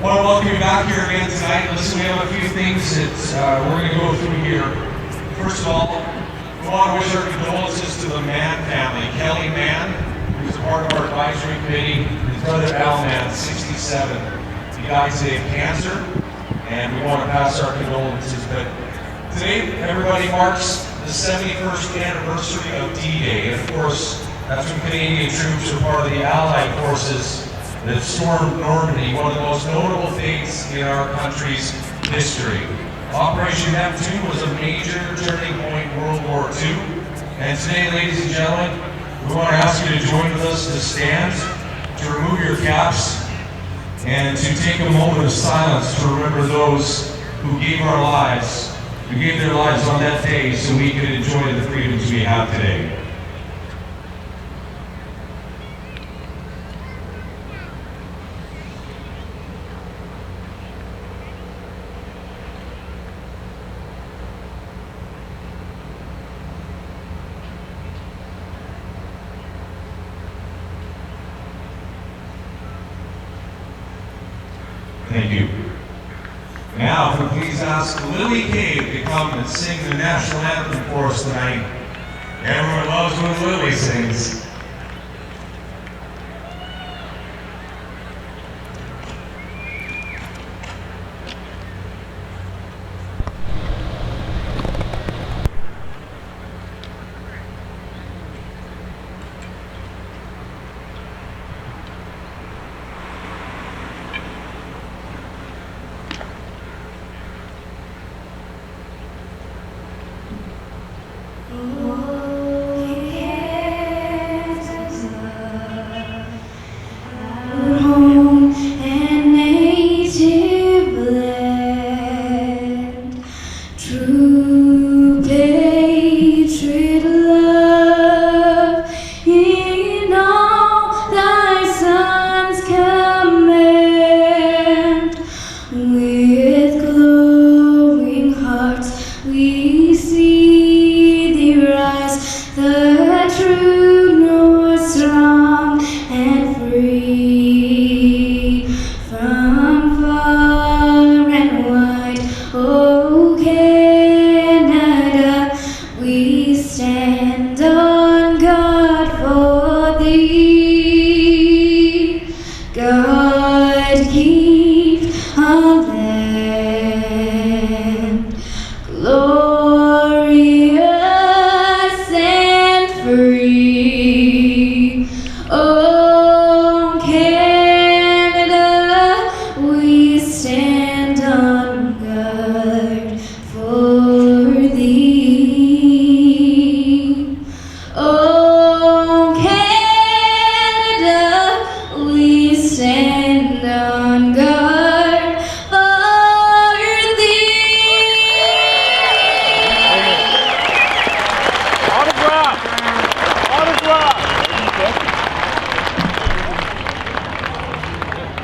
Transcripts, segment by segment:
want to welcome you back here again tonight. Listen, we have a few things that we're going to go through here. First of all, we want to wish our condolences to the Mann family. Kelly Mann, who's a part of our advisory committee, his brother Al Mann, 67. He died today of cancer, and we want to pass our condolences. But today, everybody marks the 71st anniversary of D-Day, and of course, that's when Canadian troops were part of the Allied forces that stormed Normandy, one of the most notable dates in our country's history. Operation Neptune was a major turning point in World War II. And today, ladies and gentlemen, we want to ask you to join with us to stand, to remove your caps, and to take a moment of silence to remember those who gave their lives on that day so we could enjoy the freedoms we have today. Thank you. Now, if we please ask Lily Cave to come and sing the national anthem for us tonight. Everyone loves when Lily sings.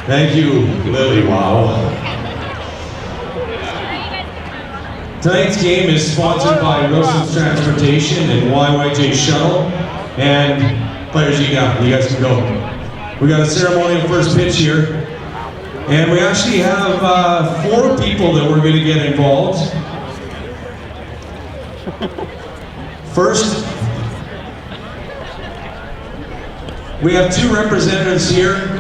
Thank you, Lily. Wow. Tonight's game is sponsored by Wilson's Transportation and YYJ Shuttle. And players, you guys can go. We got a ceremonial first pitch here. And we actually have 4 people that we're going to get involved. First, we have 2 representatives here.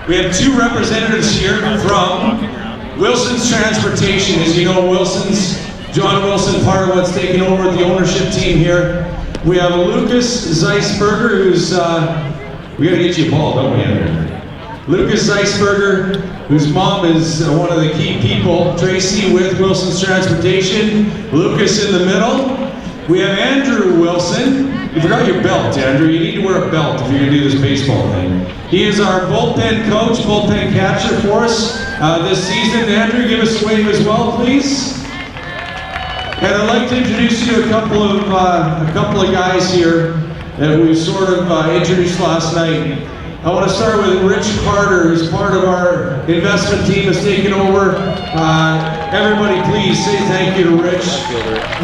We have 2 representatives here from Wilson's Transportation. As you know, John Wilson, part of what's taken over the ownership team here. We have Lucas Zeisberger, who's, we gotta get you a ball, don't we, Andrew? Lucas Zeisberger, whose mom is one of the key people. Tracy with Wilson's Transportation. Lucas in the middle. We have Andrew Wilson. You forgot your belt, Andrew. You need to wear a belt if you're going to do this baseball thing. He is our bullpen coach, bullpen catcher for us this season. Andrew, give us a wave as well, please. And I'd like to introduce you to a couple of guys here that we sort of introduced last night. I want to start with Rich Carter, who's part of our investment team, has taken over. Everybody please say thank you to Rich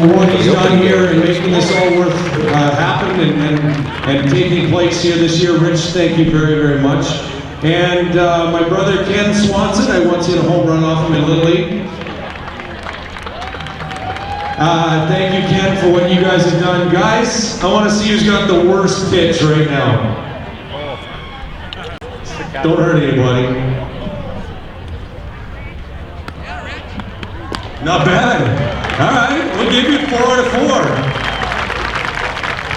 for what he's done here and making this all worth happen and taking place here this year. Rich, thank you very, very much. And my brother Ken Swanson, I once hit a home run off him in Little League. Thank you, Ken, for what you guys have done. Guys, I want to see who's got the worst pitch right now. Don't hurt anybody. Not bad. All right, we'll give you 4 out of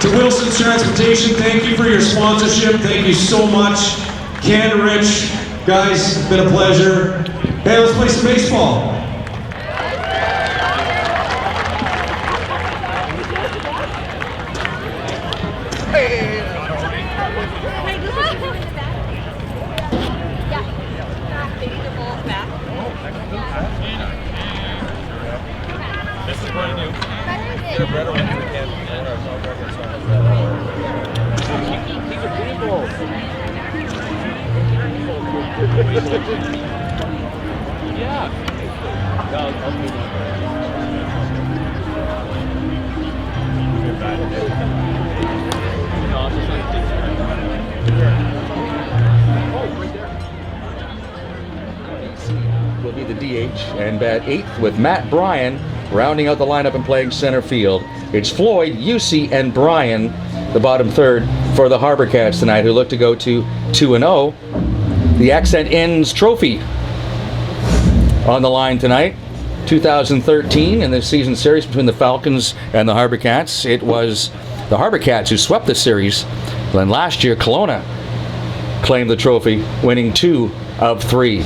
4. To Wilson's Transportation, thank you for your sponsorship. Thank you so much. Ken, Rich, guys, it's been a pleasure. Hey, let's play some baseball. This is brand new. Get a better one than we can. These are pretty balls. Yeah. Will be the DH and bat 8th with Matt Bryan rounding out the lineup and playing center field. It's Floyd, Yusi, and Bryan, the bottom third for the HarbourCats tonight, who look to go to 2-0. The Accent Inns Trophy on the line tonight. 2013 in the season series between the Falcons and the HarbourCats. It was the HarbourCats who swept the series. Then last year, Kelowna claimed the trophy, winning 2 of 3.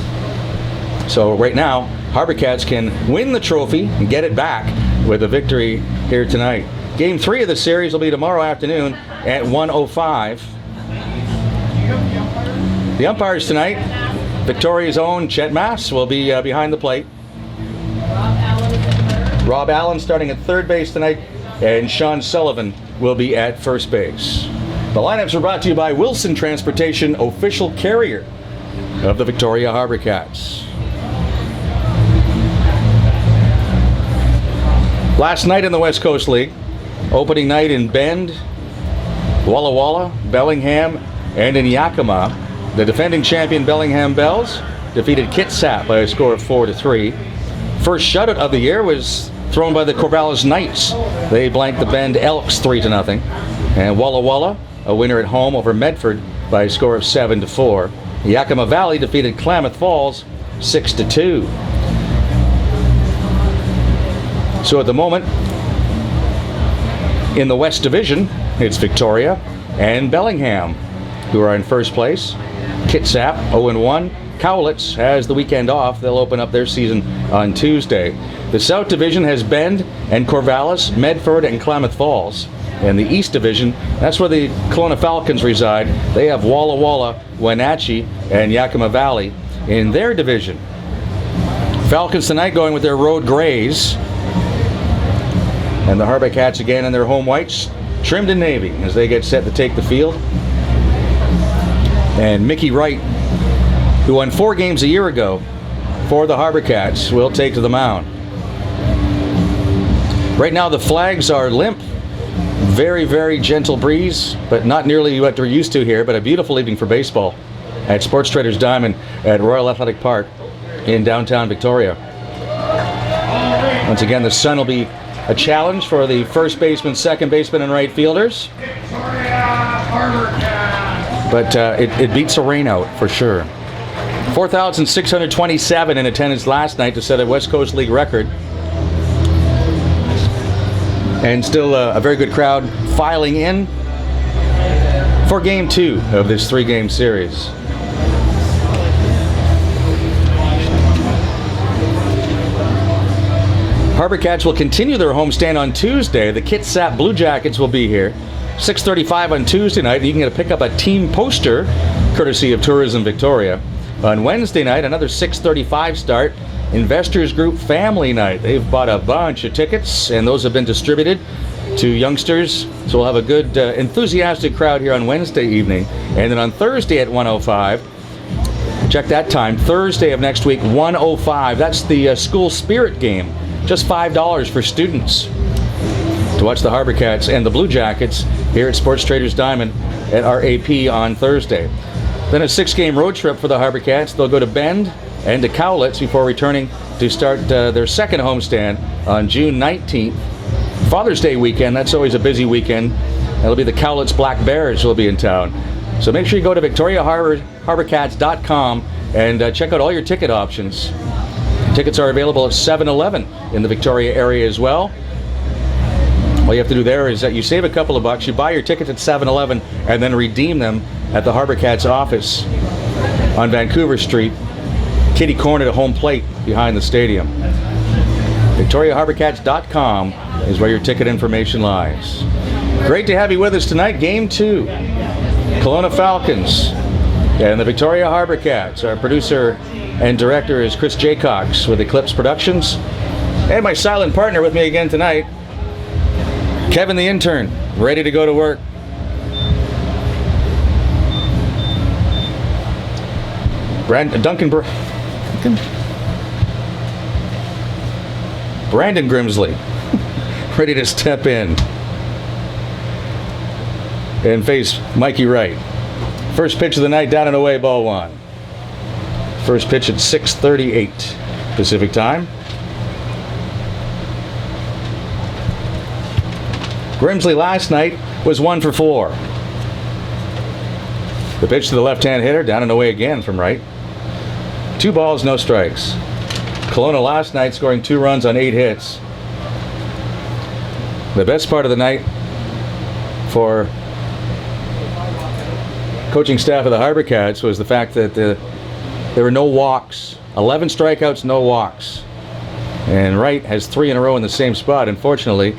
So right now, HarbourCats can win the trophy and get it back with a victory here tonight. Game 3 of the series will be tomorrow afternoon at 1:05. The umpires tonight, Victoria's own Chet Mass will be behind the plate. Rob Allen starting at third base tonight, and Sean Sullivan will be at first base. The lineups are brought to you by Wilson Transportation, official carrier of the Victoria HarbourCats. Last night in the West Coast League, opening night in Bend, Walla Walla, Bellingham, and in Yakima, the defending champion Bellingham Bells defeated Kitsap by a score of 4-3. First shutout of the year was thrown by the Corvallis Knights. They blanked the Bend Elks 3-0. And Walla Walla, a winner at home over Medford by a score of 7-4. Yakima Valley defeated Klamath Falls 6-2. So at the moment, in the West Division, it's Victoria and Bellingham who are in first place. Kitsap 0-1. Cowlitz has the weekend off. They'll open up their season on Tuesday. The South Division has Bend and Corvallis, Medford, and Klamath Falls. And the East Division, that's where the Kelowna Falcons reside. They have Walla Walla, Wenatchee, and Yakima Valley in their division. Falcons tonight going with their road grays. And the HarbourCats again in their home whites, trimmed in navy as they get set to take the field. And Mickey Wright, who won 4 games a year ago for the HarbourCats, will take to the mound. Right now the flags are limp. Very, very gentle breeze, but not nearly what we're used to here, but a beautiful evening for baseball at Sports Traders Diamond at Royal Athletic Park in downtown Victoria. Once again, the sun will be a challenge for the first baseman, second baseman, and right fielders. But it beats the rain out for sure. 4,627 in attendance last night to set a West Coast League record. And still a very good crowd filing in for Game 2 of this 3-game series. HarbourCats will continue their homestand on Tuesday. The Kitsap Blue Jackets will be here. 6:35 on Tuesday night. You can pick up a team poster, courtesy of Tourism Victoria. On Wednesday night, another 6:35 start. Investors Group Family Night. They've bought a bunch of tickets, and those have been distributed to youngsters. So we'll have a good, enthusiastic crowd here on Wednesday evening. And then on Thursday at 1:05, check that time, Thursday of next week, 1:05. That's the school spirit game. Just $5 for students to watch the HarbourCats and the Blue Jackets here at Sports Traders Diamond at our AP on Thursday. Then a 6-game road trip for the HarbourCats. They'll go to Bend and to Cowlitz before returning to start their second homestand on June 19th. Father's Day weekend, that's always a busy weekend. That'll be the Cowlitz Black Bears will be in town. So make sure you go to HarbourCats.com and check out all your ticket options. Tickets are available at 7-Eleven in the Victoria area as well. All you have to do there is that you save a couple of bucks, you buy your tickets at 7-Eleven, and then redeem them at the HarbourCats office on Vancouver Street, kitty corner to home plate behind the stadium. VictoriaHarbourCats.com is where your ticket information lies. Great to have you with us tonight. Game 2, Kelowna Falcons and the Victoria HarbourCats. Our producer and director is Chris Jaycox with Eclipse Productions. And my silent partner with me again tonight, Kevin the intern, ready to go to work. Brandon Grimsley, ready to step in and face Mikey Wright. First pitch of the night, down and away, ball 1. First pitch at 6:38 Pacific time. Grimsley last night was 1 for 4. The pitch to the left-hand hitter, down and away again from Wright. 2 balls, no strikes. Kelowna last night scoring 2 runs on 8 hits. The best part of the night for coaching staff of the HarbourCats was the fact that there were no walks. 11 strikeouts, no walks. And Wright has 3 in a row in the same spot. Unfortunately,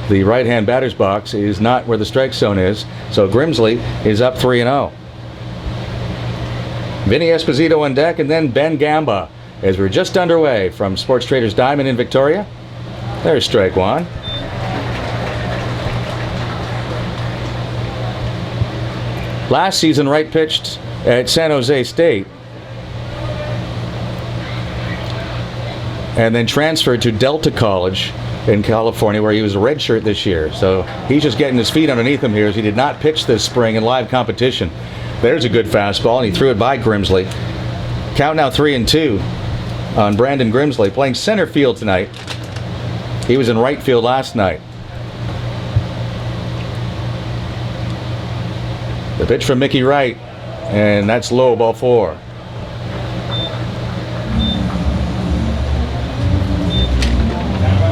the right-hand batter's box is not where the strike zone is, so Grimsley is up 3-0. Vinny Esposito on deck, and then Ben Gamba as we're just underway from Sports Traders Diamond in Victoria. There's strike 1. Last season, Wright pitched at San Jose State and then transferred to Delta College in California, where he was a redshirt this year. So he's just getting his feet underneath him here, as he did not pitch this spring in live competition. There's a good fastball, and he threw it by Grimsley. Count now 3-2 on Brandon Grimsley, playing center field tonight. He was in right field last night. The pitch from Mickey Wright, and that's low, ball 4.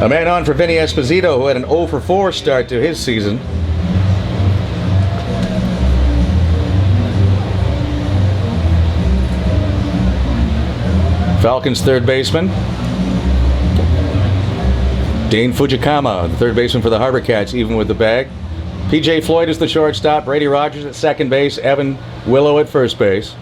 A man on for Vinny Esposito, who had an 0 for 4 start to his season. Falcons third baseman Dane Fujikama, the third baseman for the HarbourCats, even with the bag. PJ Floyd is the shortstop. Brady Rogers at second base. Evan Willow at first base.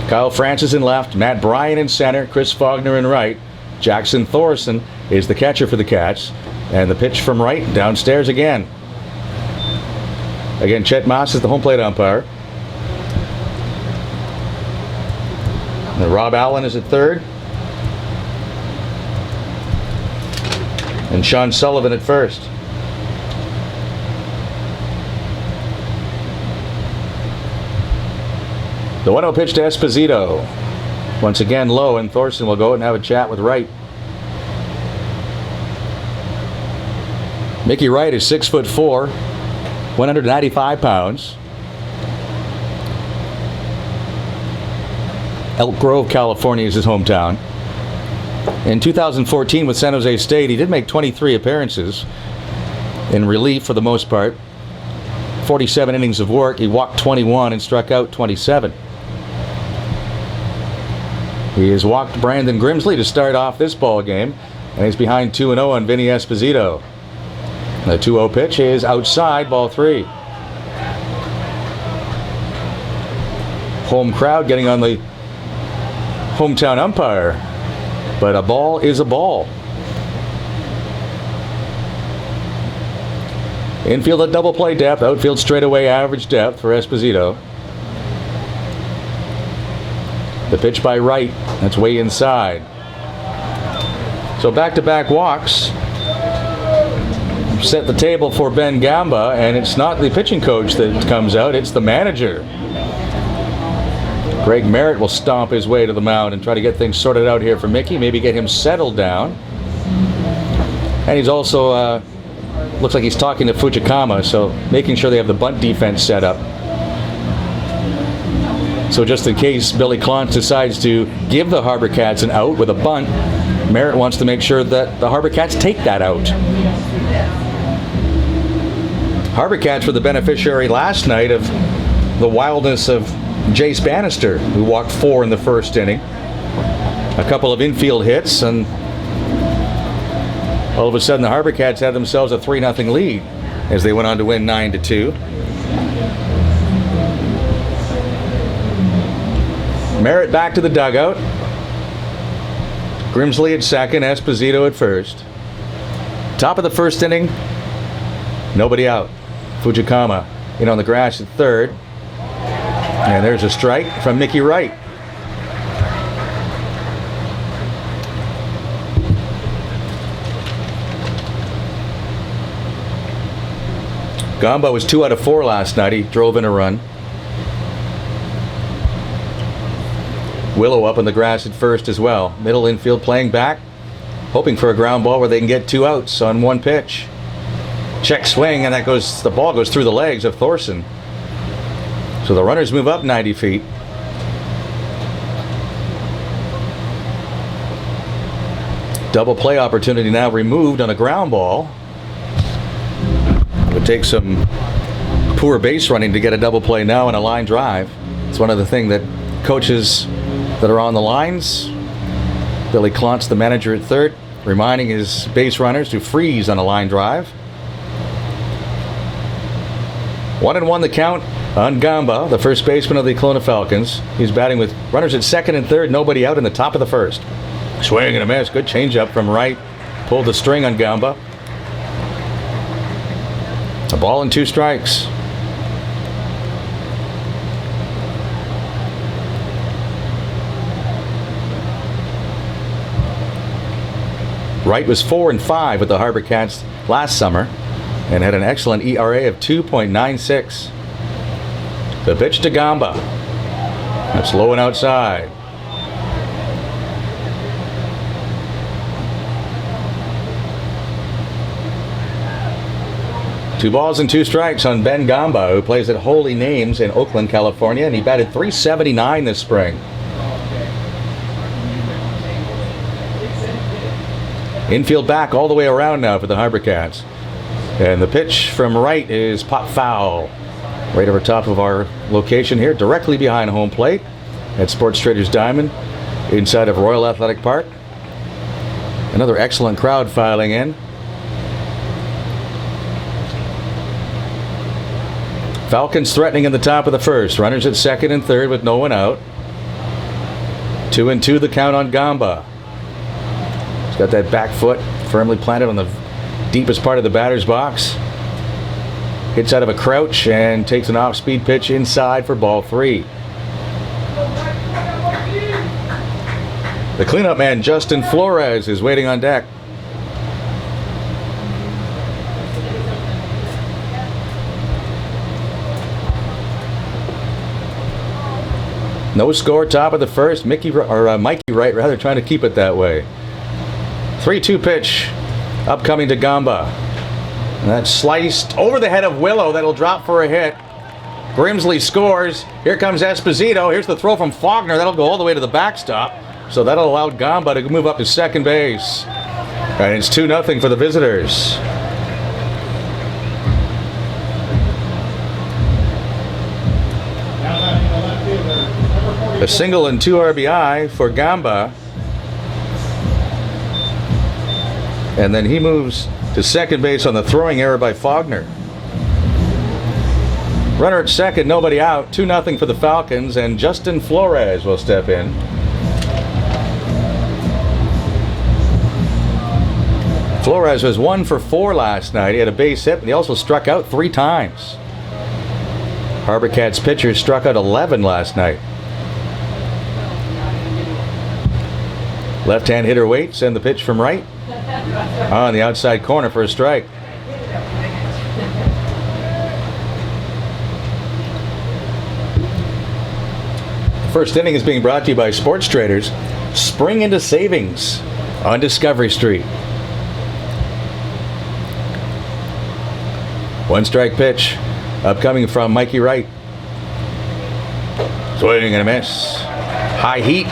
Kyle Francis in left. Matt Bryan in center. Chris Faulkner in right. Jackson Thorson is the catcher for the Cats. And the pitch from right downstairs again. Again, Chet Moss is the home plate umpire. And Rob Allen is at third. And Sean Sullivan at first. The 1-0 pitch to Esposito. Once again low, and Thorson will go and have a chat with Wright. Mickey Wright is 6'4", 195 pounds. Elk Grove, California is his hometown. In 2014 with San Jose State, he did make 23 appearances in relief for the most part. 47 innings of work. He walked 21 and struck out 27. He has walked Brandon Grimsley to start off this ball game, and he's behind 2-0 on Vinny Esposito. The 2-0 pitch is outside, ball 3. Home crowd getting on the hometown umpire, but a ball is a ball. Infield at double play depth, outfield straightaway average depth for Esposito. The pitch by Wright, that's way inside. So back-to-back walks set the table for Ben Gamba, and it's not the pitching coach that comes out, it's the manager. Greg Merritt will stomp his way to the mound and try to get things sorted out here for Mickey, maybe get him settled down. And he's also, looks like he's talking to Fujikama, so making sure they have the bunt defense set up. So just in case Billy Clance decides to give the HarbourCats an out with a bunt, Merritt wants to make sure that the HarbourCats take that out. HarbourCats were the beneficiary last night of the wildness of Jace Bannister, who walked 4 in the first inning. A couple of infield hits, and all of a sudden the HarbourCats had themselves a 3-0 lead as they went on to win 9-2. Merritt back to the dugout. Grimsley at second, Esposito at first. Top of the first inning, nobody out. Fujikama in on the grass at third. And there's a strike from Mickey Wright. Gamba was 2 out of 4 last night. He drove in a run. Willow up on the grass at first as well. Middle infield playing back, hoping for a ground ball where they can get 2 outs on 1 pitch. Check swing, and the ball goes through the legs of Thorson. So the runners move up 90 feet. Double play opportunity now removed on a ground ball. It would take some poor base running to get a double play now on a line drive. It's one of the things that coaches that are on the lines, Billy Clance, the manager at third, reminding his base runners to freeze on a line drive. 1-1 the count on Gamba, the first baseman of the Kelowna Falcons. He's batting with runners at second and third, nobody out in the top of the first. Swing and a miss, good changeup from Wright. Pulled the string on Gamba. A ball and 2 strikes. Wright was 4-5 with the HarbourCats last summer and had an excellent ERA of 2.96. The pitch to Gamba. That's low and outside. Two balls and 2 strikes on Ben Gamba, who plays at Holy Names in Oakland, California, and he batted .379 this spring. Infield back all the way around now for the HarbourCats. And the pitch from Wright is pop foul. Right over top of our location here, directly behind home plate at Sports Traders Diamond, inside of Royal Athletic Park. Another excellent crowd filing in. Falcons threatening in the top of the first. Runners at second and third with no one out. 2-2 the count on Gamba. He's got that back foot firmly planted on the deepest part of the batter's box. Hits out of a crouch and takes an off-speed pitch inside for ball 3. The cleanup man, Justin Flores, is waiting on deck. No score, top of the first. Mikey Wright, rather, trying to keep it that way. 3-2 pitch, upcoming to Gamba. And that's sliced over the head of Willow. That'll drop for a hit. Grimsley scores. Here comes Esposito. Here's the throw from Faulkner. That'll go all the way to the backstop. So that'll allow Gamba to move up to second base. And it's 2-0 for the visitors. A single and 2 RBI for Gamba. And then he moves to second base on the throwing error by Faulkner. Runner at second, nobody out. 2-0 for the Falcons, and Justin Flores will step in. Flores was 1 for 4 last night. He had a base hit, and he also struck out 3 times. HarbourCats pitcher struck out 11 last night. Left-hand hitter waits, and the pitch from right on the outside corner for a strike. The first inning is being brought to you by Sports Traders. Spring into savings on Discovery Street. 1 strike pitch upcoming from Mikey Wright. Swing and a miss. High heat.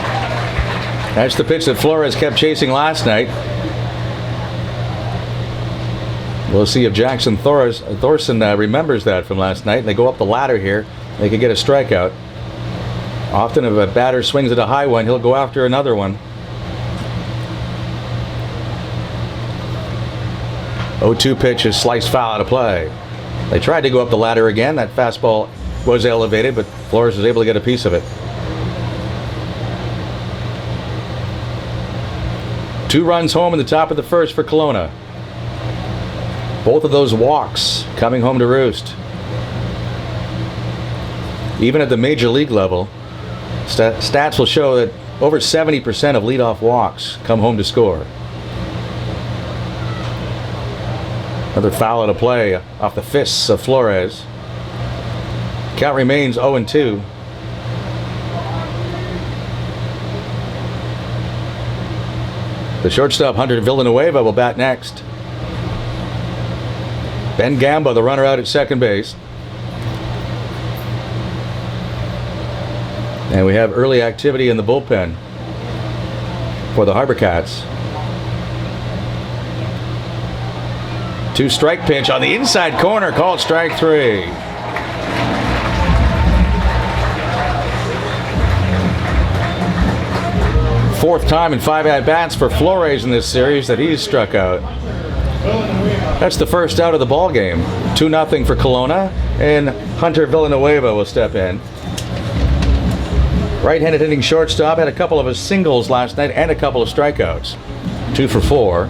That's the pitch that Flores kept chasing last night. We'll see if Jackson Thorson remembers that from last night. They go up the ladder here. They could get a strikeout. Often if a batter swings at a high one, he'll go after another one. 0-2 pitch is sliced foul out of play. They tried to go up the ladder again. That fastball was elevated, but Flores was able to get a piece of it. 2 runs home in the top of the first for Kelowna. Both of those walks coming home to roost. Even at the major league level, stats will show that over 70% of leadoff walks come home to score. Another foul out of play off the fists of Flores. Count remains 0-2. The shortstop, Hunter Villanueva, will bat next. Ben Gamba, the runner out at second base. And we have early activity in the bullpen for the HarbourCats. 2-strike pitch on the inside corner, called strike 3. Fourth time in 5 at-bats for Flores in this series that he's struck out. That's the first out of the ball game. 2-0 for Kelowna, and Hunter Villanueva will step in. Right-handed hitting shortstop, had a couple of his singles last night and a couple of strikeouts. 2 for 4.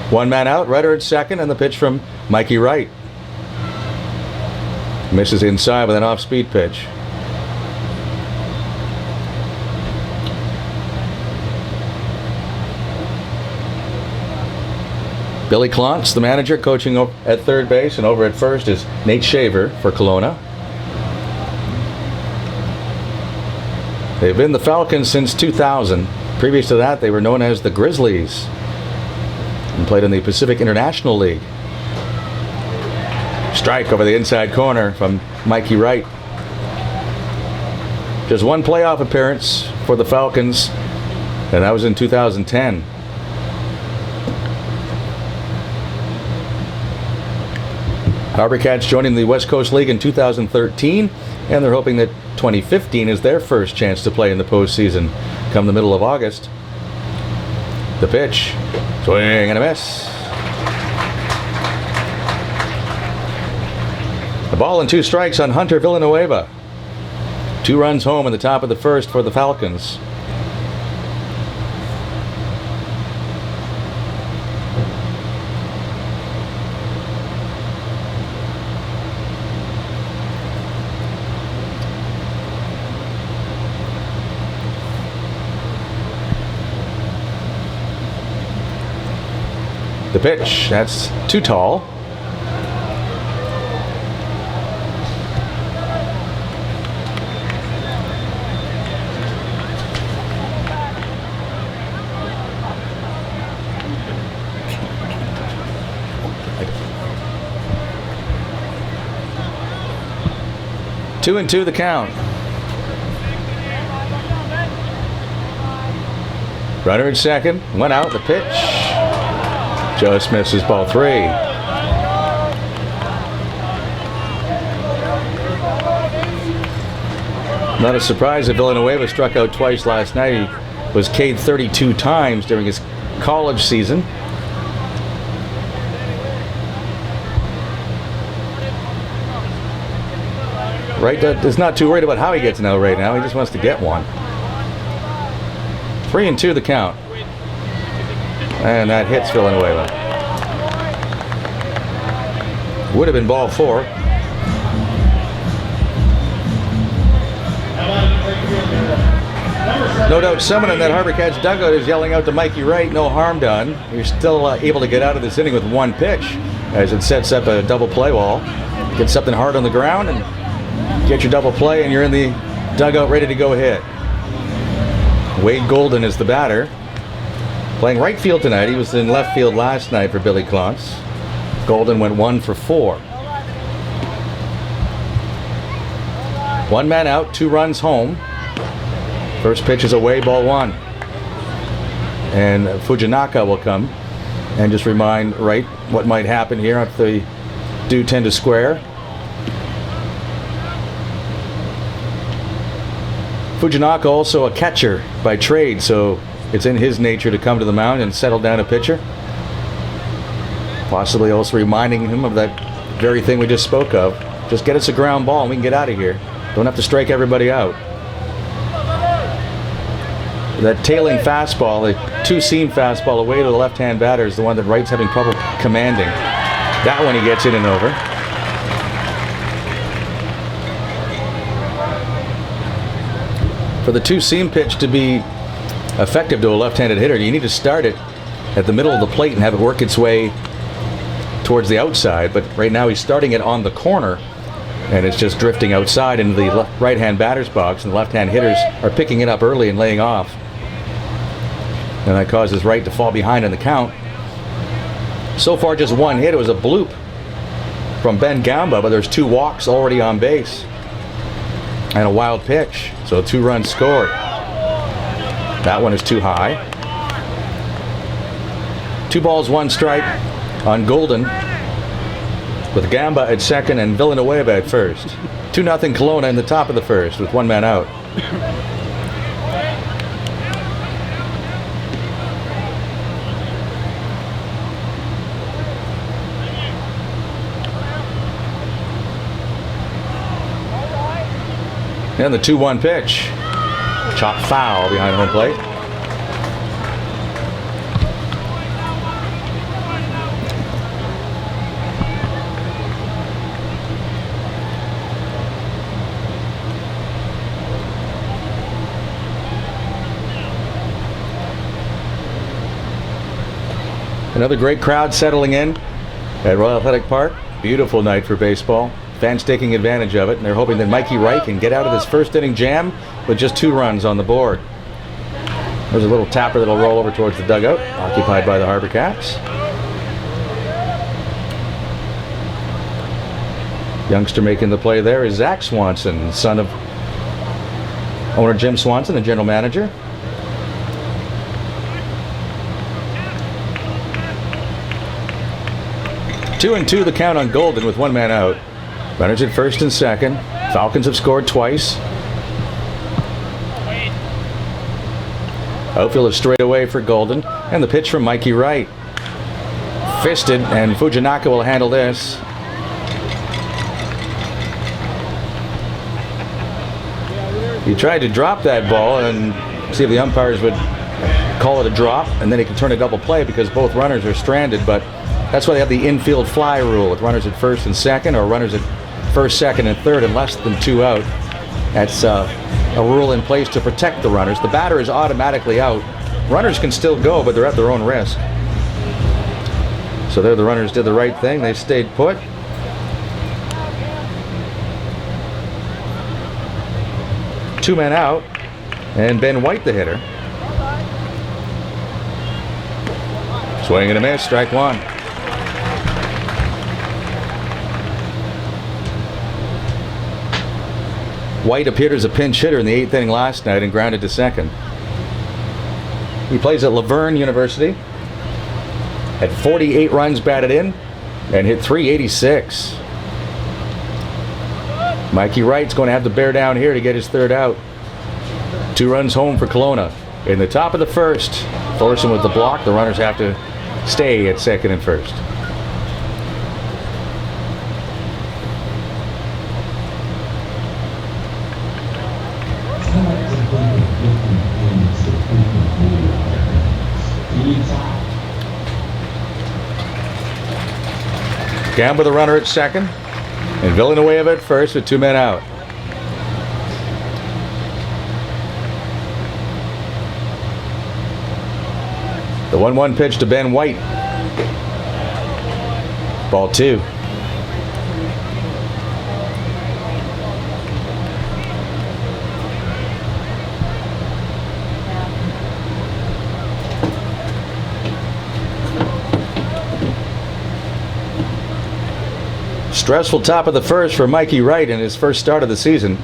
One man out, Redder at second, and the pitch from Mikey Wright. Misses inside with an off-speed pitch. Billy Klontz, the manager, coaching at third base, and over at first is Nate Shaver for Kelowna. They've been the Falcons since 2000. Previous to that, they were known as the Grizzlies and played in the Pacific International League. Strike over the inside corner from Mikey Wright. Just 1 playoff appearance for the Falcons, and that was in 2010. HarbourCats joining the West Coast League in 2013, and they're hoping that 2015 is their first chance to play in the postseason come the middle of August. The pitch, swing and a miss. A ball and 2 strikes on Hunter Villanueva. 2 runs home in the top of the first for the Falcons. The pitch, that's too tall. Two and 2 the count. Runner at second, went out, the pitch. Just misses ball 3. Not a surprise that Villanueva struck out twice last night. He was K'd 32 times during his college season. Wright is not too worried about how he gets an out right now. He just wants to get one. 3-2 the count. And that hits Villanueva. Would have been ball 4. No doubt someone in that HarbourCats dugout is yelling out to Mikey Wright, no harm done. You're still able to get out of this inning with one pitch as it sets up a double play wall. Get something hard on the ground and get your double play, and you're in the dugout ready to go hit. Wade Golden is the batter. Playing right field tonight. He was in left field last night for Billy Clontz. Golden went 1 for 4. 1 man out, 2 runs home. First pitch is away, ball 1. And Fujinaka will come and just remind Wright what might happen here if they do tend to square. Fujinaka also a catcher by trade, so it's in his nature to come to the mound and settle down a pitcher. Possibly also reminding him of that very thing we just spoke of. Just get us a ground ball and we can get out of here. Don't have to strike everybody out. That tailing fastball, the 2-seam fastball away to the left-hand batter is the one that Wright's having trouble commanding. That one he gets in and over. For the 2-seam pitch to be effective to a left-handed hitter, you need to start it at the middle of the plate and have it work its way towards the outside. But right now he's starting it on the corner, and it's just drifting outside into the right-hand batter's box, and the left-hand hitters are picking it up early and laying off. And that causes Wright to fall behind in the count. So far, just 1 hit. It was a bloop from Ben Gamba, but there's 2 walks already on base and a wild pitch. So 2 runs scored. That one is too high. 2 balls, 1 strike on Golden, with Gamba at second and Villanueva at first. 2-0 Kelowna in the top of the first with 1 man out. And the 2-1 pitch. Chop foul behind home plate. Another great crowd settling in at Royal Athletic Park. Beautiful night for baseball. Fans taking advantage of it, and they're hoping that Mikey Wright can get out of this first inning jam with just 2 runs on the board. There's a little tapper that'll roll over towards the dugout, occupied by the HarbourCats. Youngster making the play there is Zach Swanson, son of owner Jim Swanson, the general manager. Two and two the count on Golden with 1 man out. Runners at first and second. Falcons have scored twice. Outfield is straight away for Golden. And the pitch from Mikey Wright. Fisted, and Fujinaka will handle this. He tried to drop that ball and see if the umpires would call it a drop, and then he could turn a double play because both runners are stranded. But that's why they have the infield fly rule with runners at first and second, or runners at first, second, and third, and less than 2 out. That's a rule in place to protect the runners. The batter is automatically out. Runners can still go, but they're at their own risk. So there, the runners did the right thing. They stayed put. Two men out, and Ben White the hitter. Swing and a miss, strike 1. White appeared as a pinch hitter in the 8th inning last night and grounded to second. He plays at Laverne University. Had 48 runs batted in and hit .386. Mikey Wright's going to have to bear down here to get his 3rd out. 2 runs home for Kelowna. In the top of the first, Thorson with the block. The runners have to stay at second and first. Gamba the runner at second, and Villanueva at first with 2 men out. The 1-1 pitch to Ben White. Ball 2. Stressful top of the first for Mikey Wright in his first start of the season.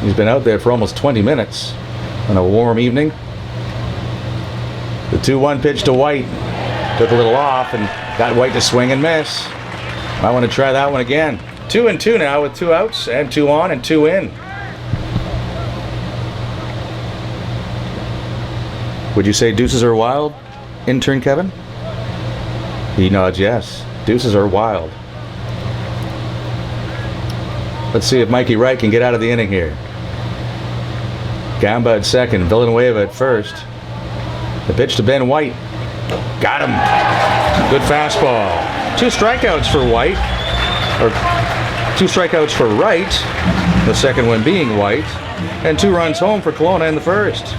He's been out there for almost 20 minutes on a warm evening. The 2-1 pitch to White. Took a little off and got White to swing and miss. I want to try that one again. 2-2 now with 2 outs and 2 on and 2 in. Would you say deuces are wild, intern Kevin? He nods yes. Deuces are wild. Let's see if Mikey Wright can get out of the inning here. Gamba at second, Villanueva at first. The pitch to Ben White. Got him. Good fastball. 2 strikeouts for White. Or 2 strikeouts for Wright. The second one being White. And 2 runs home for Kelowna in the first.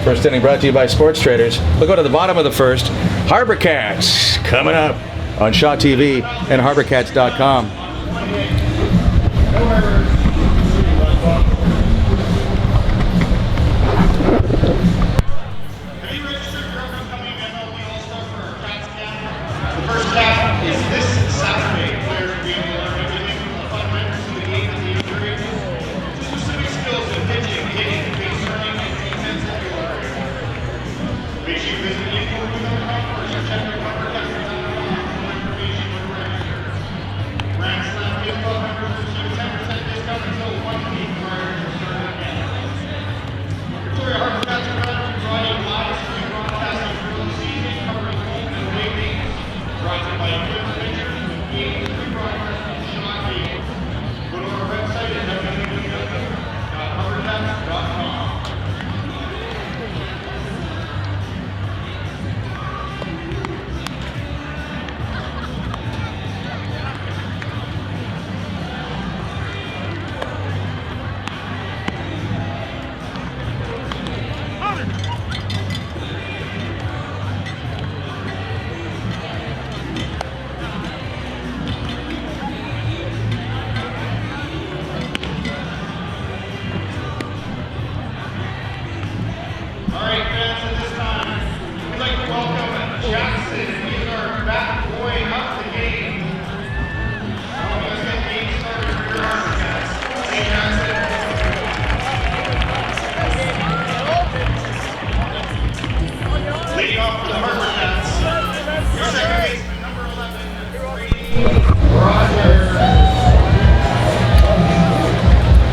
First inning brought to you by Sports Traders. We'll go to the bottom of the first. HarbourCats coming up on Shaw TV and HarbourCats.com.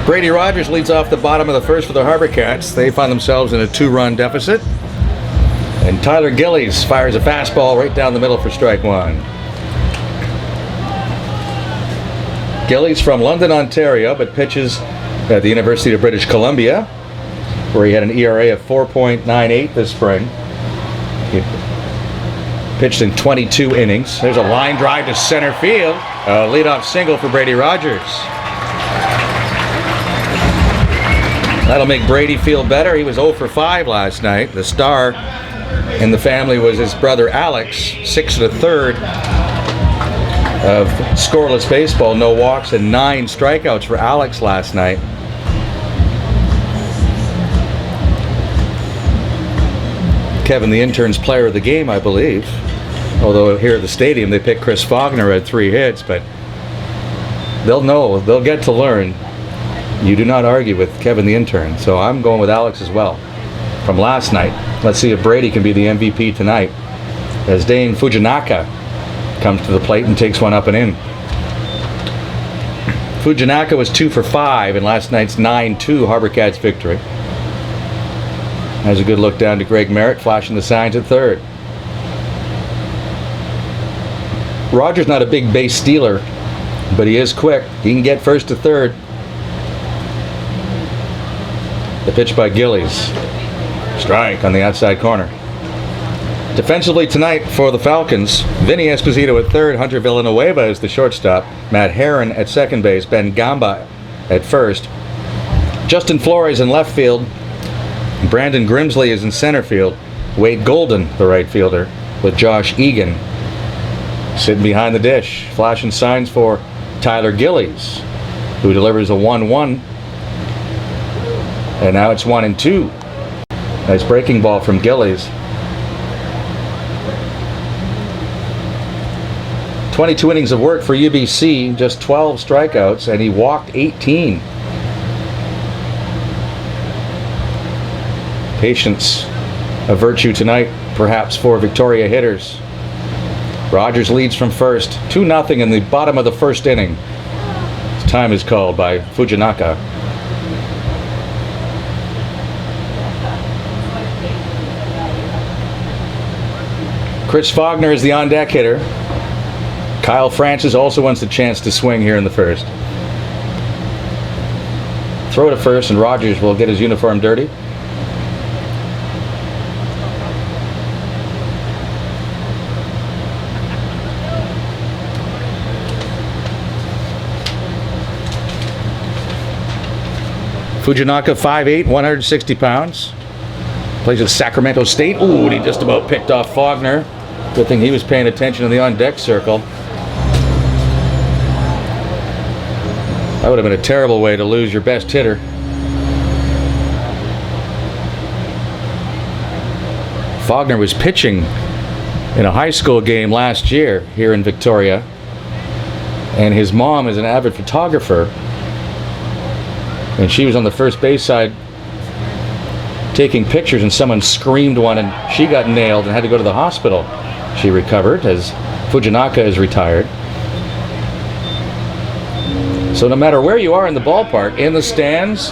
Brady Rogers leads off the bottom of the first for the HarbourCats. They find themselves in a 2-run deficit. And Tyler Gillies fires a fastball right down the middle for strike 1. Gillies from London, Ontario, but pitches at the University of British Columbia, where he had an ERA of 4.98 this spring. He pitched in 22 innings. There's a line drive to center field. A leadoff single for Brady Rogers. That'll make Brady feel better. He was 0 for 5 last night. The star in the family was his brother Alex, 6 1/3 of scoreless baseball, no walks and 9 strikeouts for Alex last night. Kevin, the intern's player of the game, I believe. Although here at the stadium they picked Chris Faulkner at 3 hits, but they'll know, they'll get to learn. You do not argue with Kevin the intern, so I'm going with Alex as well from last night. Let's see if Brady can be the MVP tonight as Dane Fujinaka comes to the plate and takes one up and in. Fujinaka was 2 for 5 in last night's 9-2 HarbourCats victory. Has a good look down to Greg Merritt, flashing the signs at third. Rogers not a big base stealer, but he is quick. He can get first to third. The pitch by Gillies. Strike on the outside corner. Defensively tonight for the Falcons, Vinny Esposito at third, Hunter Villanueva is the shortstop, Matt Herron at second base, Ben Gamba at first, Justin Flores in left field, Brandon Grimsley is in center field, Wade Golden, the right fielder, with Josh Egan sitting behind the dish, flashing signs for Tyler Gillies, who delivers a 1-1, and now it's 1-2. Nice breaking ball from Gillies. 22 innings of work for UBC, just 12 strikeouts, and he walked 18. Patience, a virtue tonight, perhaps, for Victoria hitters. Rogers leads from first, 2-0 in the bottom of the first inning. His time is called by Fujinaka. Chris Faulkner is the on-deck hitter. Kyle Francis also wants the chance to swing here in the first. Throw to first, and Rogers will get his uniform dirty. Fujinaka, 5'8", 160 pounds. Plays at Sacramento State. Ooh, and he just about picked off Faulkner. Good thing he was paying attention in the on-deck circle. That would have been a terrible way to lose your best hitter. Faulkner was pitching in a high school game last year here in Victoria, and his mom is an avid photographer, and she was on the first base side taking pictures, and someone screamed one, and she got nailed and had to go to the hospital. She recovered as Fujinaka is retired. So no matter where you are in the ballpark, in the stands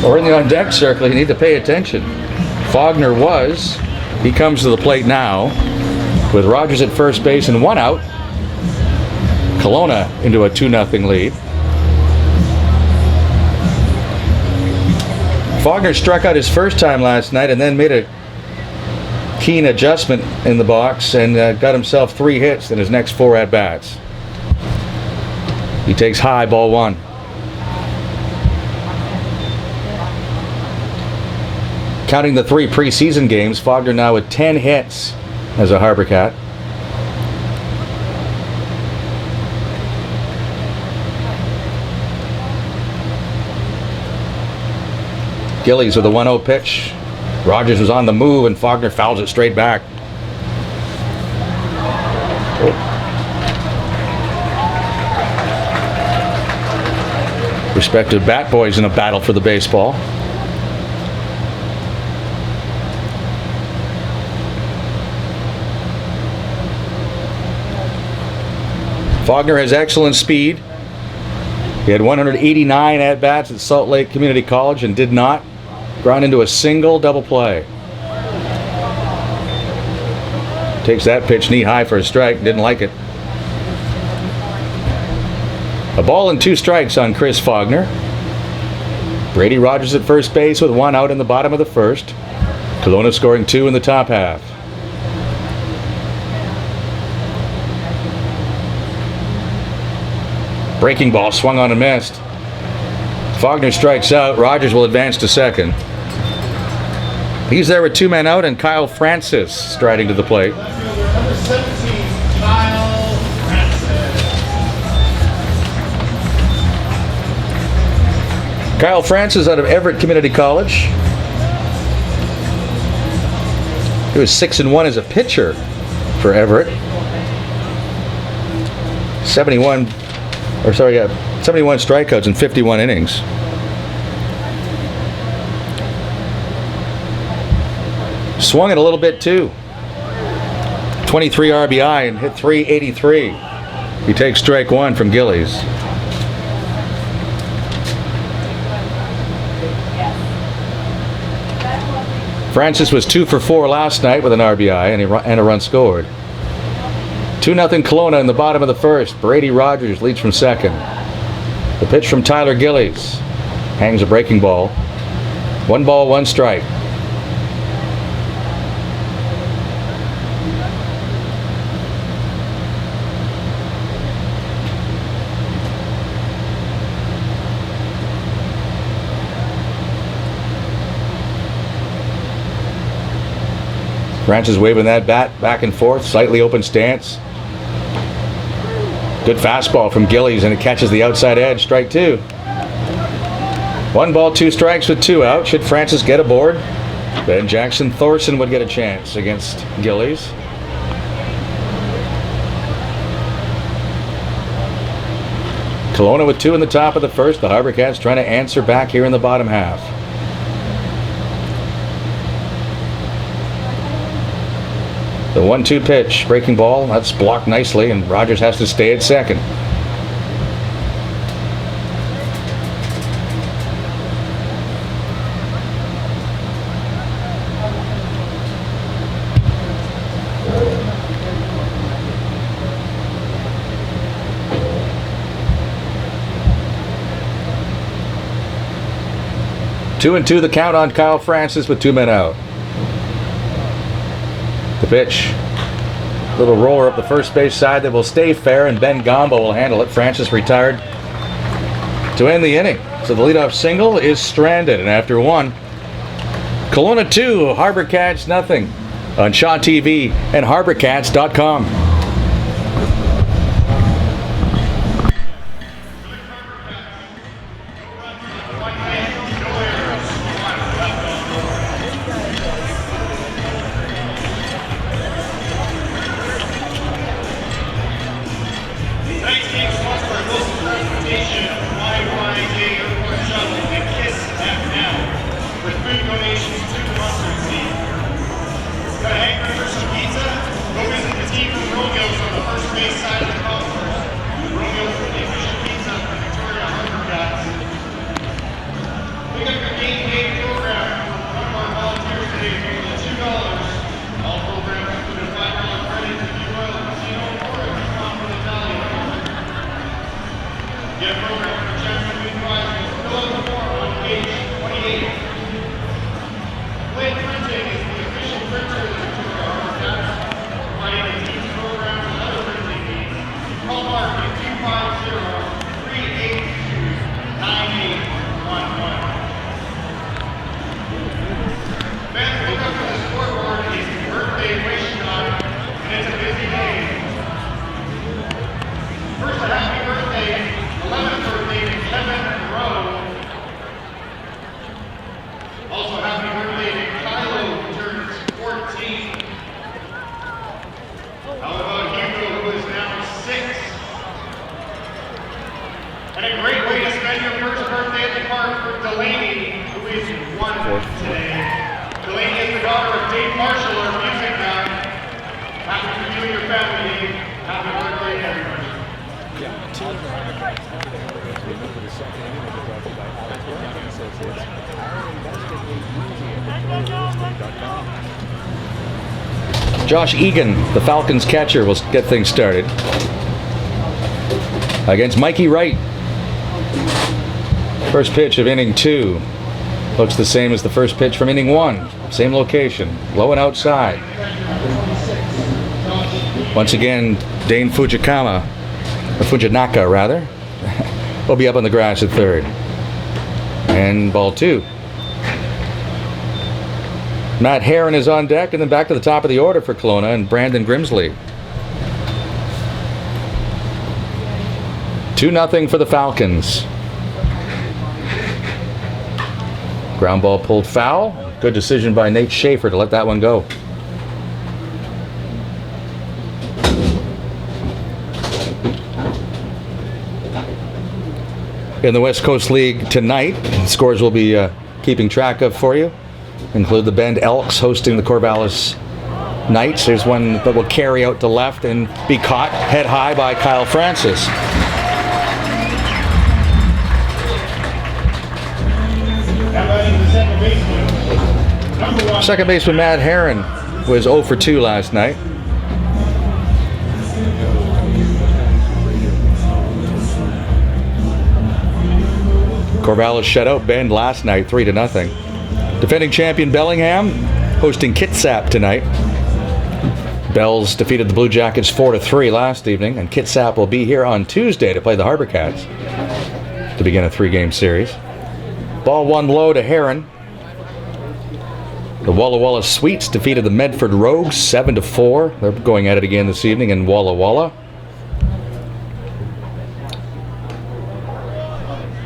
or in the on-deck circle, you need to pay attention. Faulkner was. He comes to the plate now with Rogers at first base and 1 out. Kelowna into a 2-0 lead. Faulkner struck out his first time last night and then made a keen adjustment in the box and got himself 3 hits in his next 4 at-bats. He takes high, ball 1. Counting the 3 preseason games, Faulkner now with 10 hits as a HarbourCat. Gillies with a 1-0 pitch. Rogers was on the move and Faulkner fouls it straight back. Respective bat boys in a battle for the baseball. Faulkner has excellent speed. He had 189 at-bats at Salt Lake Community College and did not ground into a single double play. Takes that pitch knee high for a strike, didn't like it. A ball and 2 strikes on Chris Faulkner. Brady Rogers at first base with 1 out in the bottom of the first. Kelowna scoring 2 in the top half. Breaking ball swung on and missed. Faulkner strikes out. Rogers will advance to second. He's there with 2 men out, and Kyle Francis striding to the plate. Number 17, Kyle Francis. Kyle Francis out of Everett Community College. He was 6-1 as a pitcher for Everett. 71 strikeouts in 51 innings. Swung it a little bit too. 23 RBI and hit 383. He takes strike 1 from Gillies. Francis was 2 for 4 last night with an RBI and a run scored. 2-0 Kelowna in the bottom of the first. Brady Rogers leads from second. The pitch from Tyler Gillies. Hangs a breaking ball. 1 ball, 1 strike. Francis waving that bat back and forth, slightly open stance. Good fastball from Gillies, and it catches the outside edge. Strike two. 1 ball, 2 strikes with 2 out. Should Francis get aboard, then Jackson Thorson would get a chance against Gillies. Kelowna with 2 in the top of the first. The HarbourCats trying to answer back here in the bottom half. The 1-2 pitch, breaking ball, that's blocked nicely, and Rogers has to stay at second. Two and two the count on Kyle Francis with 2 men out. The pitch. Little roller up the first base side that will stay fair, and Ben Gombo will handle it. Francis retired to end the inning. So the leadoff single is stranded, and after 1, Kelowna 2, HarbourCats nothing on Shaw TV and HarbourCats.com. Josh Egan, the Falcons catcher, will get things started against Mikey Wright. First pitch of inning 2 looks the same as the first pitch from inning 1. Same location, low and outside. Once again, Dane Fujinaka will be up on the grass at third. And ball 2. Matt Herron is on deck, and then back to the top of the order for Kelowna and Brandon Grimsley. 2-0 for the Falcons. Ground ball pulled foul. Good decision by Nate Schaefer to let that one go. In the West Coast League tonight, scores we'll be keeping track of for you include the Bend Elks hosting the Corvallis Knights. There's one that will carry out to left and be caught head high by Kyle Francis. Second baseman Matt Herron was 0 for 2 last night. Corvallis shut out Bend last night 3-0. Defending champion Bellingham hosting Kitsap tonight. Bells defeated the Blue Jackets 4-3 last evening, and Kitsap will be here on Tuesday to play the HarbourCats to begin a 3-game series. Ball 1 low to Herron. The Walla Walla Sweets defeated the Medford Rogues 7-4. They're going at it again this evening in Walla Walla.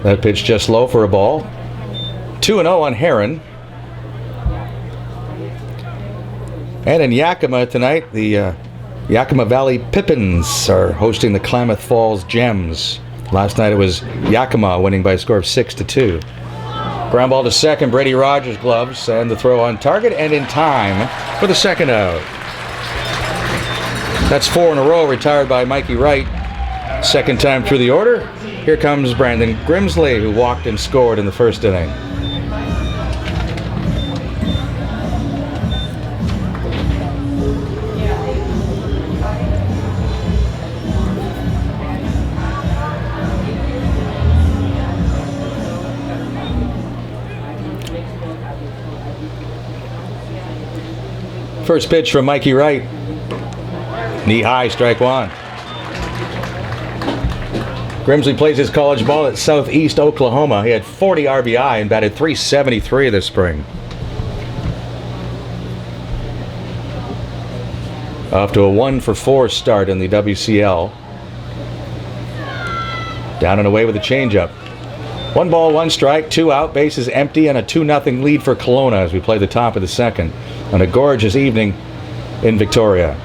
That pitch just low for a ball. 2-0 on Heron. And in Yakima tonight, the Yakima Valley Pippins are hosting the Klamath Falls Gems. Last night it was Yakima winning by a score of 6-2. Ground ball to second, Brady Rogers gloves, and the throw on target and in time for the second out. That's 4 in a row retired by Mikey Wright. Second time through the order. Here comes Brandon Grimsley, who walked and scored in the first inning. First pitch from Mikey Wright. Knee high, strike one. Grimsley plays his college ball at Southeast Oklahoma. He had 40 RBI and batted .373 this spring. Off to a 1-for-4 start in the WCL. Down and away with a changeup. 1 ball, 1 strike, 2 out, bases empty, and a 2-0 lead for Kelowna as we play the top of the second on a gorgeous evening in Victoria.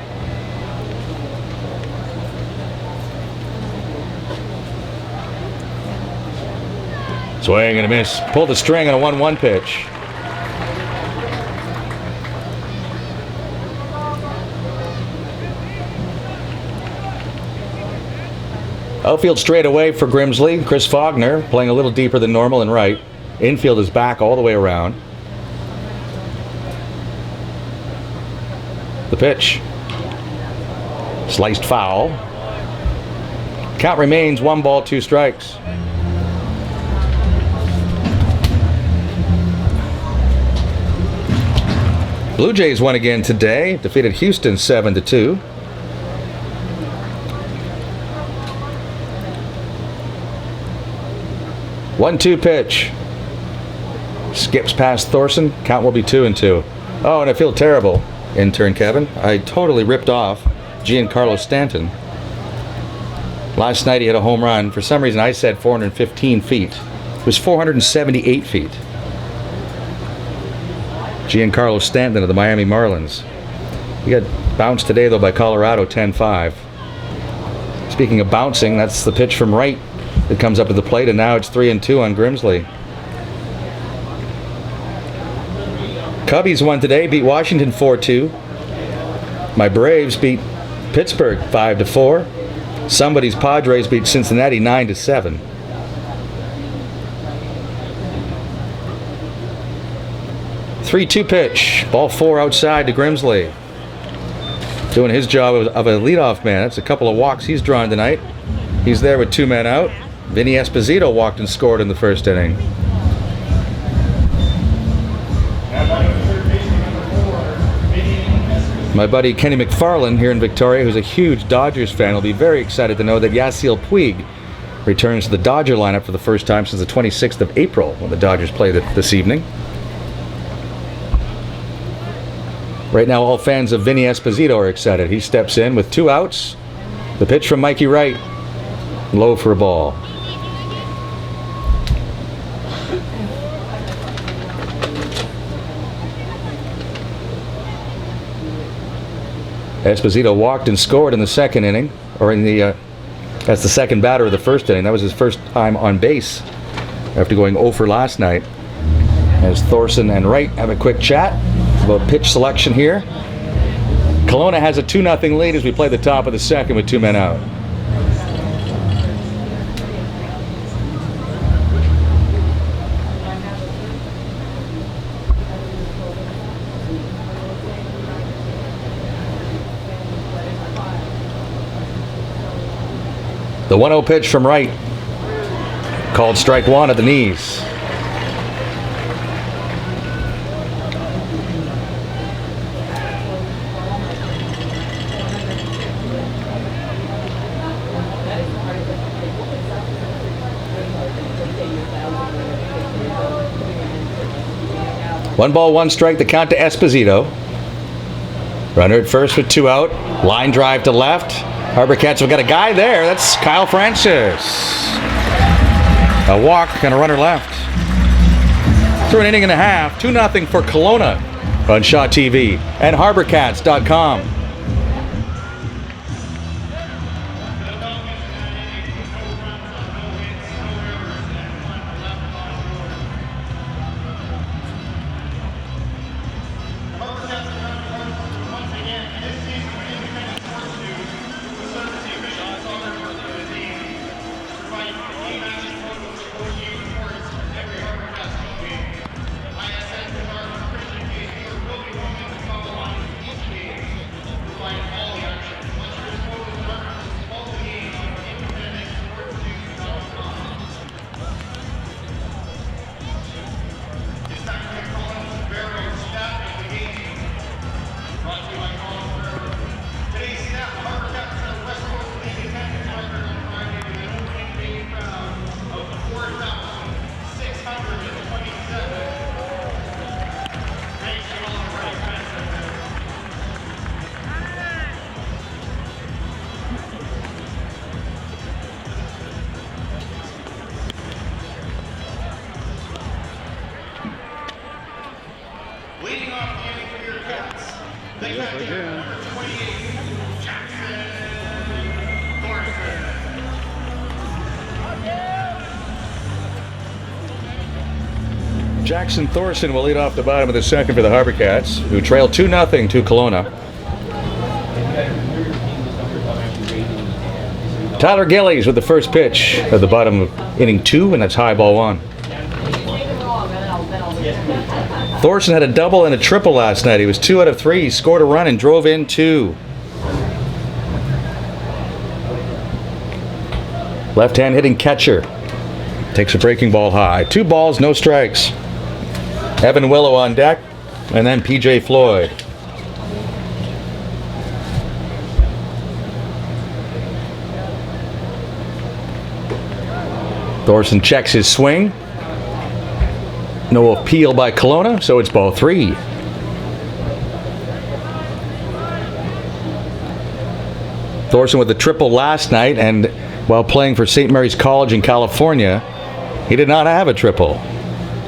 Swing and a miss. Pulled the string on a 1-1 pitch. Outfield straight away for Grimsley. Chris Faulkner playing a little deeper than normal and right. Infield is back all the way around. The pitch. Sliced foul. Count remains 1 ball, 2 strikes. Blue Jays won again today. Defeated Houston 7-2. One-two pitch. Skips past Thorson. Count will be 2-2. Oh, and I feel terrible, intern Kevin. I totally ripped off Giancarlo Stanton. Last night he had a home run. For some reason I said 415 feet. It was 478 feet. Giancarlo Stanton of the Miami Marlins. He got bounced today though by Colorado 10-5. Speaking of bouncing, that's the pitch from Wright that comes up to the plate, and now it's 3-2 on Grimsley. Cubbies won today, beat Washington 4-2. My Braves beat Pittsburgh 5-4. Somebody's Padres beat Cincinnati 9-7. Three-two pitch. Ball 4 outside to Grimsley. Doing his job of a leadoff man. That's a couple of walks he's drawn tonight. He's there with 2 men out. Vinny Esposito walked and scored in the first inning. My buddy Kenny McFarland here in Victoria, who's a huge Dodgers fan, will be very excited to know that Yasiel Puig returns to the Dodger lineup for the first time since the 26th of April when the Dodgers play this evening. Right now, all fans of Vinny Esposito are excited. He steps in with 2 outs. The pitch from Mikey Wright. Low for a ball. Esposito walked and scored in the second inning, or in the as the second batter of the first inning. That was his first time on base after going 0 for last night. As Thorson and Wright have a quick chat about pitch selection here. Kelowna has a 2-0 lead as we play the top of the second with 2 men out. The 1-0 pitch from Wright. Called strike 1 at the knees. 1 ball, 1 strike, the count to Esposito. Runner at first with 2 out. Line drive to left. HarbourCats have got a guy there. That's Kyle Francis. A walk and a runner left. Through an inning and a half, 2-0 for Kelowna on Shaw TV and HarbourCats.com. Leading off the inning for your Cats, they got number 28, Jackson Thorson. Jackson Thorson will lead off the bottom of the second for the HarbourCats, who trail 2-0 to Kelowna. Tyler Gillies with the first pitch at the bottom of inning 2, and that's high ball 1. Thorson had a double and a triple last night. He was 2 out of 3. He scored a run and drove in 2. Left-hand hitting catcher. Takes a breaking ball high. 2 balls, no strikes. Evan Willow on deck, and then PJ Floyd. Thorson checks his swing. No appeal by Kelowna, so it's ball 3. Thorson with the triple last night, and while playing for St. Mary's College in California, he did not have a triple.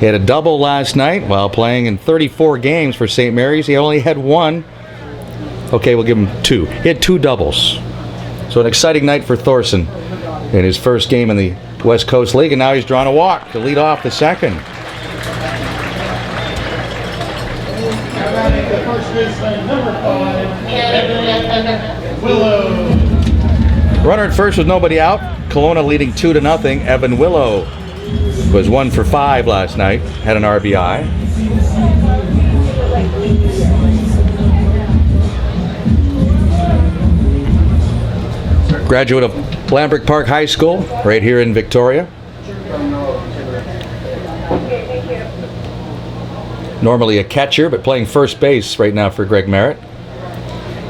He had a double last night while playing in 34 games for St. Mary's. He only had 1. Okay, we'll give him 2. He had 2 doubles. So an exciting night for Thorson in his first game in the West Coast League, and now he's drawn a walk to lead off the second. The first baseman, number 5, Evan Willow. Runner at first with nobody out. Kelowna leading 2-0. Evan Willow was 1 for 5 last night. Had an RBI. Graduate of Lambert Park High School, right here in Victoria. Normally a catcher, but playing first base right now for Greg Merritt.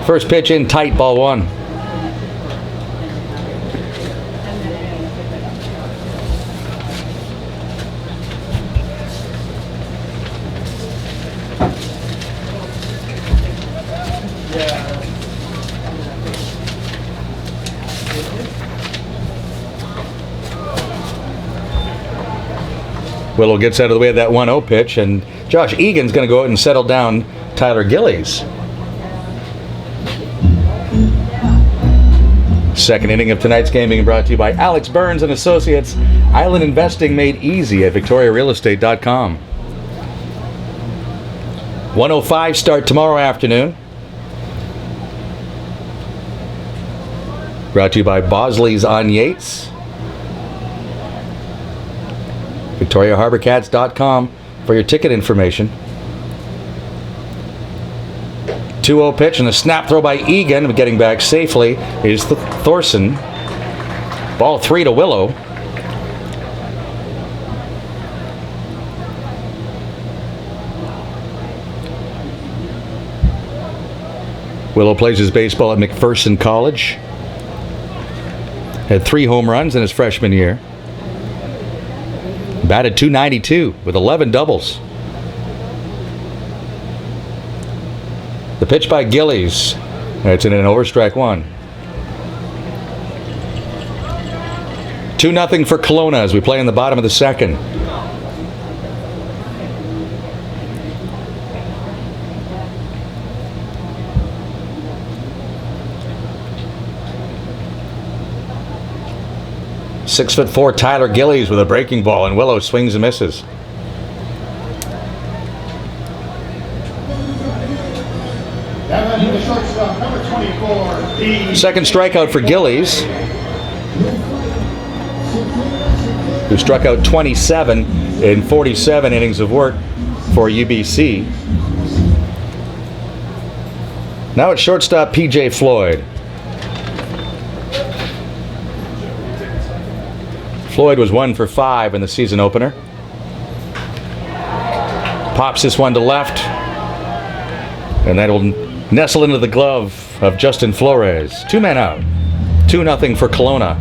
First pitch in tight, ball 1. Willow gets out of the way of that 1-0 pitch, and Josh Egan's going to go out and settle down Tyler Gillies. Second inning of tonight's game being brought to you by Alex Burns and Associates. Island investing made easy at victoriarealestate.com. 1:05 start tomorrow afternoon. Brought to you by Bosley's on Yates. VictoriaHarbourCats.com for your ticket information. 2-0 pitch and a snap throw by Egan, getting back safely is Thorson. Ball 3 to Willow. Willow plays his baseball at McPherson College. Had 3 home runs in his freshman year. Batted .292 with 11 doubles. The pitch by Gillies. It's in an over, strike one. 2-0 for Kelowna as we play in the bottom of the second. "6'4" Tyler Gillies with a breaking ball, and Willow swings and misses. The shortstop, number 24, Second strikeout for Gillies, who struck out 27 in 47 innings of work for UBC. Now it's shortstop PJ Floyd. Floyd was 1 for 5 in the season opener. Pops this one to left, and that'll nestle into the glove of Justin Flores. 2 men out. 2-0 for Kelowna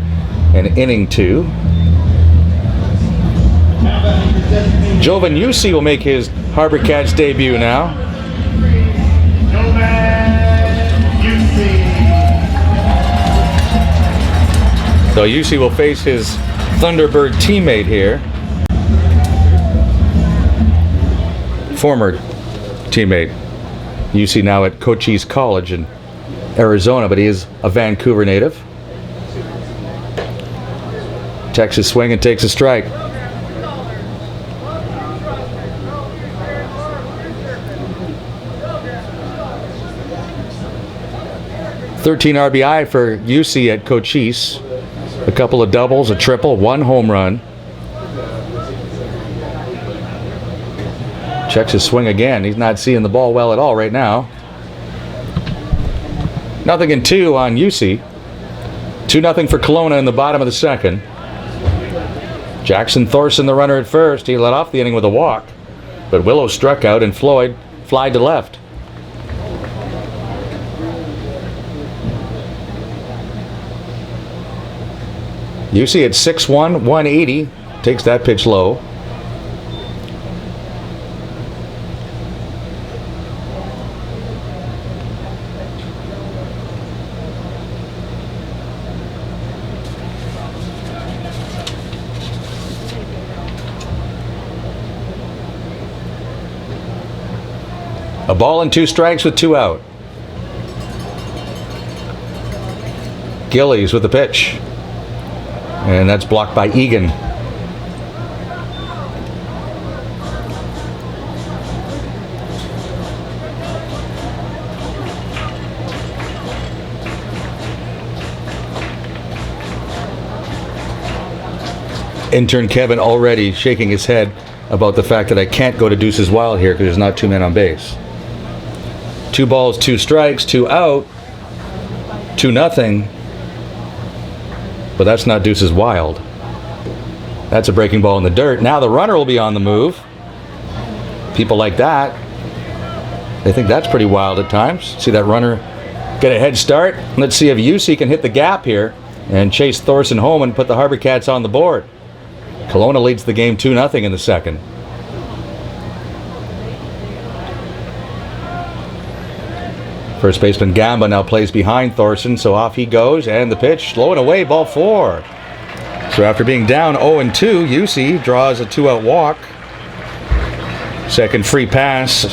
in inning 2. Jovan Yusi will make his HarbourCats debut now. So Yusi will face his Thunderbird teammate here. Former teammate. Yusi now at Cochise College in Arizona, but he is a Vancouver native. Texas swing and takes a strike. "13 RBI for UC at Cochise. A couple of doubles, a triple, 1 home run. Checks his swing again. He's not seeing the ball well at all right now. 0-2 on UC. 2-0 for Kelowna in the bottom of the second. Jackson Thorson, the runner at first. He led off the inning with a walk, but Willow struck out and Floyd flied to left. UC at 6'1", 180. Takes that pitch low. A ball and 2 strikes with 2 out. Gillies with the pitch. And that's blocked by Egan. Intern Kevin already shaking his head about the fact that I can't go to Deuces Wild here because there's not 2 men on base. 2 balls, 2 strikes, 2 out, 2-0. But that's not Deuces Wild. That's a breaking ball in the dirt. Now the runner will be on the move. People like that, they think that's pretty wild at times. See that runner get a head start. Let's see if UC can hit the gap here and chase Thorson home and put the HarbourCats on the board. Kelowna leads the game 2-0 in the second. First baseman Gamba now plays behind Thorson, so off he goes, and the pitch, slow and away, ball 4. So after being down 0-2, UC draws a 2-out walk. Second free pass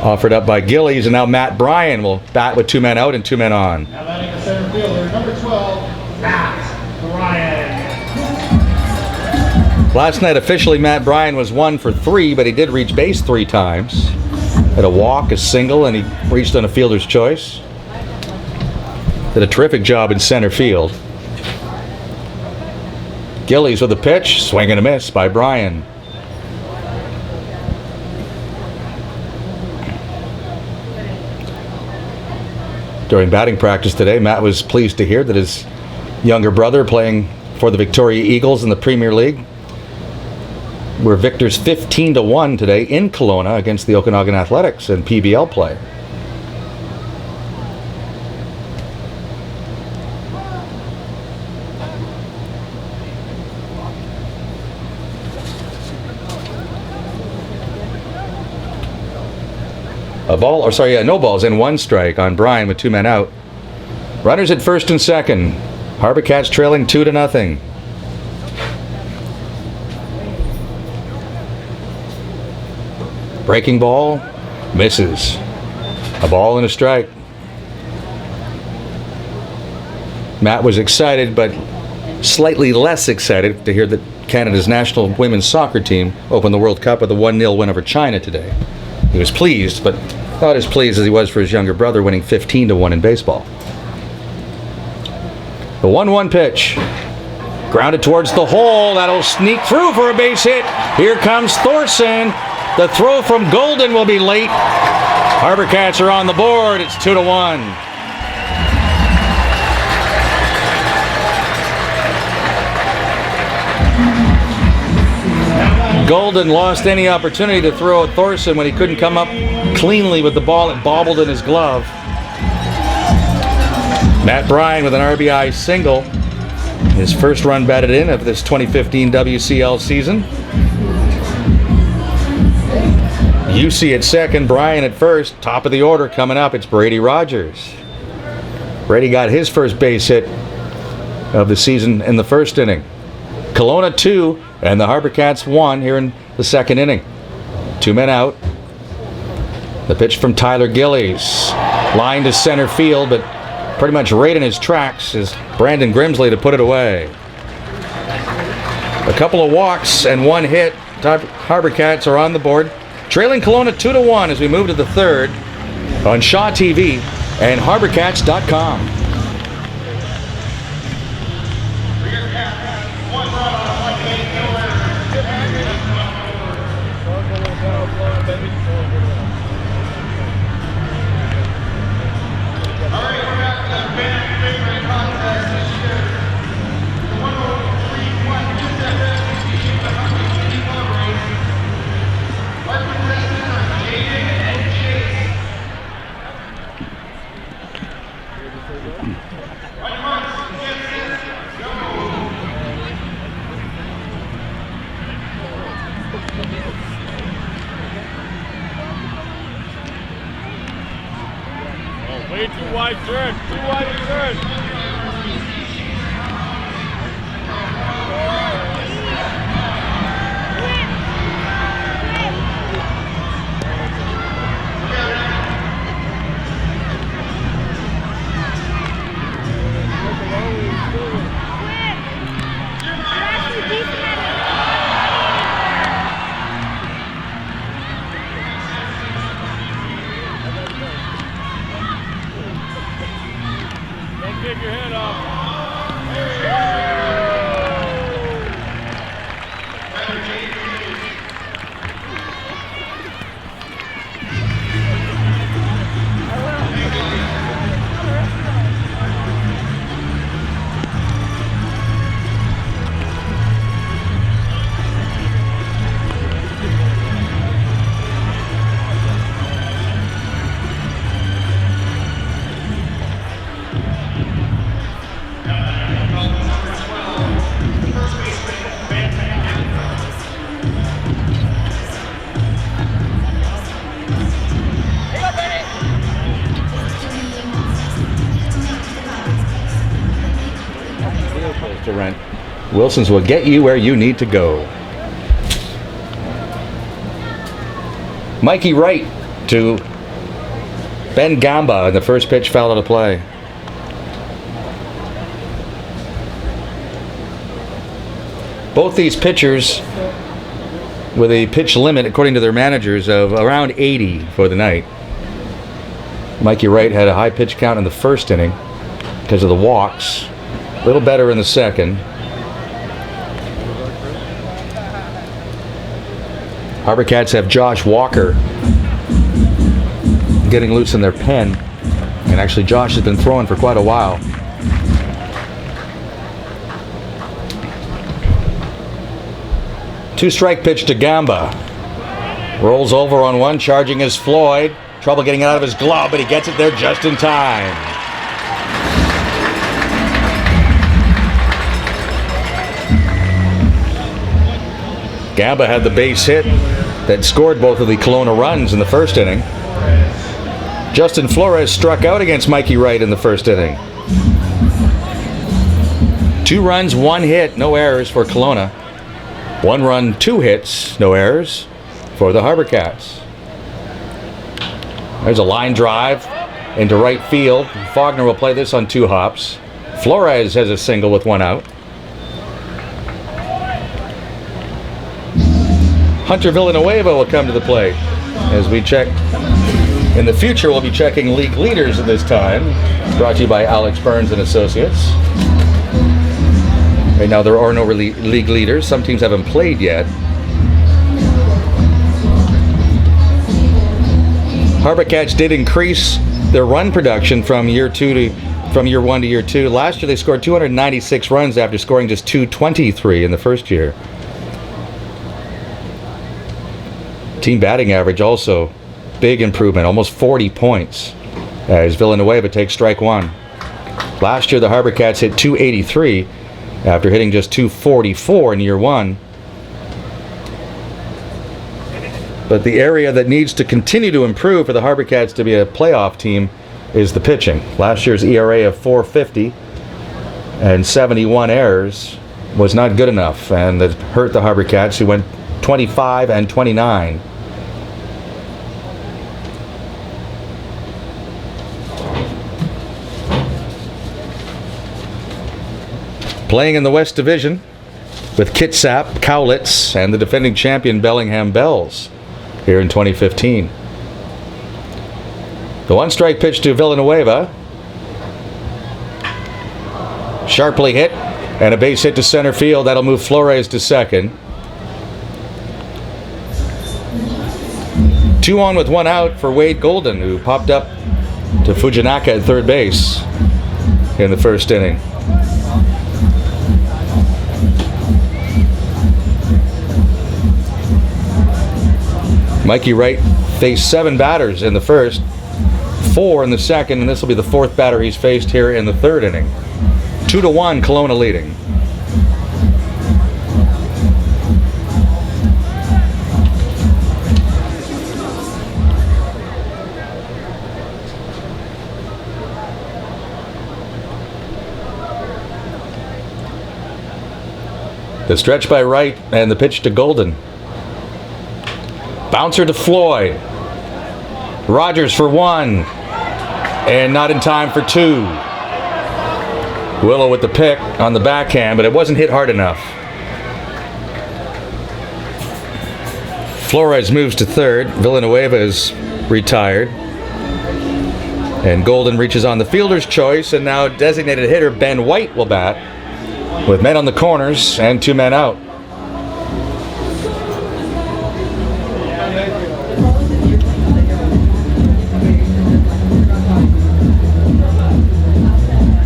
offered up by Gillies, and now Matt Bryan will bat with 2 men out and 2 men on. Now batting the center fielder, number 12, Matt Bryan. Last night officially Matt Bryan was 1 for 3, but he did reach base 3 times. Had a walk, a single, and he reached on a fielder's choice. Did a terrific job in center field. Gillies with a pitch, swing and a miss by Bryan. During batting practice today, Matt was pleased to hear that his younger brother, playing for the Victoria Eagles in the Premier League, were victors 15-1 today in Kelowna against the Okanagan Athletics in PBL play. No balls and 1 strike on Bryan with 2 men out. Runners at first and second. HarbourCats trailing 2-0. Breaking ball, misses. A ball and a strike. Matt was excited, but slightly less excited to hear that Canada's national women's soccer team opened the World Cup with a 1-0 win over China today. He was pleased, but not as pleased as he was for his younger brother winning 15-1 in baseball. The 1-1 pitch. Grounded towards the hole. That'll sneak through for a base hit. Here comes Thorson. The throw from Golden will be late. HarbourCats are on the board. It's 2-1. Golden lost any opportunity to throw at Thorson when he couldn't come up cleanly with the ball. It bobbled in his glove. Matt Bryan with an RBI single. His first run batted in of this 2015 WCL season. UC at second, Bryan at first. Top of the order coming up, it's Brady Rogers. Brady got his first base hit of the season in the first inning. Kelowna 2 and the HarbourCats 1 here in the second inning. 2 men out. The pitch from Tyler Gillies. Line to center field, but pretty much right in his tracks is Brandon Grimsley to put it away. A couple of walks and 1 hit. HarbourCats are on the board. Trailing Kelowna 2-1 as we move to the third on Shaw TV and HarbourCats.com. Way too wide turn. Too wide a turn. Take your head off. To rent. Wilson's will get you where you need to go. Mikey Wright to Ben Gamba, and the first pitch foul out of play. Both these pitchers with a pitch limit, according to their managers, of around 80 for the night. Mikey Wright had a high pitch count in the first inning because of the walks. A little better in the second. HarbourCats have Josh Walker getting loose in their pen. And actually Josh has been throwing for quite a while. Two-strike pitch to Gamba. Rolls over on one, charging is Floyd. Trouble getting it out of his glove, but he gets it there just in time. Gamba had the base hit that scored both of the Kelowna runs in the first inning. Justin Flores struck out against Mikey Wright in the first inning. 2 runs, 1 hit, no errors for Kelowna. 1 run, 2 hits, no errors for the HarbourCats. There's a line drive into right field. Faulkner will play this on 2 hops. Flores has a single with 1 out. Hunter Villanueva will come to the plate as we check. In the future, we'll be checking league leaders at this time. Brought to you by Alex Burns and Associates. Right now, there are no league leaders. Some teams haven't played yet. HarbourCats did increase their run production from year 1 to year 2. Last year, they scored 296 runs after scoring just 223 in the first year. Team batting average also big improvement, almost 40 points as Villanueva takes strike 1. Last year the HarbourCats hit 283 after hitting just 244 in year 1. But the area that needs to continue to improve for the HarbourCats to be a playoff team is the pitching. Last year's ERA of 4.50 and 71 errors was not good enough, and it hurt the HarbourCats, who went 25 and 29. Playing in the West Division with Kitsap, Cowlitz, and the defending champion Bellingham Bells here in 2015. The 1-strike pitch to Villanueva. Sharply hit, and a base hit to center field. That'll move Flores to second. 2 on with 1 out for Wade Golden, who popped up to Fujinaka at third base in the first inning. Mikey Wright faced 7 batters in the first, 4 in the second, and this will be the 4th batter he's faced here in the 3rd inning. 2-1, Kelowna leading. The stretch by Wright and the pitch to Golden. Bouncer to Floyd. Rogers for 1. And not in time for 2. Willow with the pick on the backhand, but it wasn't hit hard enough. Flores moves to third. Villanueva is retired. And Golden reaches on the fielder's choice, and now designated hitter Ben White will bat with men on the corners and 2 men out.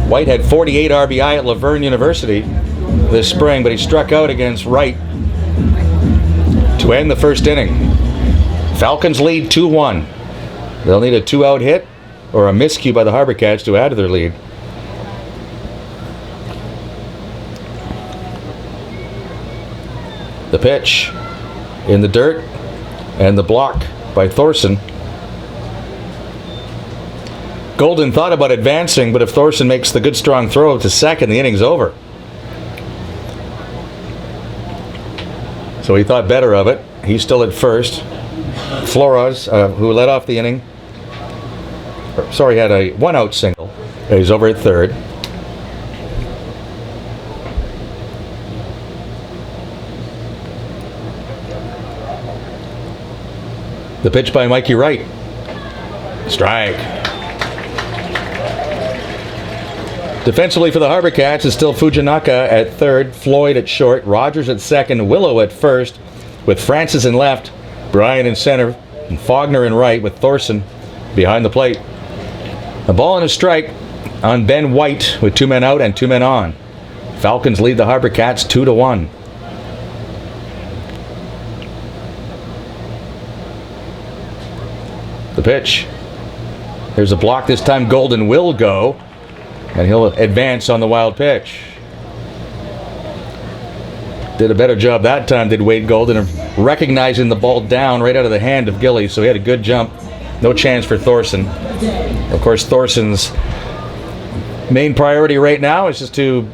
White had 48 RBI at Laverne University this spring, but he struck out against Wright to end the first inning. Falcons lead 2-1. They'll need a 2-out hit or a miscue by the HarbourCats to add to their lead. The pitch in the dirt and the block by Thorson. Golden thought about advancing, but if Thorson makes the good strong throw to second, the inning's over. So he thought better of it. He's still at first. Flores, who led off the inning, had a 1-out single. He's over at third. The pitch by Mikey Wright. Strike. Defensively for the HarbourCats is still Fujinaka at third, Floyd at short, Rogers at second, Willow at first, with Francis in left, Bryan in center, and Faulkner in right, with Thorson behind the plate. A ball and a strike on Ben White with 2 men out and 2 men on. Falcons lead the HarbourCats 2-1. The pitch. There's a block. This time Golden will go, and he'll advance on the wild pitch. Did a better job that time, did Wade Golden, of recognizing the ball down right out of the hand of Gillies, so he had a good jump No chance for Thorson. Of course, Thorson's main priority right now is just to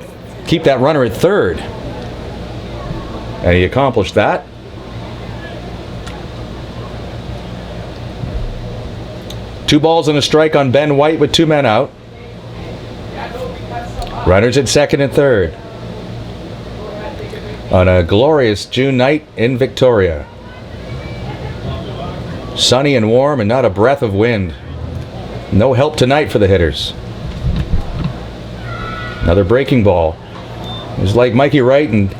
keep that runner at third. And he accomplished that. Two balls and a strike on Ben White with 2 men out. Runners at second and third. On a glorious June night in Victoria. Sunny and warm and not a breath of wind. No help tonight for the hitters. Another breaking ball. It's like Mikey Wright and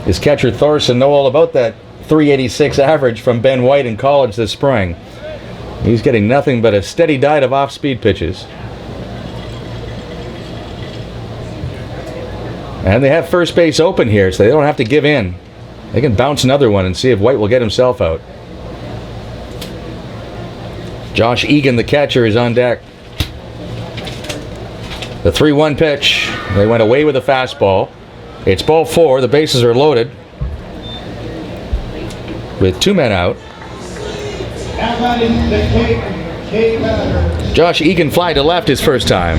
his catcher Thorson know all about that 386 average from Ben White in college this spring. He's getting nothing but a steady diet of off-speed pitches. And they have first base open here, so they don't have to give in. They can bounce another one and see if White will get himself out. Josh Egan, the catcher, is on deck. The 3-1 pitch. They went away with a fastball. It's ball 4. The bases are loaded. With 2 men out. Josh Egan fly to left his first time.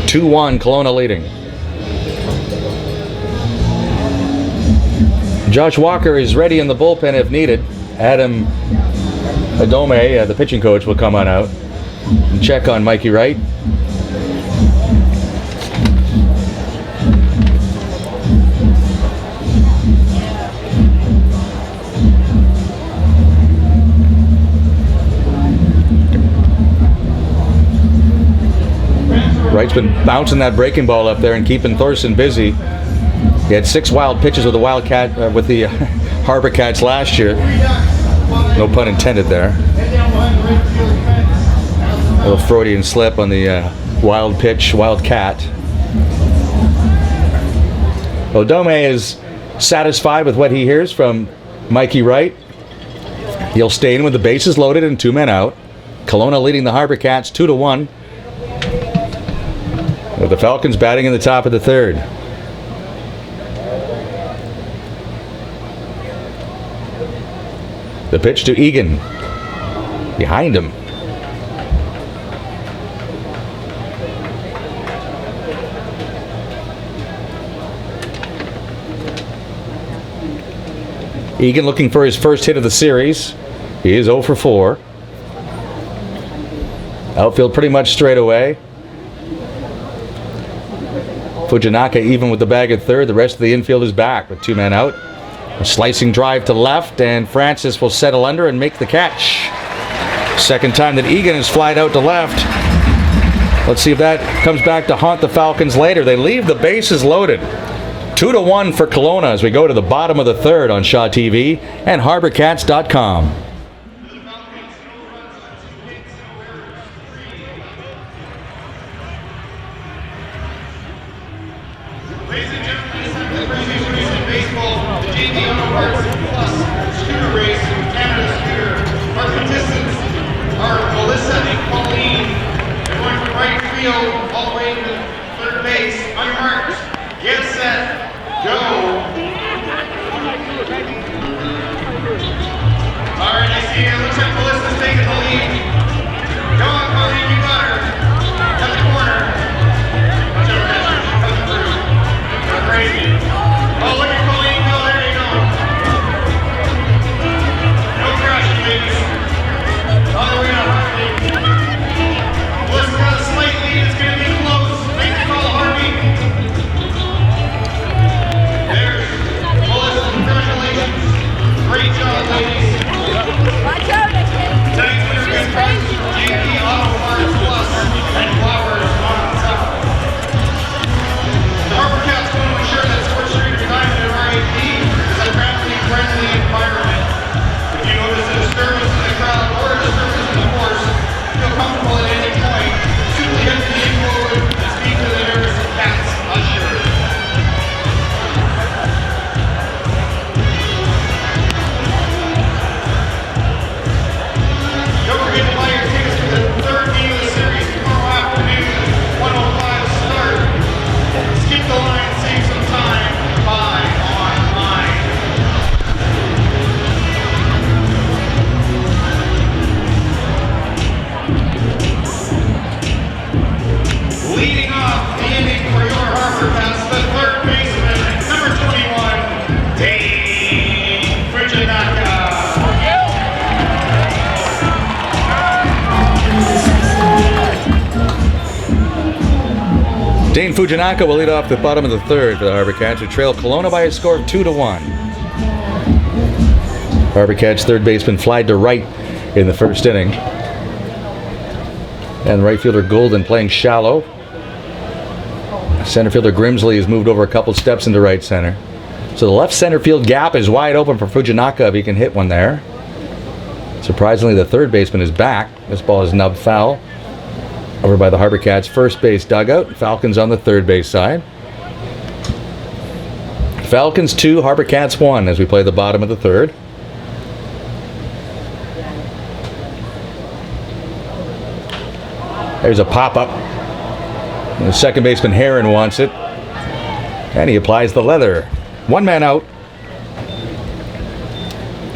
2-1, Kelowna leading. Josh Walker is ready in the bullpen if needed. Adam Adome, the pitching coach, will come on out and check on Mikey Wright. Wright's been bouncing that breaking ball up there and keeping Thorson busy. He had 6 wild pitches with the with the HarbourCats last year. No pun intended there. A little Freudian slip on the wild pitch, wild cat. Odome is satisfied with what he hears from Mikey Wright. He'll stay in with the bases loaded and 2 men out. Kelowna leading the HarbourCats 2-1. With the Falcons batting in the top of the third. The pitch to Egan. Behind him. Egan looking for his first hit of the series. He is 0 for 4. Outfield pretty much straight away. Fujinaka even with the bag at third. The rest of the infield is back with 2 men out. A slicing drive to left, and Francis will settle under and make the catch. Second time that Egan has flied out to left. Let's see if that comes back to haunt the Falcons later. They leave the bases loaded. 2-1 for Kelowna as we go to the bottom of the third on Shaw TV and HarbourCats.com. Ladies and gentlemen, this time to bring you recent baseball, the JD Auto Parts Plus Scooter Race from Canada Scooter. Our contestants are Melissa and Pauline. They're going from right field all the way to third base. On your marks, get set, go. All right, I see you. Looks like Melissa's taking the lead. Go on, Pauline, you got her. At the corner. Watch out, Richard. Coming through. Crazy. Oh, look at Pauline go. There you go. No crashing, ladies. All the way up, Harvey. Melissa's got a slight lead. It's going to be close. Make the call, Harvey. There's Fujinaka will lead off the bottom of the third for the HarbourCats, who trail Kelowna by a score of 2-1. HarbourCats third baseman flied to right in the first inning. And right fielder Golden playing shallow. Center fielder Grimsley has moved over a couple steps into right center. So the left center field gap is wide open for Fujinaka if he can hit one there. Surprisingly, the third baseman is back. This ball is nubbed foul over by the HarbourCats first base dugout. Falcons on the third base side. Falcons 2, HarbourCats 1 as we play the bottom of the third. There's a pop-up. The second baseman Heron wants it. And he applies the leather. One man out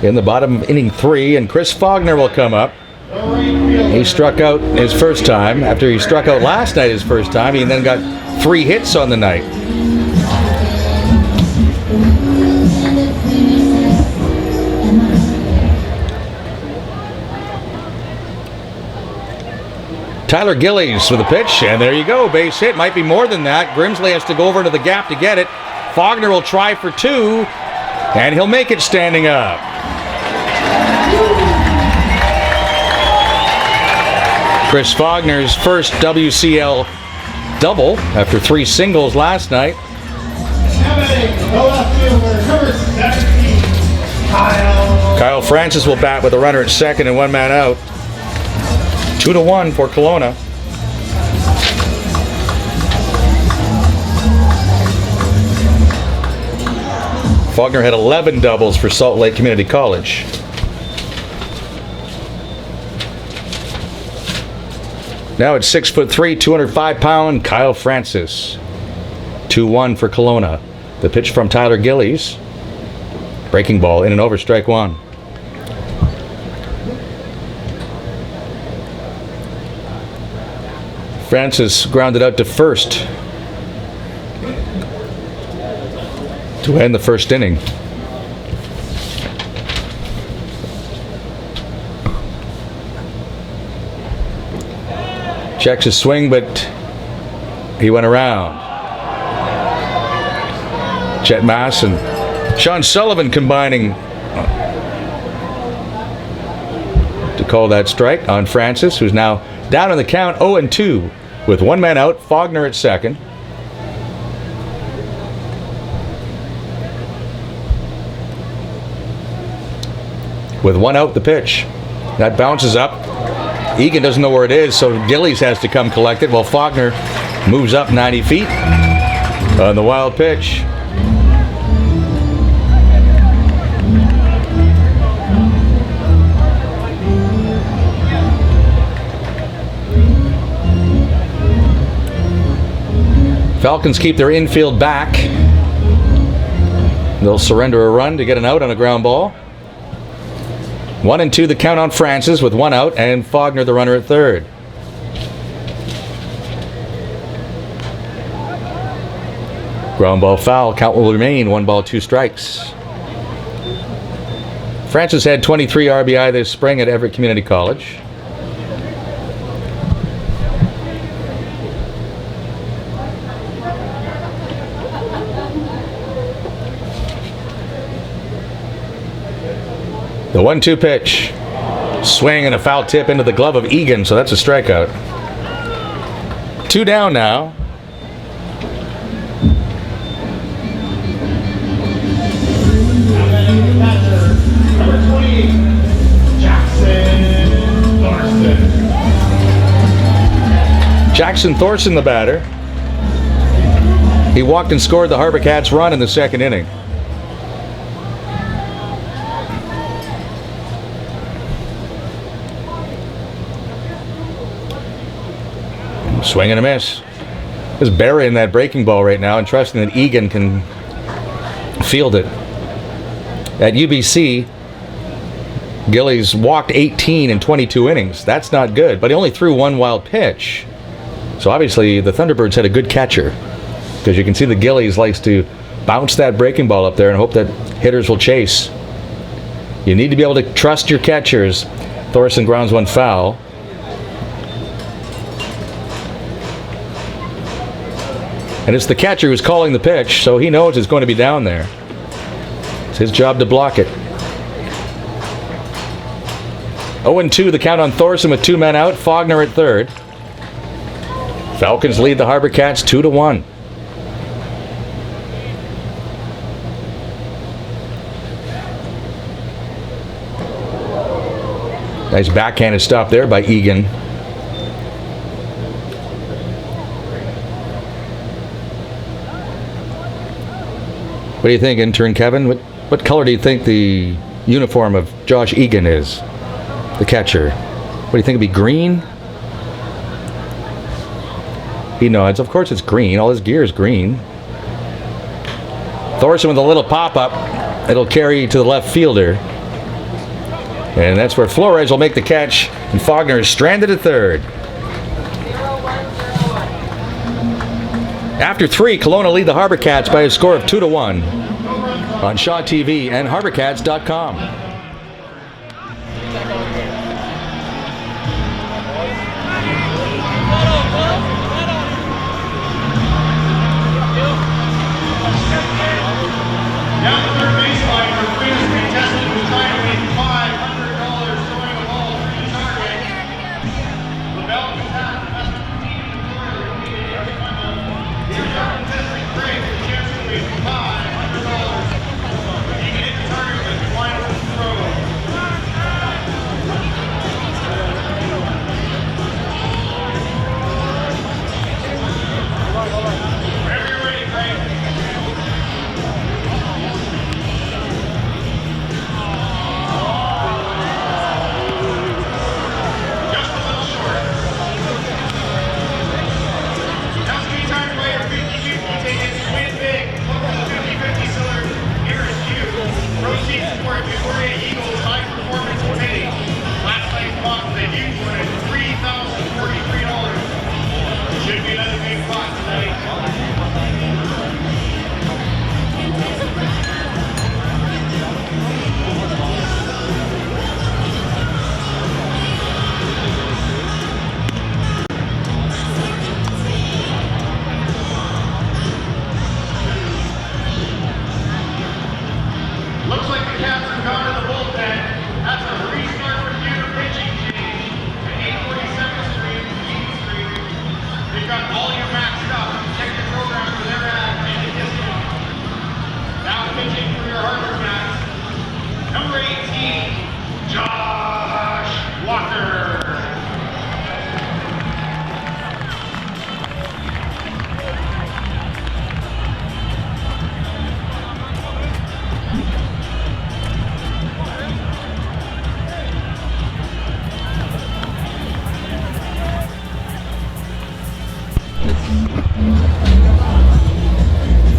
in the bottom of inning 3, and Chris Faulkner will come up. He struck out his first time. After he struck out last night his first time, he then got 3 hits on the night. Tyler Gillies with a pitch, and there you go, base hit. Might be more than that. Grimsley has to go over to the gap to get it. Faulkner will try for 2, and he'll make it standing up. Chris Faulkner's first WCL double after 3 singles last night. Kyle Francis will bat with a runner at second and 1 man out. 2-1 for Kelowna. Faulkner had 11 doubles for Salt Lake Community College. Now it's 6'3", 205-pound Kyle Francis. 2-1 for Kelowna. The pitch from Tyler Gillies. Breaking ball in and over, strike 1. Francis grounded out to first to end the first inning. Checks his swing, but he went around. Chet Mass and Sean Sullivan combining to call that strike on Francis, who's now down in the count 0-2 with 1 man out. Faulkner at second. With 1 out, the pitch. That bounces up. Egan doesn't know where it is, so Gillies has to come collect it while Faulkner moves up 90 feet on the wild pitch. Falcons keep their infield back. They'll surrender a run to get an out on a ground ball. 1-2 the count on Francis with 1 out, and Faulkner the runner at third. Ground ball foul. Count will remain 1 ball, 2 strikes. Francis had 23 RBI this spring at Everett Community College. The 1-2 pitch. Swing and a foul tip into the glove of Egan, so that's a strikeout. 2 down now. Number 20, Jackson Thorson. Jackson Thorson, the batter. He walked and scored the HarbourCats run in the second inning. Swing and a miss. Just burying that breaking ball right now and trusting that Egan can field it. At UBC, Gillies walked 18 in 22 innings. That's not good, but he only threw 1 wild pitch. So obviously the Thunderbirds had a good catcher, because you can see the Gillies likes to bounce that breaking ball up there and hope that hitters will chase. You need to be able to trust your catchers. Thorson grounds 1 foul. And it's the catcher who's calling the pitch, so he knows it's going to be down there. It's his job to block it. 0-2 the count on Thorson with 2 men out. Faulkner at third. Falcons lead the HarbourCats 2-1. Nice backhanded stop there by Egan. What do you think, intern Kevin? What color do you think the uniform of Josh Egan is? The catcher. What do you think it'd be, green? He nods. Of course it's green. All his gear is green. Thorson with a little pop-up. It'll carry to the left fielder. And that's where Flores will make the catch. And Faulkner is stranded at third. After 3, Kelowna lead the HarbourCats by a score of 2-1 on Shaw TV and HarbourCats.com. Down the third baseline, our greatest contestant was trying to win $500 throwing a ball through the target. The Falcons have the best team in the world. Here's our contestant, Craig, with a chance to win $500. He can hit the target with the line of the throw. Wherever you're ready, Craig. Should be another big pot tonight.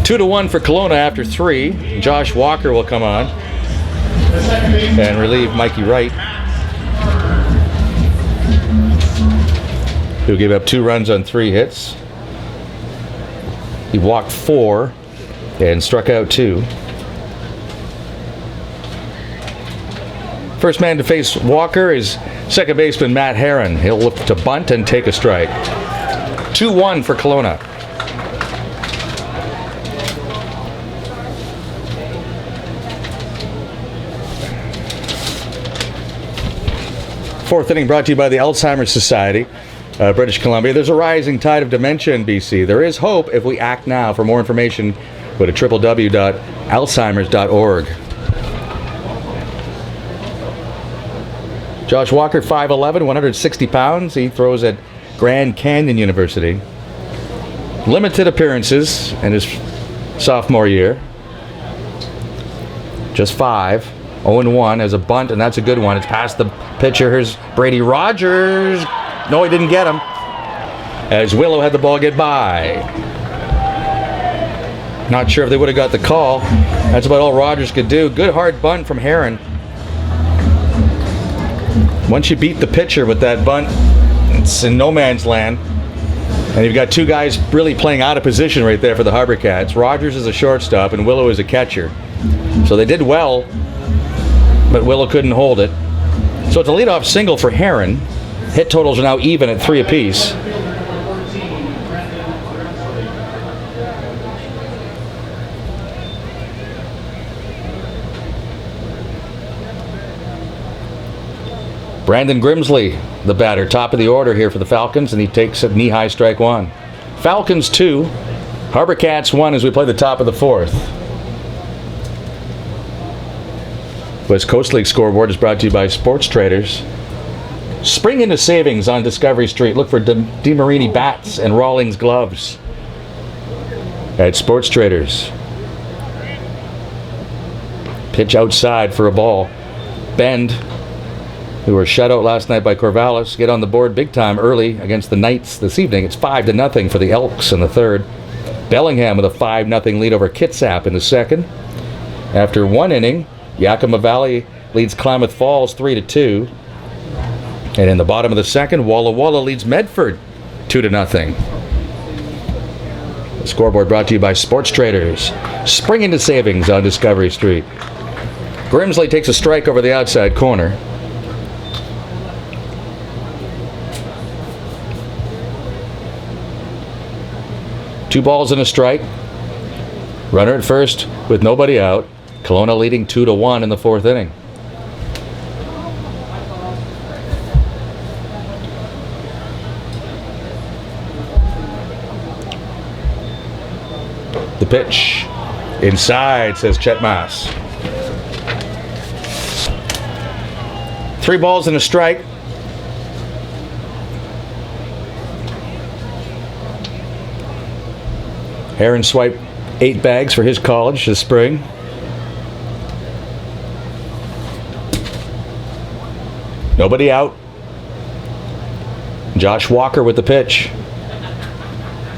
2-1 for Kelowna after 3. Josh Walker will come on and relieve Mikey Wright, who gave up 2 runs on 3 hits. He walked 4 and struck out 2. First man to face Walker is second baseman Matt Herron. He'll look to bunt and take a strike. 2-1 for Kelowna. Fourth inning brought to you by the Alzheimer's Society, British Columbia. There's a rising tide of dementia in BC. There is hope if we act now. For more information, go to www.alzheimers.org. Josh Walker, 5'11", 160 pounds. He throws at Grand Canyon University. Limited appearances in his sophomore year. Just 5. 0-1 as a bunt, and that's a good one. It's past the pitcher. Here's Brady Rogers. No, he didn't get him, as Willow had the ball get by. Not sure if they would have got the call. That's about all Rogers could do. Good hard bunt from Herron. Once you beat the pitcher with that bunt, it's in no man's land. And you've got 2 guys really playing out of position right there for the HarbourCats. Rogers is a shortstop and Willow is a catcher. So they did well, but Willow couldn't hold it. So it's a leadoff single for Herron. Hit totals are now even at 3 apiece. Brandon Grimsley, the batter, top of the order here for the Falcons, and he takes a knee-high strike one. Falcons 2, HarbourCats 1 as we play the top of the fourth. West Coast League scoreboard is brought to you by Sports Traders. Spring into savings on Discovery Street. Look for DeMarini bats and Rawlings gloves at Sports Traders. Pitch outside for a ball. Bend, who were shut out last night by Corvallis, get on the board big time early against the Knights this evening. It's 5-0 for the Elks in the third. Bellingham with a 5-0 lead over Kitsap in the second. After one inning, Yakima Valley leads Klamath Falls 3-2. And in the bottom of the second, Walla Walla leads Medford 2-0. The scoreboard brought to you by Sports Traders. Spring into savings on Discovery Street. Grimsley takes a strike over the outside corner. Two balls and a strike. Runner at first with nobody out. Kelowna leading 2-1 in the fourth inning. The pitch. Inside, says Chet Maas. 3 balls and a strike. Aaron swiped 8 bags for his college this spring. Nobody out. Josh Walker with the pitch.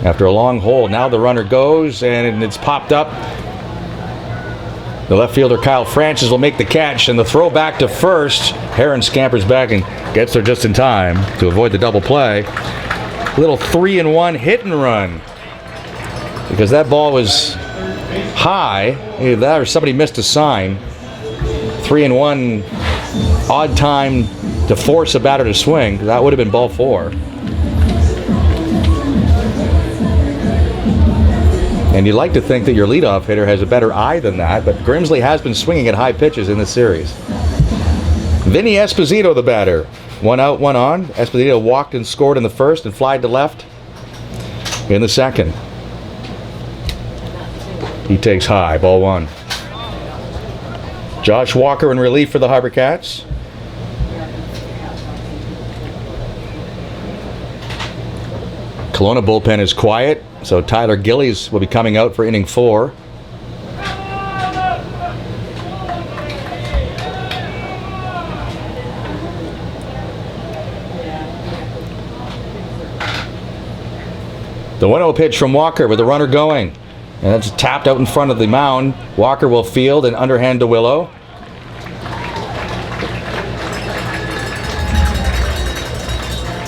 After a long hold, now the runner goes, and it's popped up. The left fielder, Kyle Francis, will make the catch, and the throw back to first. Heron scampers back and gets there just in time to avoid the double play. Little 3-1 hit and run. Because that ball was high. Either that or somebody missed a sign. 3-1, odd time to force a batter to swing. That would have been ball 4. And you'd like to think that your leadoff hitter has a better eye than that, but Grimsley has been swinging at high pitches in this series. Vinny Esposito, the batter. 1 out, 1 on. Esposito walked and scored in the first and flied to left in the second. He takes high, ball 1. Josh Walker in relief for the HarbourCats. Kelowna bullpen is quiet, so Tyler Gillies will be coming out for inning 4. The 1-0 pitch from Walker with the runner going. And that's tapped out in front of the mound. Walker will field and underhand to Willow.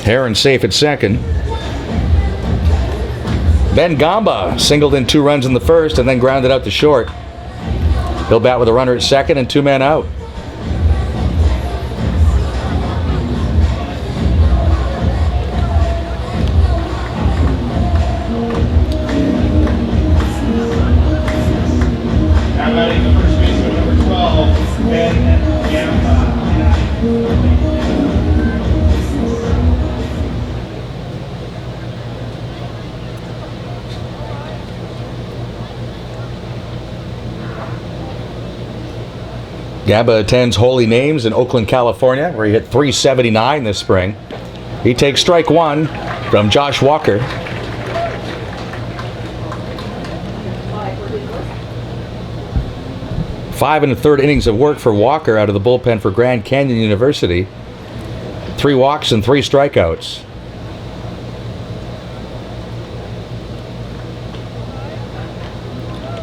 Heron safe at second. Ben Gamba singled in 2 runs in the first and then grounded out to short. He'll bat with a runner at second and 2 men out. Now batting the first baseman, number 12, Ben Gamba. Gamba attends Holy Names in Oakland, California, where he hit .379 this spring. He takes strike 1 from Josh Walker. Five and a third innings of work for Walker out of the bullpen for Grand Canyon University. 3 walks and 3 strikeouts.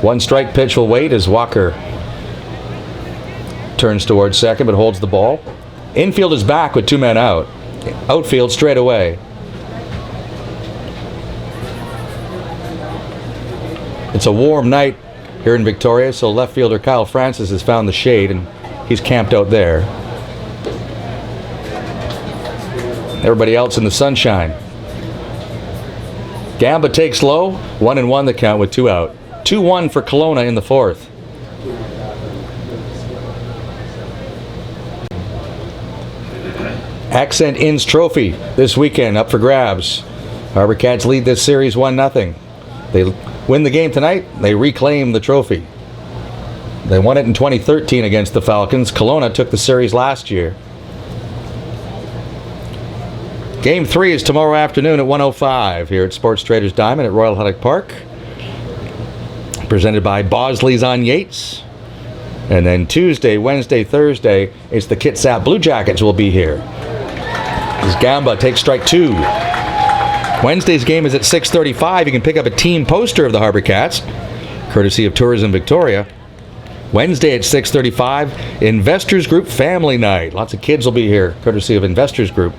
One strike pitch will wait as Walker turns towards second but holds the ball. Infield is back with 2 men out. Outfield straight away. It's a warm night here in Victoria, so left fielder Kyle Francis has found the shade and he's camped out there. Everybody else in the sunshine. Gamba takes low. 1-1 the count with 2 out. 2-1 for Kelowna in the fourth. Accent Inn's trophy this weekend up for grabs. HarbourCats lead this series 1-0. They win the game tonight, they reclaim the trophy. They won it in 2013 against the Falcons. Kelowna took the series last year. Game 3 is tomorrow afternoon at 1:05 here at Sports Traders Diamond at Royal Athletic Park. Presented by Bosley's on Yates. And then Tuesday, Wednesday, Thursday, it's the Kitsap Blue Jackets will be here. As Gamba takes strike 2. Wednesday's game is at 6:35. You can pick up a team poster of the HarbourCats, courtesy of Tourism Victoria. Wednesday at 6:35, Investors Group Family Night. Lots of kids will be here, courtesy of Investors Group.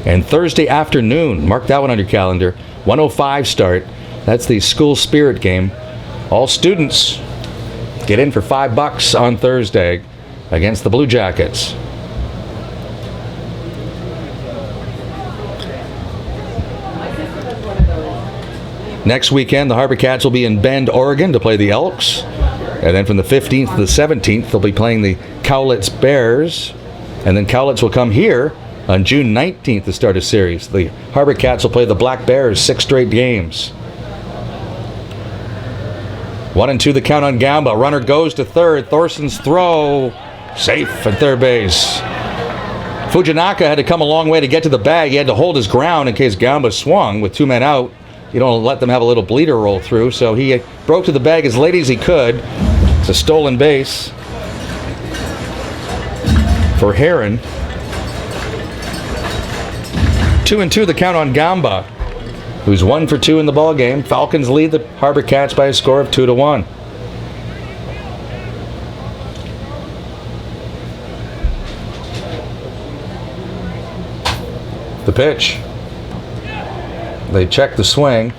And Thursday afternoon, mark that one on your calendar, 1:05 start. That's the school spirit game. All students get in for $5 on Thursday against the Blue Jackets. Next weekend, the HarbourCats will be in Bend, Oregon to play the Elks. And then from the 15th to the 17th, they'll be playing the Cowlitz Bears. And then Cowlitz will come here on June 19th to start a series. The HarbourCats will play the Black Bears 6 straight games. 1-2 the count on Gamba. Runner goes to third. Thorson's throw. Safe at third base. Fujinaka had to come a long way to get to the bag. He had to hold his ground in case Gamba swung with 2 men out. You don't let them have a little bleeder roll through, so he broke to the bag as late as he could. It's a stolen base for Heron. 2-2 the count on Gamba, who's 1 for 2 in the ball game. Falcons lead the HarbourCats by a score of 2-1. The pitch. They check the swing.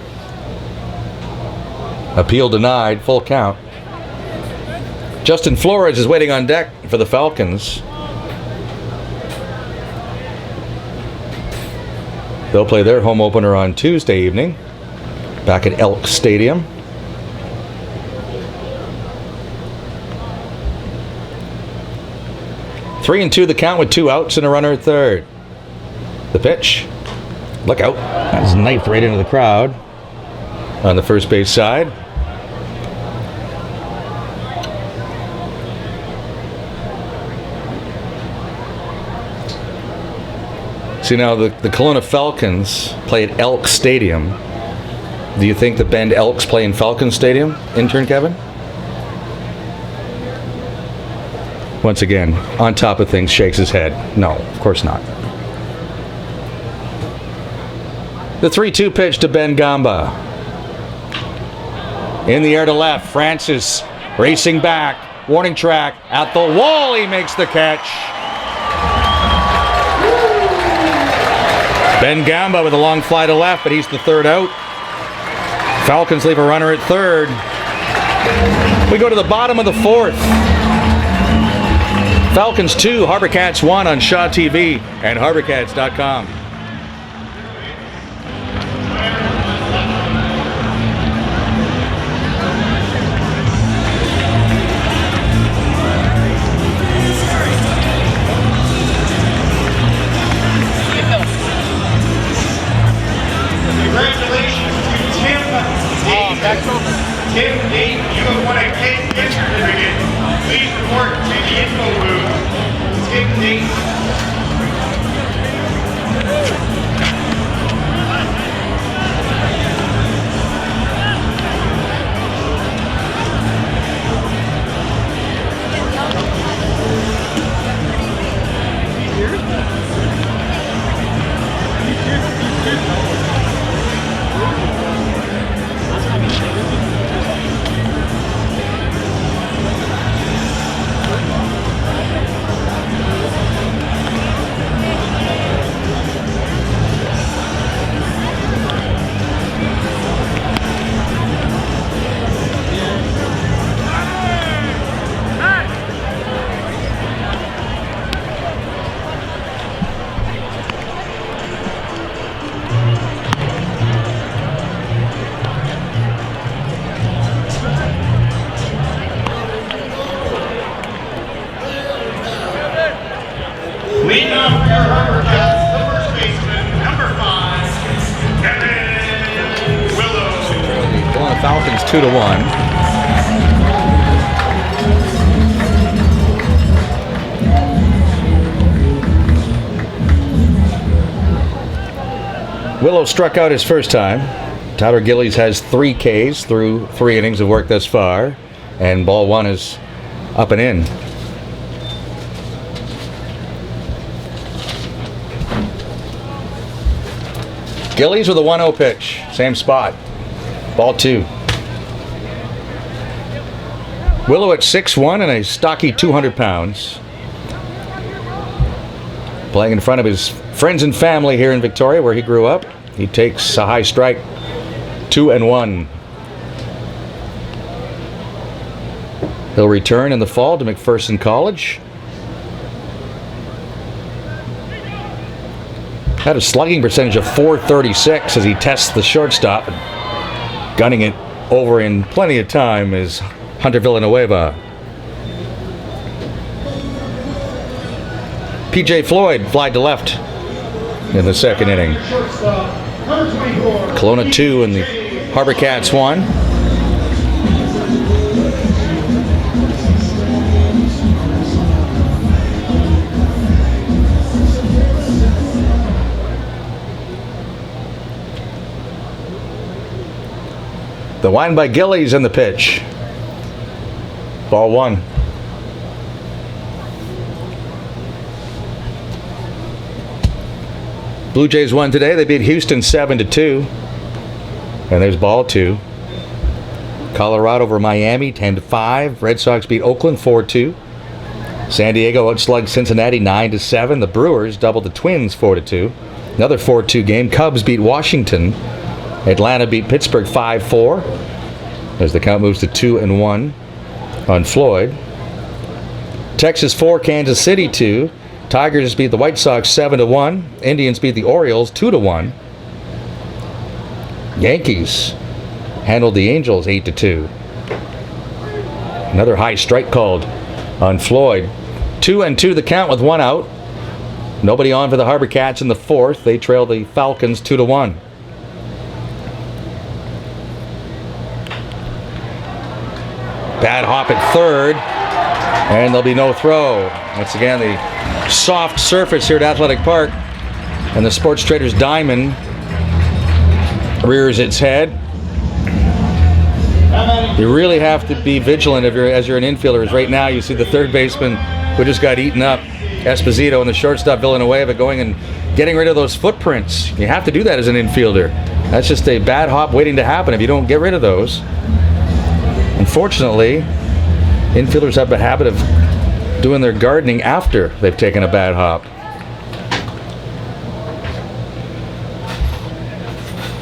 Appeal denied, full count. Justin Flores is waiting on deck for the Falcons. They'll play their home opener on Tuesday evening, back at Elk Stadium. Three and 2 the count with 2 outs and a runner at third. The pitch. Look out. That's knifed right into the crowd on the first base side. See, now the Kelowna Falcons play at Elk Stadium. Do you think the Bend Elks play in Falcon Stadium, intern Kevin? Once again, on top of things, shakes his head. No, of course not. The 3-2 pitch to Ben Gamba. In the air to left, Francis racing back. Warning track at the wall. He makes the catch. Ben Gamba with a long fly to left, but he's the third out. Falcons leave a runner at third. We go to the bottom of the 4th. Falcons 2, HarbourCats 1 on Shaw TV and HarbourCats.com. Tim, Nate, you have won a Ken gift certificate. Please report to the info booth. Tim, Nate. Falcons 2-1. Willow struck out his first time. Tyler Gillies has 3 Ks through 3 innings of work thus far. And ball 1 is up and in. Gillies with a 1-0 pitch. Same spot. Ball 2. Willow at 6'1" and a stocky 200 pounds. Playing in front of his friends and family here in Victoria, where he grew up. He takes a high strike. 2-1. He'll return in the fall to McPherson College. Had a slugging percentage of .436 as he tests the shortstop. Gunning it over in plenty of time is Hunter Villanueva. PJ Floyd flied to left in the second inning. Kelowna 2 and the HarbourCats 1. The wind by Gillies in the pitch. Ball 1. Blue Jays won today. They beat Houston 7-2. And there's ball 2. Colorado over Miami 10-5. Red Sox beat Oakland 4-2. San Diego outslugged Cincinnati 9-7. The Brewers doubled the Twins 4-2. Another 4-2 game. Cubs beat Washington. Atlanta beat Pittsburgh 5-4. As the count moves to 2-1 on Floyd. Texas 4, Kansas City 2. Tigers beat the White Sox 7-1. Indians beat the Orioles 2-1. Yankees handled the Angels 8-2. Another high strike called on Floyd. 2-2 the count with 1 out. Nobody on for the HarbourCats in the 4th. They trail the Falcons 2-1. Bad hop at third, and there'll be no throw. Once again, the soft surface here at Athletic Park, and the Sports Traders diamond rears its head. You really have to be vigilant as you're an infielder. As right now, you see the third baseman who just got eaten up, Esposito, and the shortstop Villanueva going and getting rid of those footprints. You have to do that as an infielder. That's just a bad hop waiting to happen if you don't get rid of those. Unfortunately, infielders have the habit of doing their gardening after they've taken a bad hop.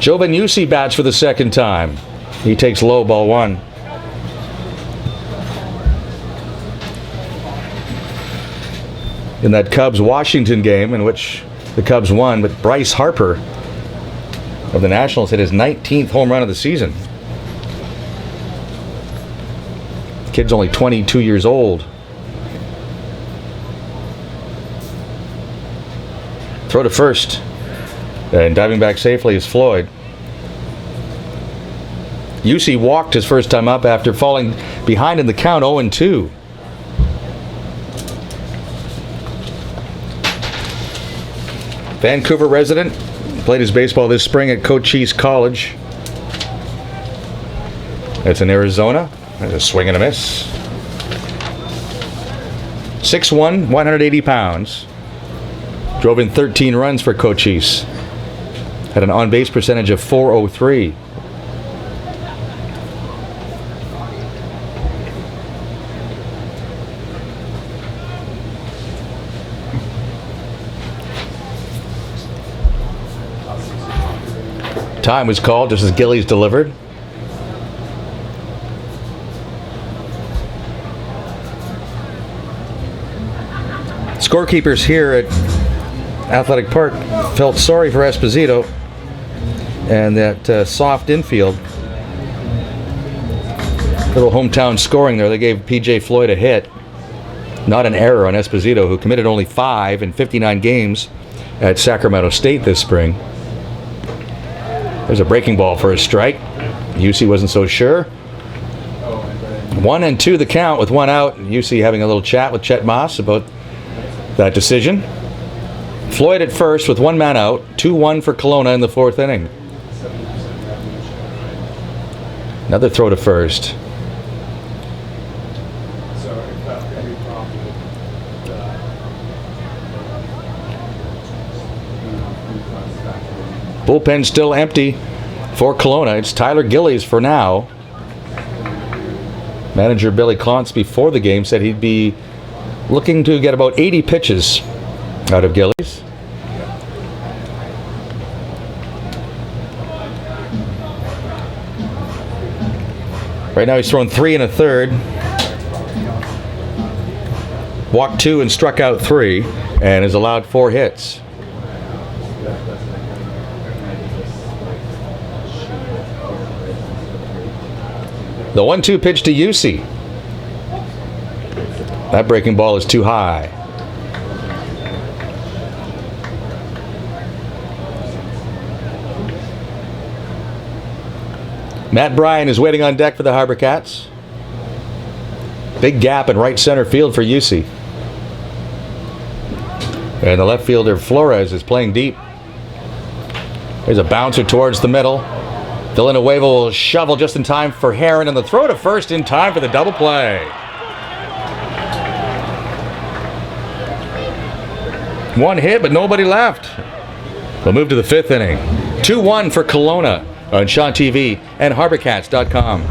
Joe Benusi bats for the second time. He takes low, ball 1. In that Cubs-Washington game in which the Cubs won, but Bryce Harper of the Nationals hit his 19th home run of the season. Kid's only 22 years old. Throw to first. And diving back safely is Floyd. UC walked his first time up after falling behind in the count 0-2. Vancouver resident. Played his baseball this spring at Cochise College. That's in Arizona. There's a swing and a miss. 6'1", 180 pounds. Drove in 13 runs for Cochise. Had an on-base percentage of .403. Time was called just as Gillies delivered. Scorekeepers here at Athletic Park felt sorry for Esposito and that soft infield. Little hometown scoring there. They gave PJ Floyd a hit. Not an error on Esposito, who committed only 5 in 59 games at Sacramento State this spring. There's a breaking ball for a strike. UC wasn't so sure. 1-2 the count with 1 out. UC having a little chat with Chet Moss about that decision. Floyd at first with 1 man out. 2-1 for Kelowna in the 4th inning. Another throw to first. Bullpen still empty for Kelowna. It's Tyler Gillies for now. Manager Billy Clontz before the game said he'd be looking to get about 80 pitches out of Gillies. Right now he's thrown 3 1/3. Walked 2 and struck out 3 and has allowed 4 hits. The 1-2 pitch to UC. That breaking ball is too high. Matt Bryan is waiting on deck for the HarbourCats. Big gap in right center field for UC. And the left fielder Flores is playing deep. There's a bouncer towards the middle. Villanueva will shovel just in time for Heron, and the throw to first in time for the double play. One hit, but nobody left. We'll move to the 5th inning. 2-1 for Kelowna on Shaw TV and HarbourCats.com.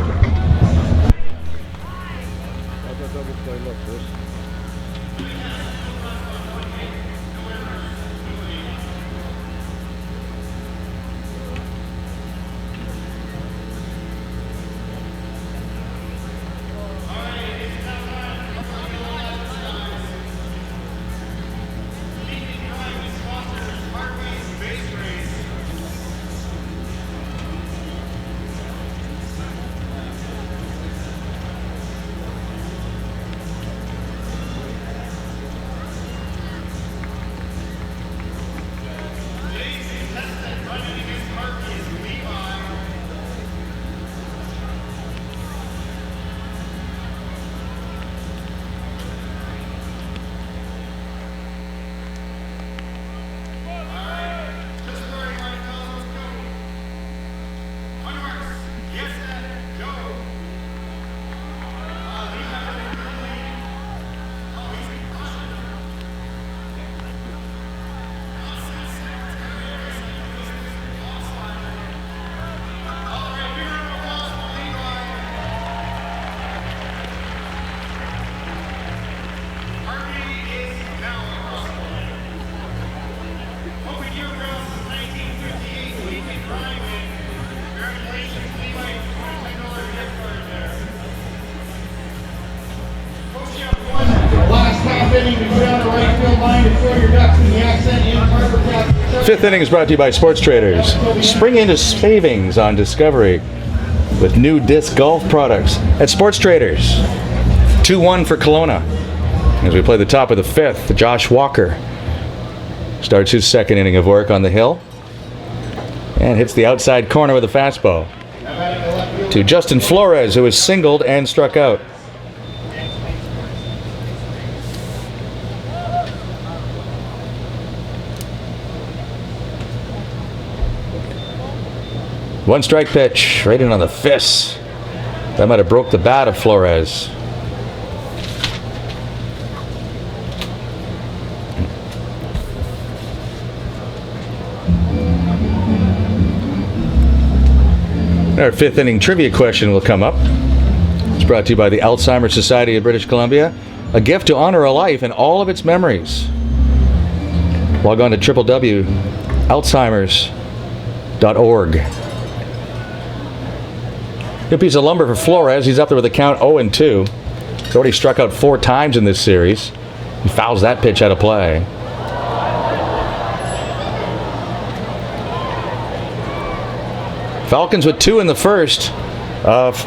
Fifth inning is brought to you by Sports Traders. Spring into savings on Discovery with new disc golf products at Sports Traders. 2-1 for Kelowna. As we play the top of the 5th, Josh Walker starts his 2nd inning of work on the hill and hits the outside corner with a fastball to Justin Flores, who is singled and struck out. One strike pitch, right in on the fist. That might have broke the bat of Flores. Our 5th inning trivia question will come up. It's brought to you by the Alzheimer's Society of British Columbia. A gift to honor a life and all of its memories. Log on to www.alzheimers.org. Good piece of lumber for Flores. He's up there with a count 0-2. He's already struck out 4 times in this series. He fouls that pitch out of play. Falcons with 2 in the first.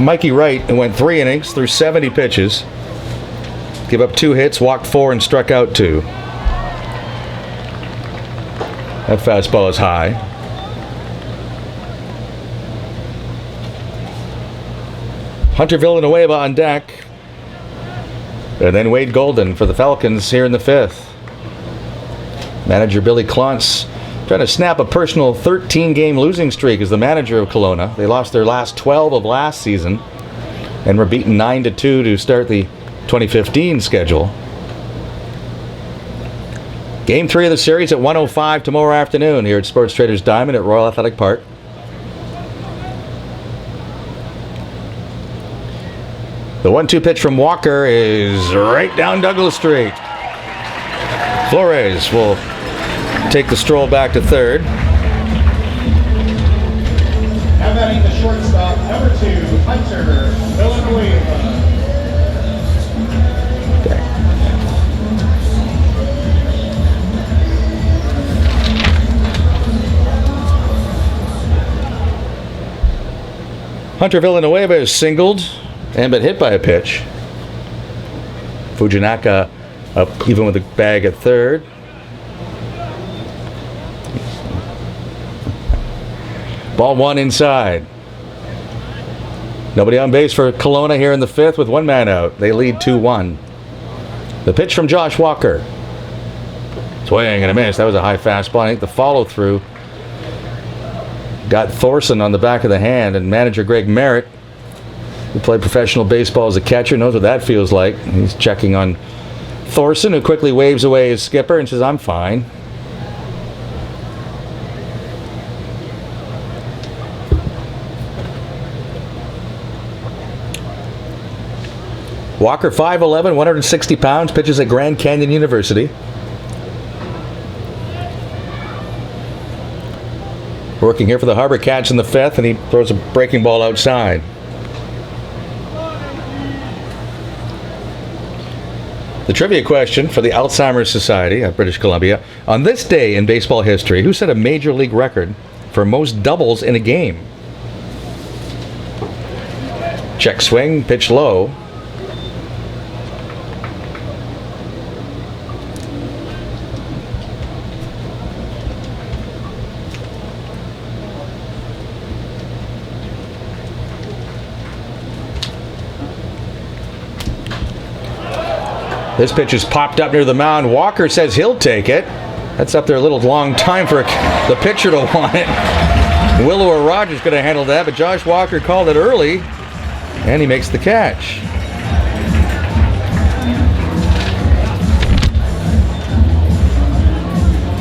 Mikey Wright, and went 3 innings through 70 pitches. Give up 2 hits, walked 4, and struck out 2. That fastball is high. Hunter Villanueva on deck. And then Wade Golden for the Falcons here in the 5th. Manager Billy Klontz trying to snap a personal 13-game losing streak as the manager of Kelowna. They lost their last 12 of last season and were beaten 9-2 to start the 2015 schedule. Game 3 of the series at 1:05 tomorrow afternoon here at Sports Traders Diamond at Royal Athletic Park. The 1-2 pitch from Walker is right down Douglas Street. Flores will take the stroll back to third. Now batting the shortstop, number 2, Hunter Villanueva. Okay. Hunter Villanueva is singled and been hit by a pitch. Fujinaka up even with the bag at third. Ball 1 inside. Nobody on base for Kelowna here in the 5th with 1 man out. They lead 2-1. The pitch from Josh Walker. Swing and a miss. That was a high fastball. I think the follow through got Thorson on the back of the hand, and manager Greg Merritt, who played professional baseball as a catcher, knows what that feels like. He's checking on Thorson, who quickly waves away his skipper and says, "I'm fine." Walker, 5'11", 160 pounds, pitches at Grand Canyon University. Working here for the HarbourCats in the 5th, and he throws a breaking ball outside. The trivia question for the Alzheimer's Society of British Columbia. On this day in baseball history, who set a major league record for most doubles in a game? Check swing, pitch low. This pitch is popped up near the mound. Walker says he'll take it. That's up there a little long time for the pitcher to want it. Willow or Rogers could have handled that, but Josh Walker called it early, and he makes the catch.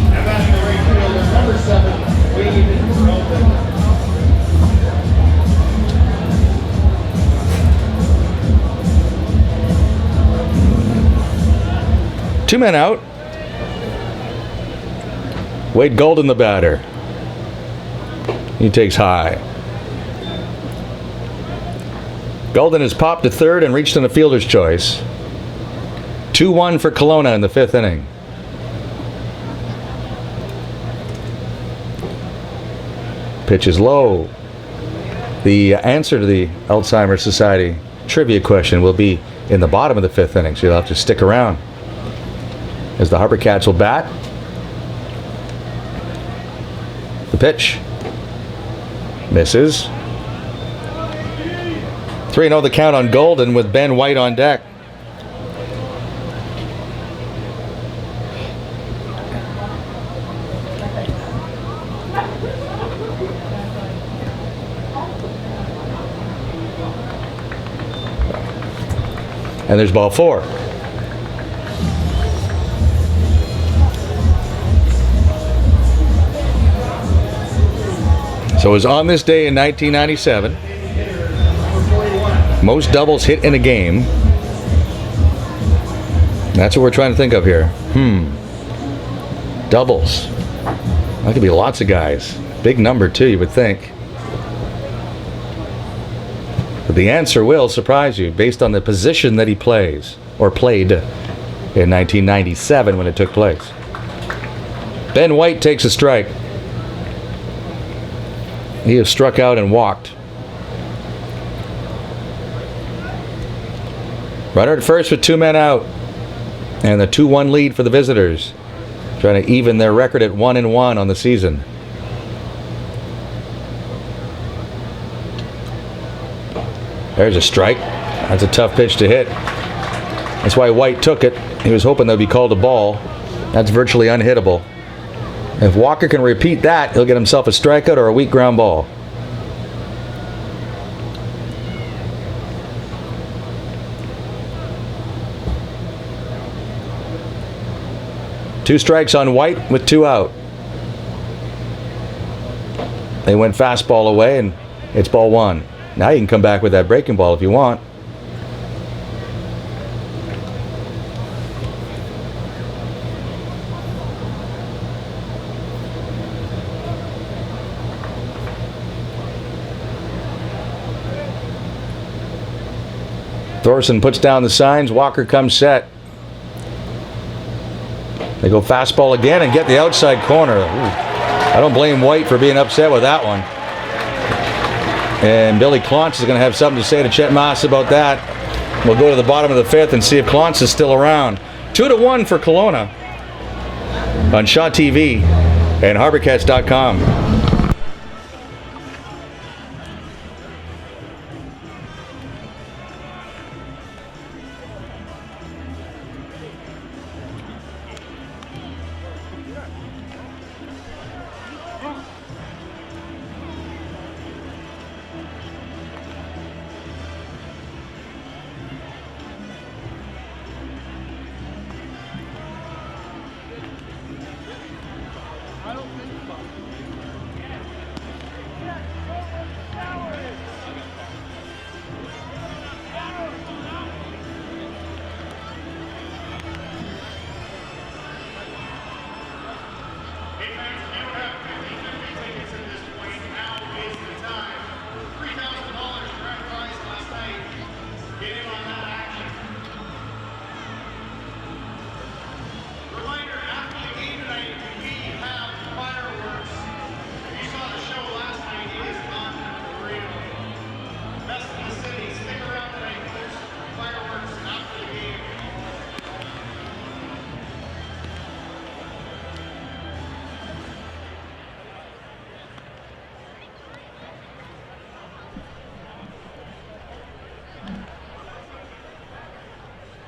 Now batting the right fielder, number 7, Wade Golden. 2 men out. Wade Golden, the batter. He takes high. Golden has popped to third and reached in a fielder's choice. 2-1 for Kelowna in the 5th inning. Pitch is low. The answer to the Alzheimer's Society trivia question will be in the bottom of the 5th inning, so you'll have to stick around as the HarbourCats will bat. The pitch misses. 3-0 the count on Golden with Ben White on deck. And there's ball 4. So it was on this day in 1997. Most doubles hit in a game. That's what we're trying to think of here. Doubles. That could be lots of guys. Big number too, you would think. But the answer will surprise you based on the position that he plays, or played, in 1997 when it took place. Ben White takes a strike. He has struck out and walked. Runner at first with 2 men out. And the 2-1 lead for the visitors. Trying to even their record at 1-1 on the season. There's a strike. That's a tough pitch to hit. That's why White took it. He was hoping that would be called a ball. That's virtually unhittable. If Walker can repeat that, he'll get himself a strikeout or a weak ground ball. Two strikes on White with 2 out. They went fastball away, and it's ball 1. Now you can come back with that breaking ball if you want. Thorson puts down the signs. Walker comes set. They go fastball again and get the outside corner. Ooh. I don't blame White for being upset with that one. And Billy Klontz is going to have something to say to Chet Maas about that. We'll go to the bottom of the 5th and see if Klontz is still around. 2-1 for Kelowna on Shaw TV and HarbourCats.com.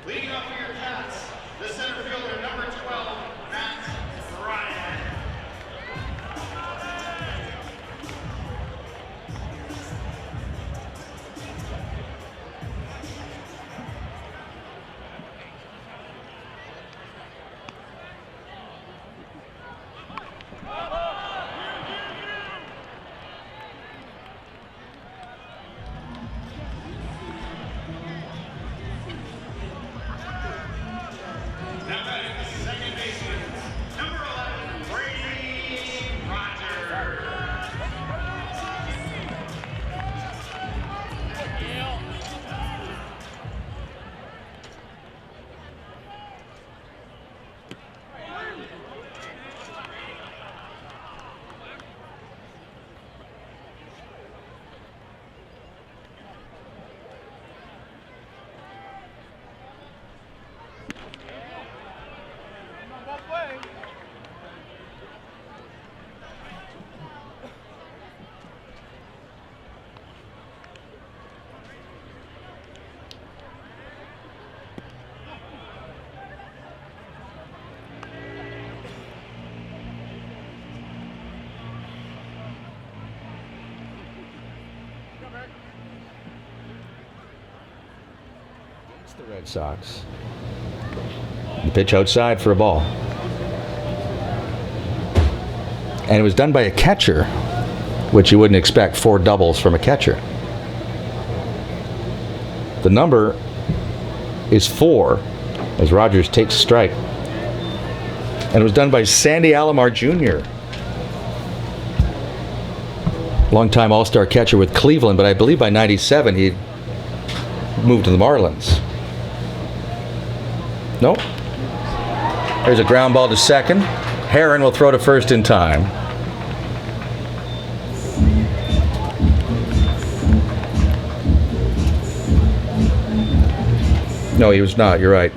Leading off for your Cats, the center fielder, number 12, Matt Bryan. Now batting the second baseman, number 11, Brady Rogers. It's the Red Sox. The pitch outside for a ball. And it was done by a catcher, which you wouldn't expect 4 doubles from a catcher. The number is 4 as Rogers takes a strike. And it was done by Sandy Alomar Jr., longtime All-Star catcher with Cleveland, but I believe by 97 he moved to the Marlins. Nope. There's a ground ball to second. Heron will throw to first in time. No, he was not. You're right.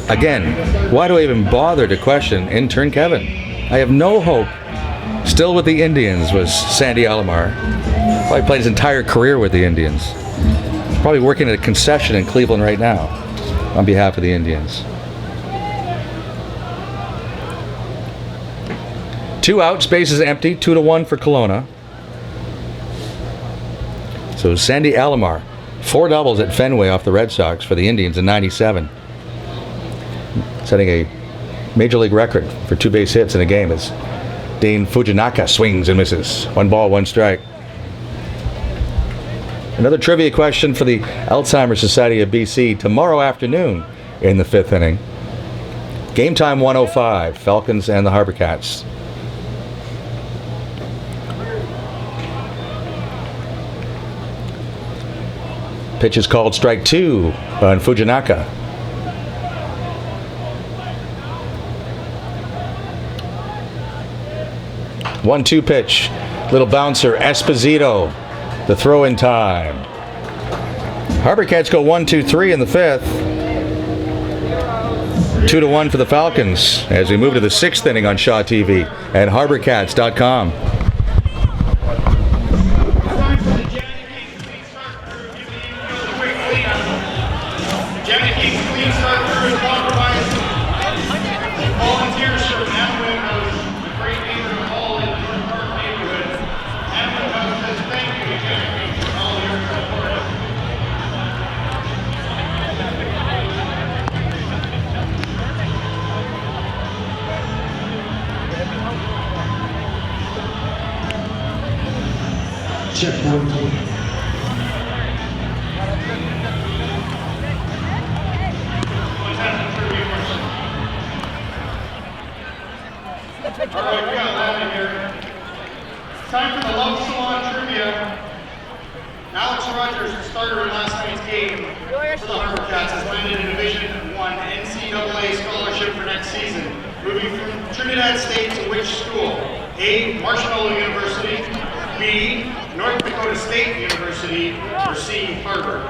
Again, why do I even bother to question intern Kevin? I have no hope. Still with the Indians was Sandy Alomar. Well, he played his entire career with the Indians. Probably working at a concession in Cleveland right now on behalf of the Indians. 2 outs, bases empty, 2-1 for Kelowna. So Sandy Alomar, 4 doubles at Fenway off the Red Sox for the Indians in '97. Setting a Major League record for 2 base hits in a game as Dane Fujinaka swings and misses. 1 ball, 1 strike. Another trivia question for the Alzheimer's Society of BC tomorrow afternoon in the 5th inning. Game time 1:05, Falcons and the HarbourCats. Pitch is called strike 2 on Fujinaka. One-two pitch, little bouncer, Esposito. The throw in time. HarbourCats go 1-2-3 in the 5th. 2-1 for the Falcons as we move to the 6th inning on Shaw TV and HarbourCats.com. Check 1. Alright, we got 11 here. Time for the Love Salon trivia. Alex Rogers, the starter in last night's game for the HarbourCats, has landed a Division I NCAA scholarship for next season. Moving from Trinidad State to which school? A. Marshmallow University, B. North Dakota State University, or C. Harvard?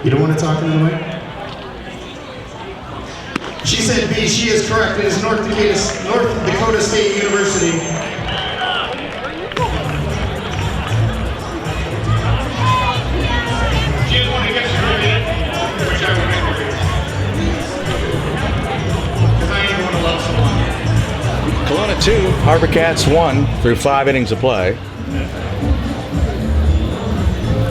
You don't want to talk in the mic? She said B. She is correct. It is North Dakota State University. She has one against her, which I would make her. Because I ain't going to love someone. Kelowna 2, HarbourCats 1 through 5 innings of play.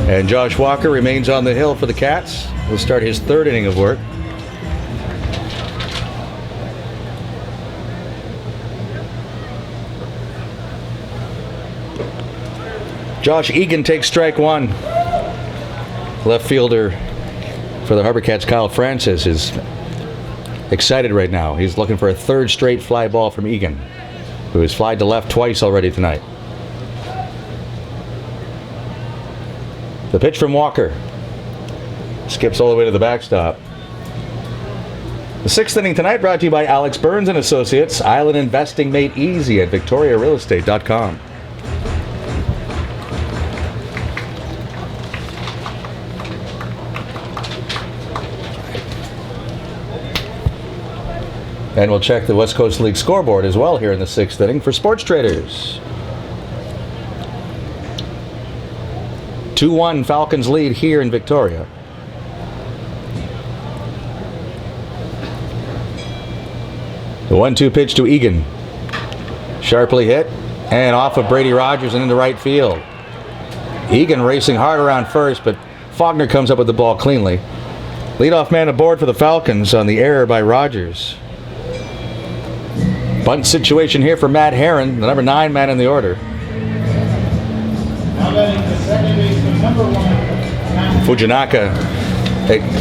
And Josh Walker remains on the hill for the Cats. He'll start his 3rd inning of work. Josh Egan takes strike 1. Left fielder for the HarbourCats, Kyle Francis, is excited right now. He's looking for a 3rd straight fly ball from Egan, who has flied to left twice already tonight. The pitch from Walker. Skips all the way to the backstop. The 6th inning tonight brought to you by Alex Burns and Associates. Island investing made easy at VictoriaRealEstate.com. And we'll check the West Coast League scoreboard as well here in the 6th inning for sports traders. 2-1 Falcons lead here in Victoria. The 1-2 pitch to Egan. Sharply hit and off of Brady Rogers and into right field. Egan racing hard around first, but Faulkner comes up with the ball cleanly. Leadoff man aboard for the Falcons on the error by Rogers. Bunt situation here for Matt Herron, the number 9 man in the order. Now batting the second baseman, number 1. Fujinaka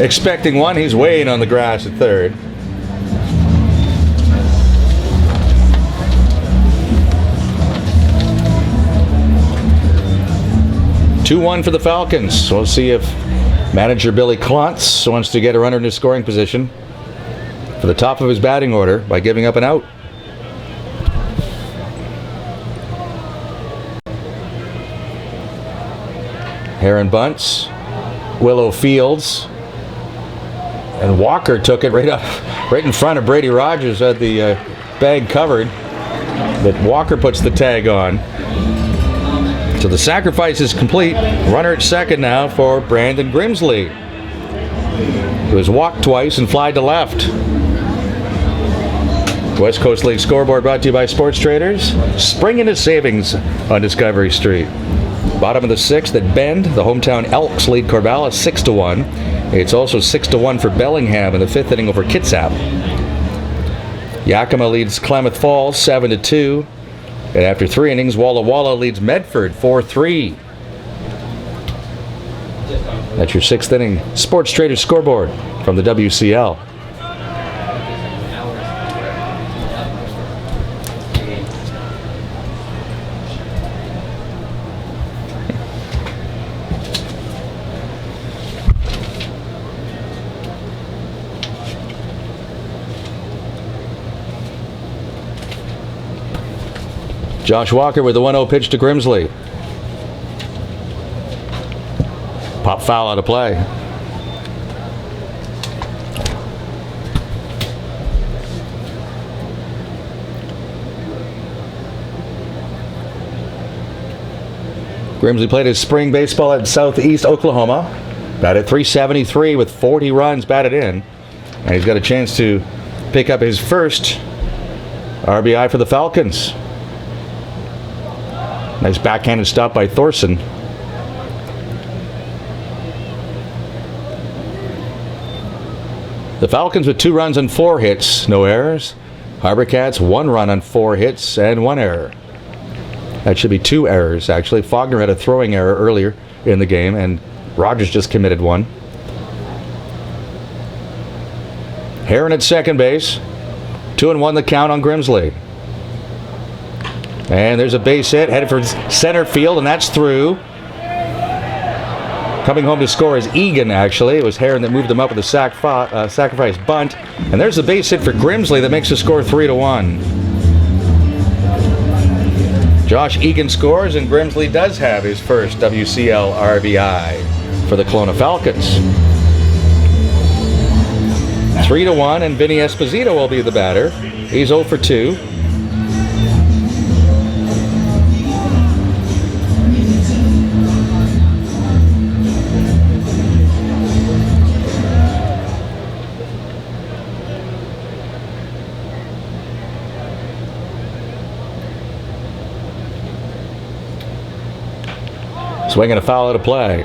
expecting one. He's waiting on the grass at 3rd. Two-1 for the Falcons. We'll see if manager Billy Klontz wants to get a runner into scoring position for the top of his batting order by giving up an out. Herron bunts. Willow fields. And Walker took it right in front of Brady Rogers, had the bag covered. But Walker puts the tag on. So the sacrifice is complete. Runner at second now for Brandon Grimsley, who has walked twice and flied to left. West Coast League scoreboard brought to you by Sports Traders. Spring into savings on Discovery Street. Bottom of the sixth at Bend, the hometown Elks lead Corvallis 6-1. It's also 6-1 for Bellingham in the fifth inning over Kitsap. Yakima leads Klamath Falls 7-2. And after 3 innings, Walla Walla leads Medford 4-3. That's your sixth inning Sports Traders scoreboard from the WCL. Josh Walker with the 1-0 pitch to Grimsley. Pop foul out of play. Grimsley played his spring baseball at Southeast Oklahoma. Batted .373 with 40 runs batted in. And he's got a chance to pick up his first RBI for the Falcons. Nice backhanded stop by Thorson. The Falcons with 2 runs and 4 hits, no errors. HarbourCats 1 run on 4 hits and 1 error. That should be 2 errors, actually. Faulkner had a throwing error earlier in the game, and Rogers just committed 1. Heron at second base. 2-1 the count on Grimsley. And there's a base hit, headed for center field, and that's through. Coming home to score is Egan, actually. It was Heron that moved him up with a sacrifice bunt. And there's the base hit for Grimsley that makes the score 3-1. Josh Egan scores, and Grimsley does have his first WCL RBI for the Kelowna Falcons. 3-1, and Vinny Esposito will be the batter. He's 0 for 2. Swinging a foul out of play.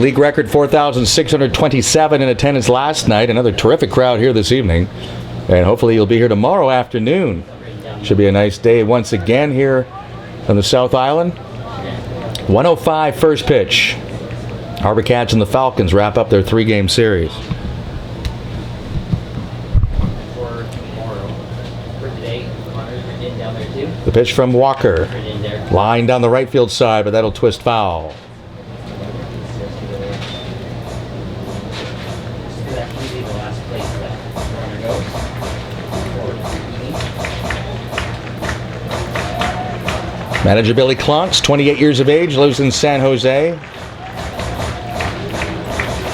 League record 4,627 in attendance last night. Another terrific crowd here this evening. And hopefully you'll be here tomorrow afternoon. Should be a nice day once again here on the South Island. 1:05 first pitch. HarbourCats and the Falcons wrap up their 3-game series. The pitch from Walker. Line down the right field side, but that'll twist foul. Manager Billy Klontz, 28 years of age, lives in San Jose.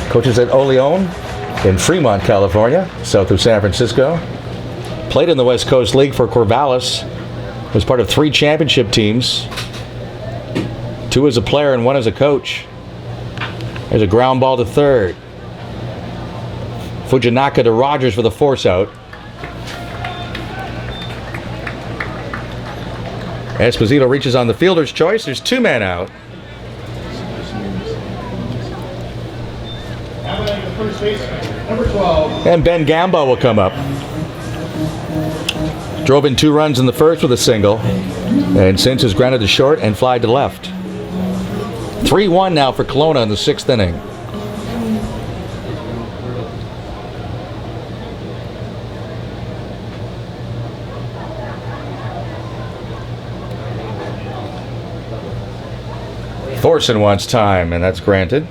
Coaches at Oleon in Fremont, California, south of San Francisco. Played in the West Coast League for Corvallis. Was part of 3 championship teams. 2 as a player and 1 as a coach. There's a ground ball to third. Fujinaka to Rogers for the force out. Esposito reaches on the fielder's choice. There's 2 men out. First baseman, number 12. And Ben Gambo will come up. Drove in 2 runs in the first with a single, and since is grounded to short and fly to left. 3-1 now for Kelowna in the 6th inning. Thorson wants time, and that's granted.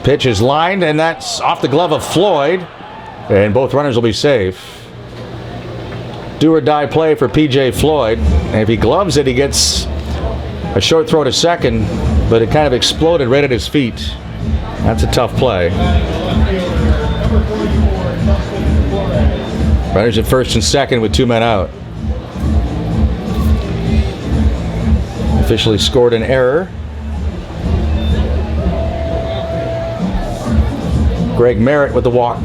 Pitch is lined, and that's off the glove of Floyd. And both runners will be safe. Do or die play for PJ Floyd. And if he gloves it, he gets a short throw to second, but it kind of exploded right at his feet. That's a tough play. Runners at first and second with 2 men out. Officially scored an error. Greg Merritt with the walk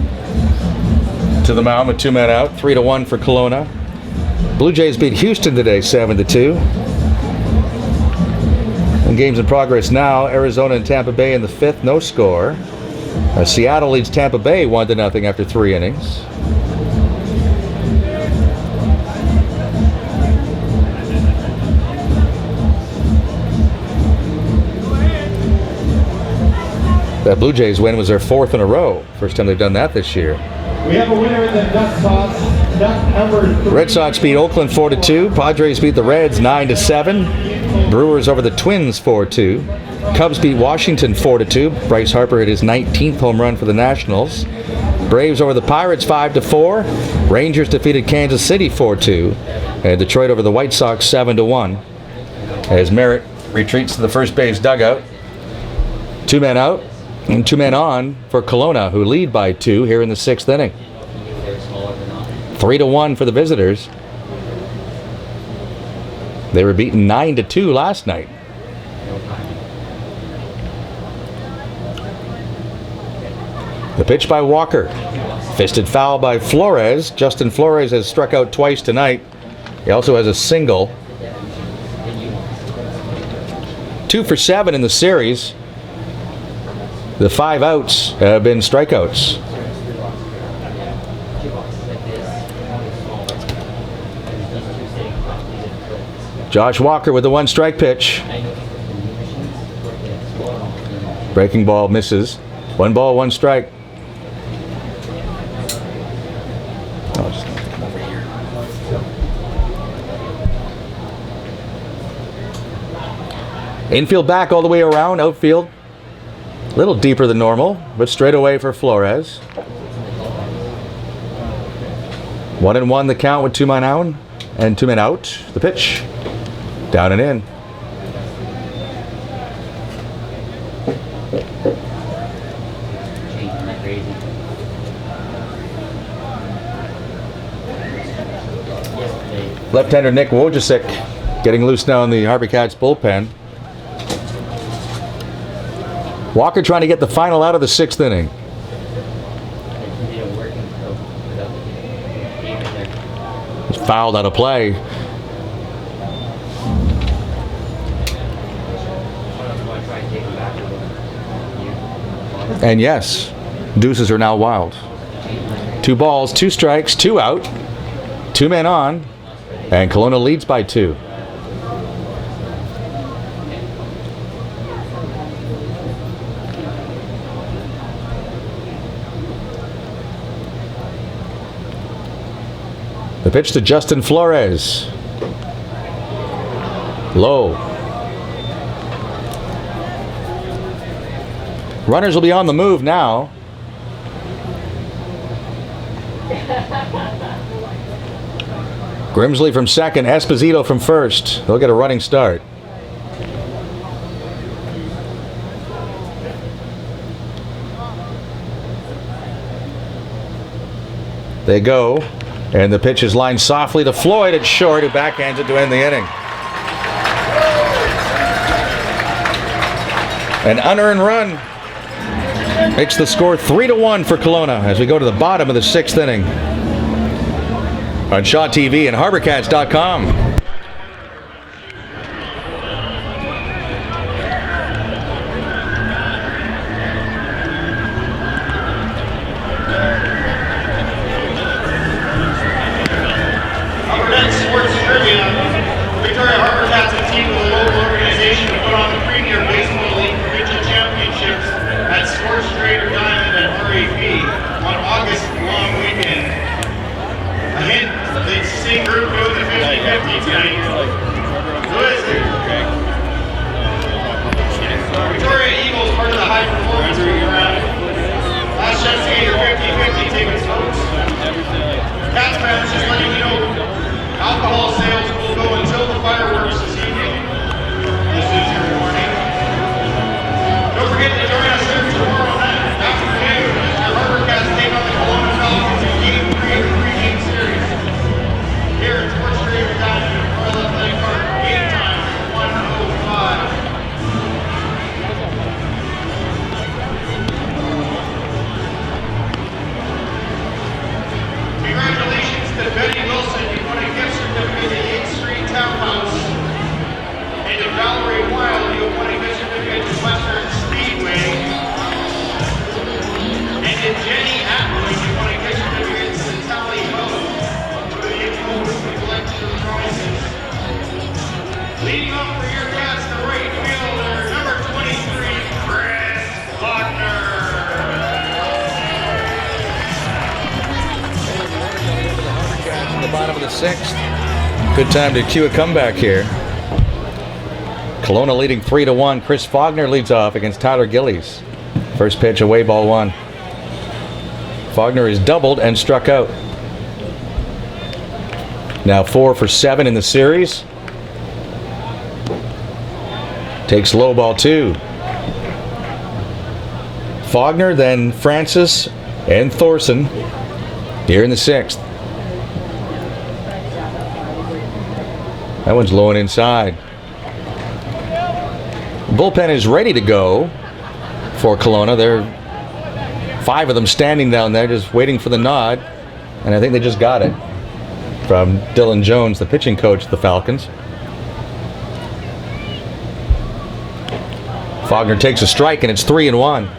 to the mound with 2 men out. 3-1 for Kelowna. Blue Jays beat Houston today 7-2. And games in progress now. Arizona and Tampa Bay in the 5th, no score. Seattle leads Tampa Bay 1-0 after 3 innings. That Blue Jays win was their 4th in a row. First time they've done that this year. We have a winner in the Duck Sox. Duck number 3. Red Sox beat Oakland 4-2. Padres beat the Reds 9-7. Brewers over the Twins 4-2. Cubs beat Washington 4-2. Bryce Harper hit his 19th home run for the Nationals. Braves over the Pirates 5-4. Rangers defeated Kansas City 4-2. And Detroit over the White Sox 7-1. As Merritt retreats to the first base dugout. 2 men out. And 2 men on for Kelowna, who lead by 2 here in the 6th inning. 3-1 for the visitors. They were beaten 9-2 last night. The pitch by Walker. Fisted foul by Flores. Justin Flores has struck out twice tonight. He also has a single. 2 for 7 in the series. The 5 outs have been strikeouts. Josh Walker with the 1-strike pitch. Breaking ball misses. 1 ball, 1 strike. Infield back all the way around. Outfield a little deeper than normal, but straight away for Flores. 1-1 the count with 2 men out and 2 men out. The pitch. Down and in. Left-hander Nick Wojcicki getting loose now in the HarbourCats bullpen. Walker trying to get the final out of the 6th inning. He's fouled out of play. And yes, deuces are now wild. 2 balls, 2 strikes, 2 out. 2 men on. And Kelowna leads by 2. The pitch to Justin Flores. Low. Runners will be on the move now. Grimsley from second, Esposito from first. They'll get a running start. They go, and the pitch is lined softly to Floyd at short, who backhands it to end the inning. An unearned run makes the score 3-1 for Kelowna as we go to the bottom of the 6th inning. On Shaw TV and HarbourCats.com. Sports Trivia. Victoria HarbourCats, a team with a local organization, to put on the Premier Baseball League Provincial Championships at Sports Trader Diamond at RAP on August long weekend. A hint, the same group doing the 50-50 tonight. Who is it? Victoria Eagles, part of the high performance program. fans, just letting you know, alcohol sales will go until the fireworks this evening. This is your warning. Don't forget to join us here tomorrow night afternoon as your HarbourCats take on the Kelowna Falcons in Game 3 of the pregame series. Here at Sports Radio Diamond, Royal Athletic Park, game time 1:05. Congratulations to Betty Wilson, you won a gift certificate to 8th Street Townhouse. And to Valerie Wild, you won a gift certificate to Western Speedway. And to Jenny Atwood, you won a gift certificate to Tally Ho. For the info group and collection of prizes. Leading off for your Cats, the right fielder, number 23, Chris Faulkner. In the bottom of the 6th. Good time to cue a comeback here. Kelowna leading 3-1. Chris Faulkner leads off against Tyler Gillies. First pitch, away, ball 1. Faulkner is doubled and struck out. Now 4 for 7 in the series. Takes low, ball 2. Faulkner, then Francis and Thorson here in the 6th. That one's low and inside. Bullpen is ready to go for Kelowna. There are 5 of them standing down there just waiting for the nod. And I think they just got it from Dylan Jones, the pitching coach of the Falcons. Faulkner takes a strike and it's 3-1.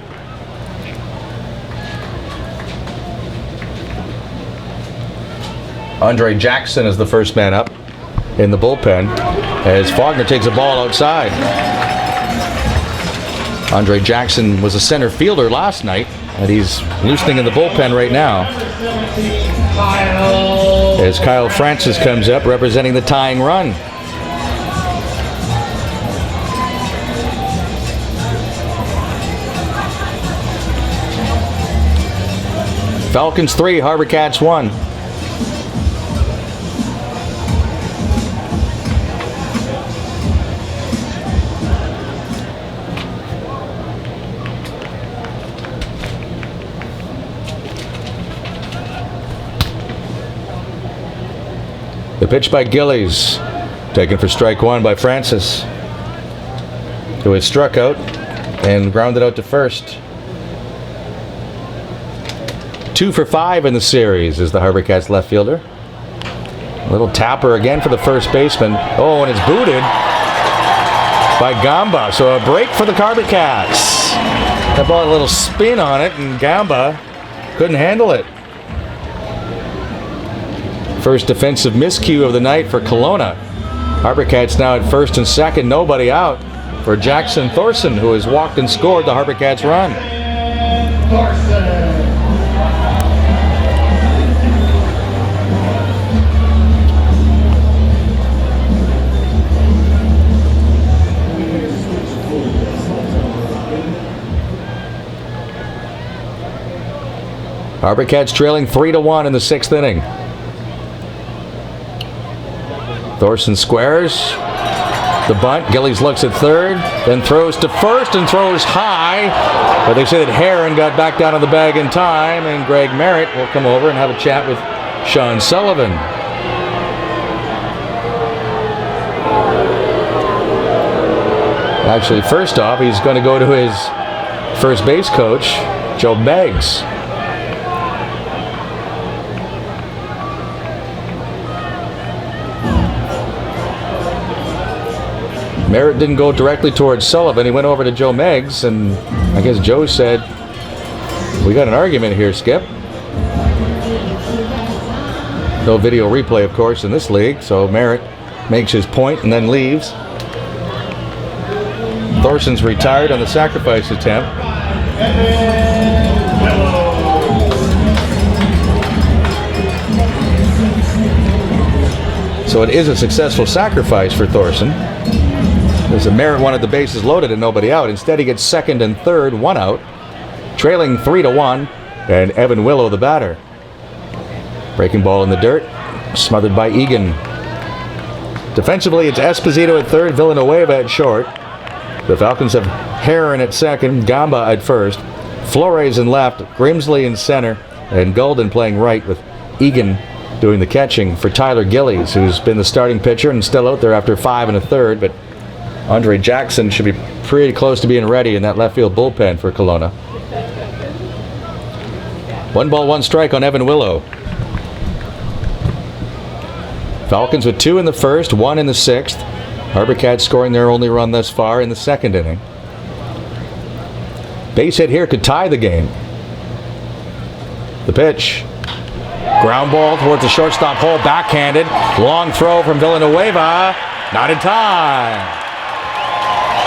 Andre Jackson is the first man up in the bullpen as Faulkner takes a ball outside. Andre Jackson was a center fielder last night, and he's loosening in the bullpen right now. As Kyle Francis comes up representing the tying run. Falcons 3, HarbourCats 1. The pitch by Gillies, taken for strike 1 by Francis, who had struck out and grounded out to first. 2 for 5 in the series is the HarbourCats left fielder. A little tapper again for the first baseman. Oh, and it's booted by Gamba. So a break for the HarbourCats. That ball had a little spin on it, and Gamba couldn't handle it. First defensive miscue of the night for Kelowna. HarbourCats now at first and second, nobody out for Jackson Thorson, who has walked and scored the HarbourCats run. HarbourCats trailing 3-1 in the 6th inning. Thorson squares the bunt. Gillies looks at third, then throws to first and throws high. But they say that Heron got back down on the bag in time, and Greg Merritt will come over and have a chat with Sean Sullivan. Actually, first off, he's going to go to his first base coach, Joe Beggs. Merritt didn't go directly towards Sullivan. He went over to Joe Meggs, and I guess Joe said, "We got an argument here, Skip." No video replay, of course, in this league, so Merritt makes his point and then leaves. Thorson's retired on the sacrifice attempt. So it is a successful sacrifice for Thorson. As Merritt wanted the bases loaded and nobody out. Instead, he gets second and third, 1 out, trailing 3-1, and Evan Willow the batter. Breaking ball in the dirt, smothered by Egan. Defensively, it's Esposito at third, Villanueva at short. The Falcons have Heron at second, Gamba at first, Flores in left, Grimsley in center, and Golden playing right with Egan doing the catching for Tyler Gillies, who's been the starting pitcher and still out there after 5 1/3, but Andre Jackson should be pretty close to being ready in that left field bullpen for Kelowna. 1 ball, 1 strike on Evan Willow. Falcons with 2 in the first, 1 in the 6th. HarbourCats scoring their only run thus far in the 2nd inning. Base hit here could tie the game. The pitch. Ground ball towards the shortstop hole, backhanded. Long throw from Villanueva. Not in time.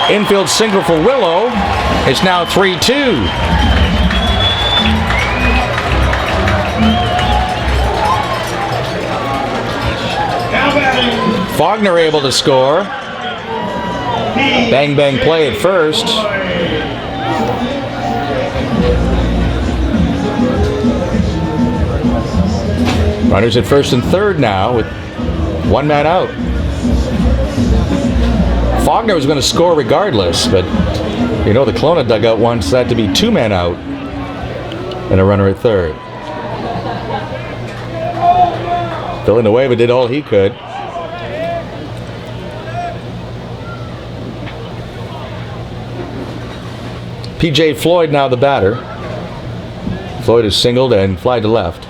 Infield single for Willow. It's now 3-2. Faulkner able to score. Bang bang play at first. Runners at first and third now with 1 man out. Faulkner was going to score regardless, but you know the Kelowna dugout wants that to be 2 men out and a runner at third. Villanueva did all he could. P.J. Floyd now the batter. Floyd is singled and fly to left.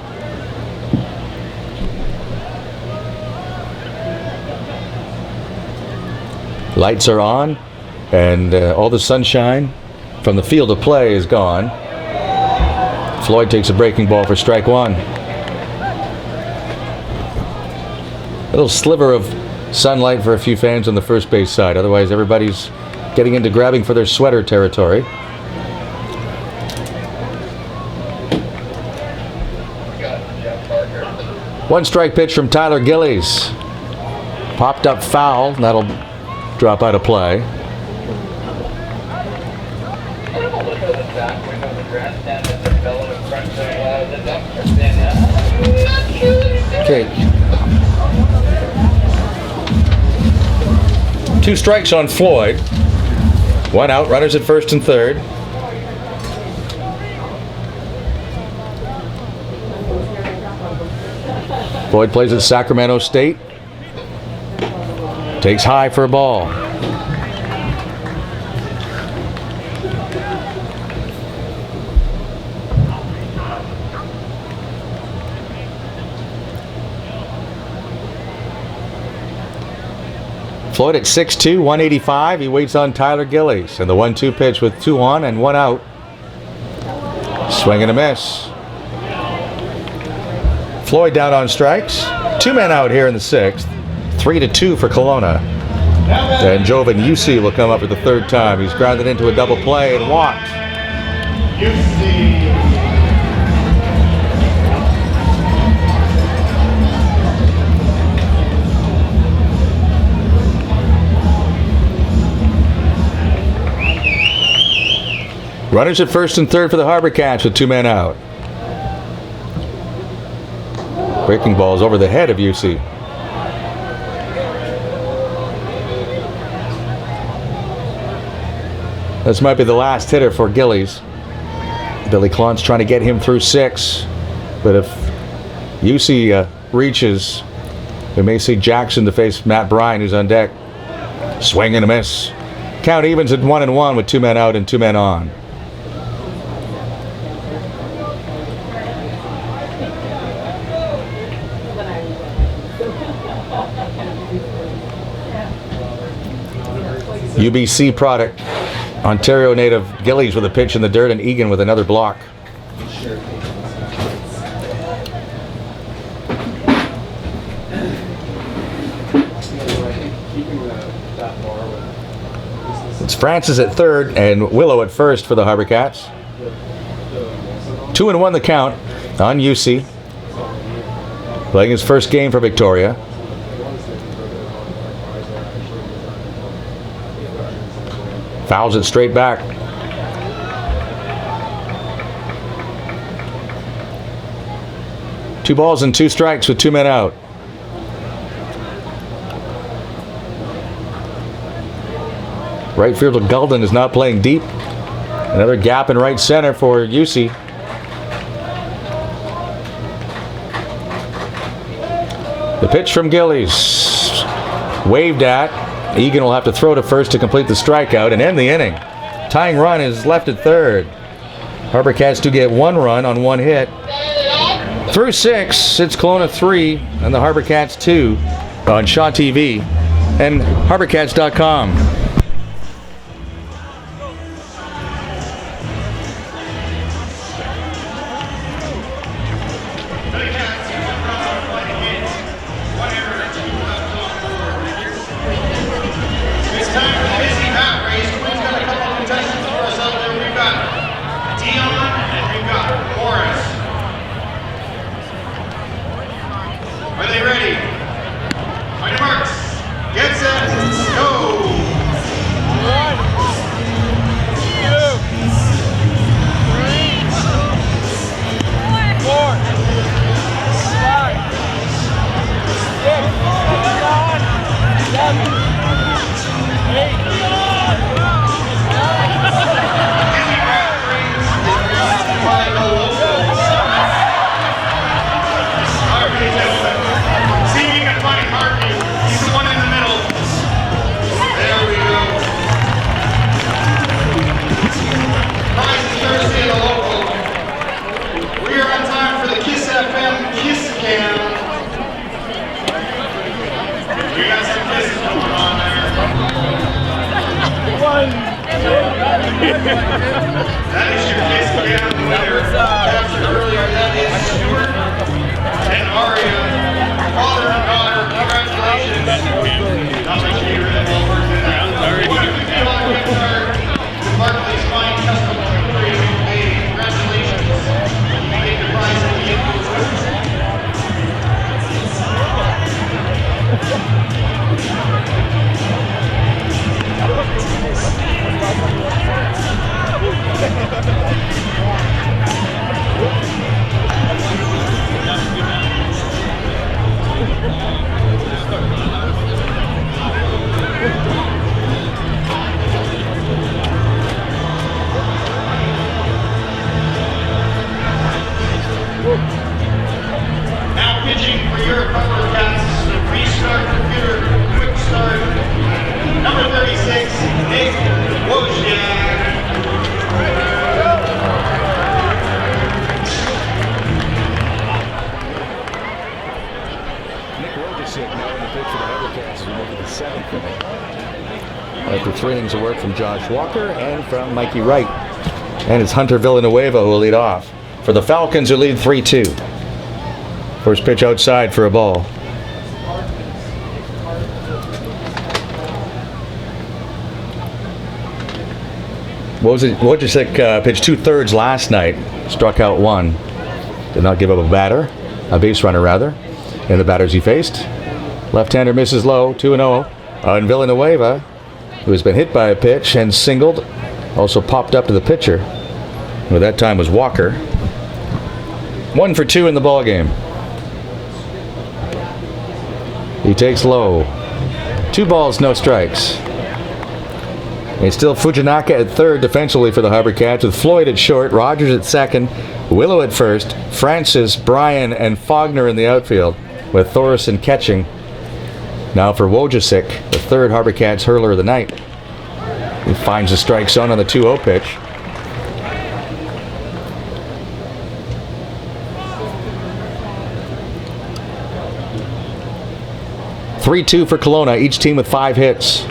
Lights are on, and all the sunshine from the field of play is gone. Floyd takes a breaking ball for strike 1. A little sliver of sunlight for a few fans on the first base side. Otherwise, everybody's getting into grabbing for their sweater territory. One strike pitch from Tyler Gillies. Popped up foul. That'll drop out of play. Okay. 2 strikes on Floyd. 1 out. Runners at first and third. Floyd plays at Sacramento State. Takes high for a ball. Floyd at 6'2", 185. He waits on Tyler Gillies. And the 1-2 pitch with 2 on and 1 out. Swing and a miss. Floyd down on strikes. 2 men out here in the 6th. 3-2 for Kelowna. And Jovan UC will come up for the 3rd time. He's grounded into a double play and walked. Runners at first and third for the HarbourCats with 2 men out. Breaking balls over the head of UC. This might be the last hitter for Gillies. Billy Clont's trying to get him through 6. But if UC reaches, we may see Jackson to face Matt Bryan, who's on deck. Swing and a miss. Count evens at 1-1 with 2 men out and 2 men on. UBC product. Ontario native Gillies with a pitch in the dirt and Egan with another block. It's Francis at third and Willow at first for the HarbourCats. 2-1 the count on UC. Playing his first game for Victoria. Fouls it straight back. 2 balls and 2 strikes with 2 men out. Right fielder Gulden is not playing deep. Another gap in right center for UC. The pitch from Gillies. Waved at. Egan will have to throw to first to complete the strikeout and end the inning. Tying run is left at third. HarbourCats do get 1 run on 1 hit. Through 6, it's Kelowna 3 and the HarbourCats 2 on Shaw TV and HarbourCats.com. Are they ready? On your marks, get set, go! 1, 2, 3, 4, 5, That is your kiss cam winner. Captured earlier, that is Stuart and Aria. Father and daughter, congratulations. Not much here in the ballpark than that. $150 gift card to Barclays Fine Custom Jewelry. Hey, congratulations. You get the prize at the end of the Now pitching for your HarbourCats, the restart computer, quick start, number 36, Nick Wojciak. Nick Wojciak now in the pitch for the HarbourCats as we move to the 7th inning. After 3 innings of work from Josh Walker and from Mikey Wright. And it's Hunter Villanueva who will lead off for the Falcons, who lead 3-2. First pitch outside for a ball. Wojciak pitched 2/3 last night, struck out 1. Did not give up a base runner rather, in the batters he faced. Left-hander misses low, 2-0. And Villanueva, who has been hit by a pitch and singled, also popped up to the pitcher, who that time was Walker. 1 for 2 in the ball game. He takes low. 2 balls, no strikes. It's still Fujinaka at third defensively for the HarbourCats, with Floyd at short, Rogers at second, Willow at first, Francis, Bryan, and Faulkner in the outfield, with Thorson catching. Now for Wojciak, the third HarbourCats hurler of the night. He finds the strike zone on the 2-0 pitch. (3-2) for Kelowna, each team with 5 hits.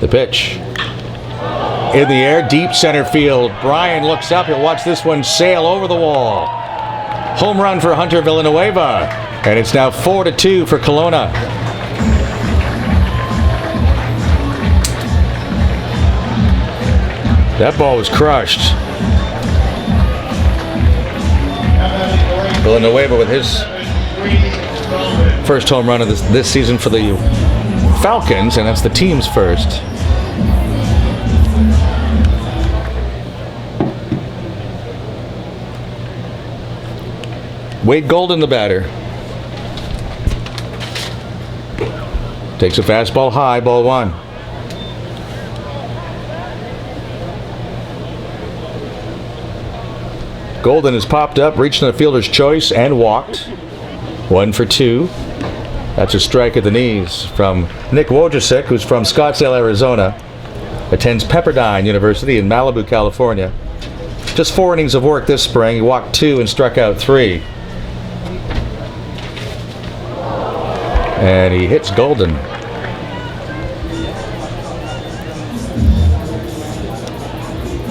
The pitch. In the air, deep center field. Bryan looks up. He'll watch this one sail over the wall. Home run for Hunter Villanueva. And it's now 4-2 for Kelowna. That ball was crushed. Villanueva with his first home run of this season for the Falcons, and that's the team's first. Wade Golden, the batter. Takes a fastball high, ball one. Golden has popped up, reached on the fielder's choice, and walked. 1 for 2. That's a strike at the knees from Nick Wojcicki, who's from Scottsdale, Arizona. Attends Pepperdine University in Malibu, California. Just 4 innings of work this spring. He walked 2 and struck out 3. And he hits Golden.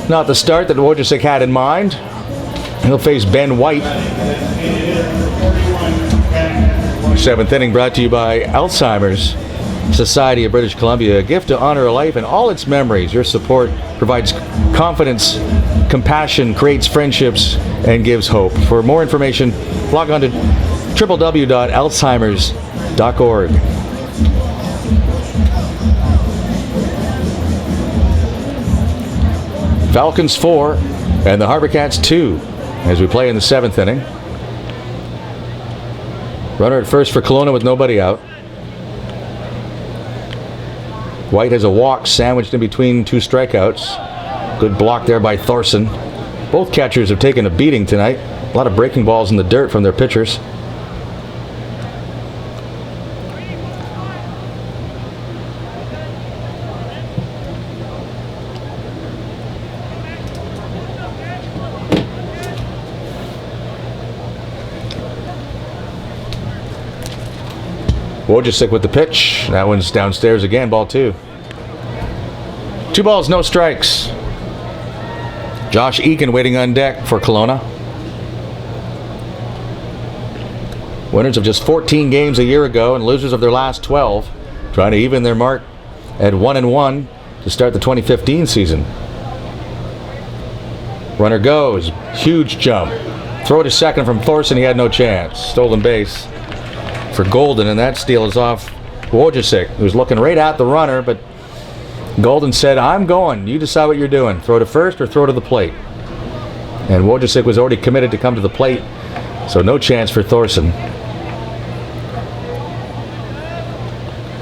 Not the start that Wojcicki had in mind. He'll face Ben White. 7th inning brought to you by Alzheimer's Society of British Columbia. A gift to honor a life and all its memories. Your support provides confidence, compassion, creates friendships, and gives hope. For more information, log on to www.alzheimers.org. Falcons 4 and the HarbourCats 2 as we play in the 7th inning. Runner at first for Kelowna with nobody out. White has a walk sandwiched in between 2 strikeouts. Good block there by Thorson. Both catchers have taken a beating tonight. A lot of breaking balls in the dirt from their pitchers. Wojcicki with the pitch. That one's downstairs again, ball 2. 2 balls, no strikes. Josh Eakin waiting on deck for Kelowna. Winners of just 14 games a year ago and losers of their last 12. Trying to even their mark at 1-1 to start the 2015 season. Runner goes. Huge jump. Throw to second from Thorson. He had no chance. Stolen base for Golden, and that steal is off Wojcicki, who's looking right at the runner, but Golden said, I'm going. You decide what you're doing. Throw to first or throw to the plate. And Wojcicki was already committed to come to the plate, so no chance for Thorson.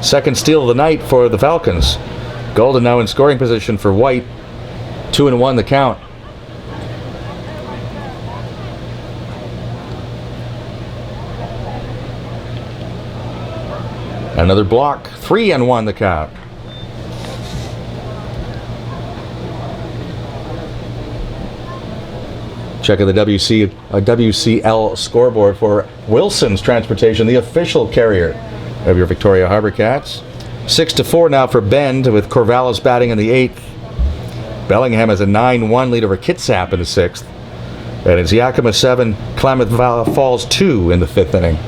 Second steal of the night for the Falcons. Golden now in scoring position for White. 2-1 the count. Another block. 3-1 the count. Check out the WCL scoreboard for Wilson's Transportation, the official carrier of your Victoria HarbourCats. 6-4 now for Bend, with Corvallis batting in the 8th. Bellingham has a 9-1 lead over Kitsap in the 6th. And it's Yakima 7, Klamath Falls 2 in the 5th inning.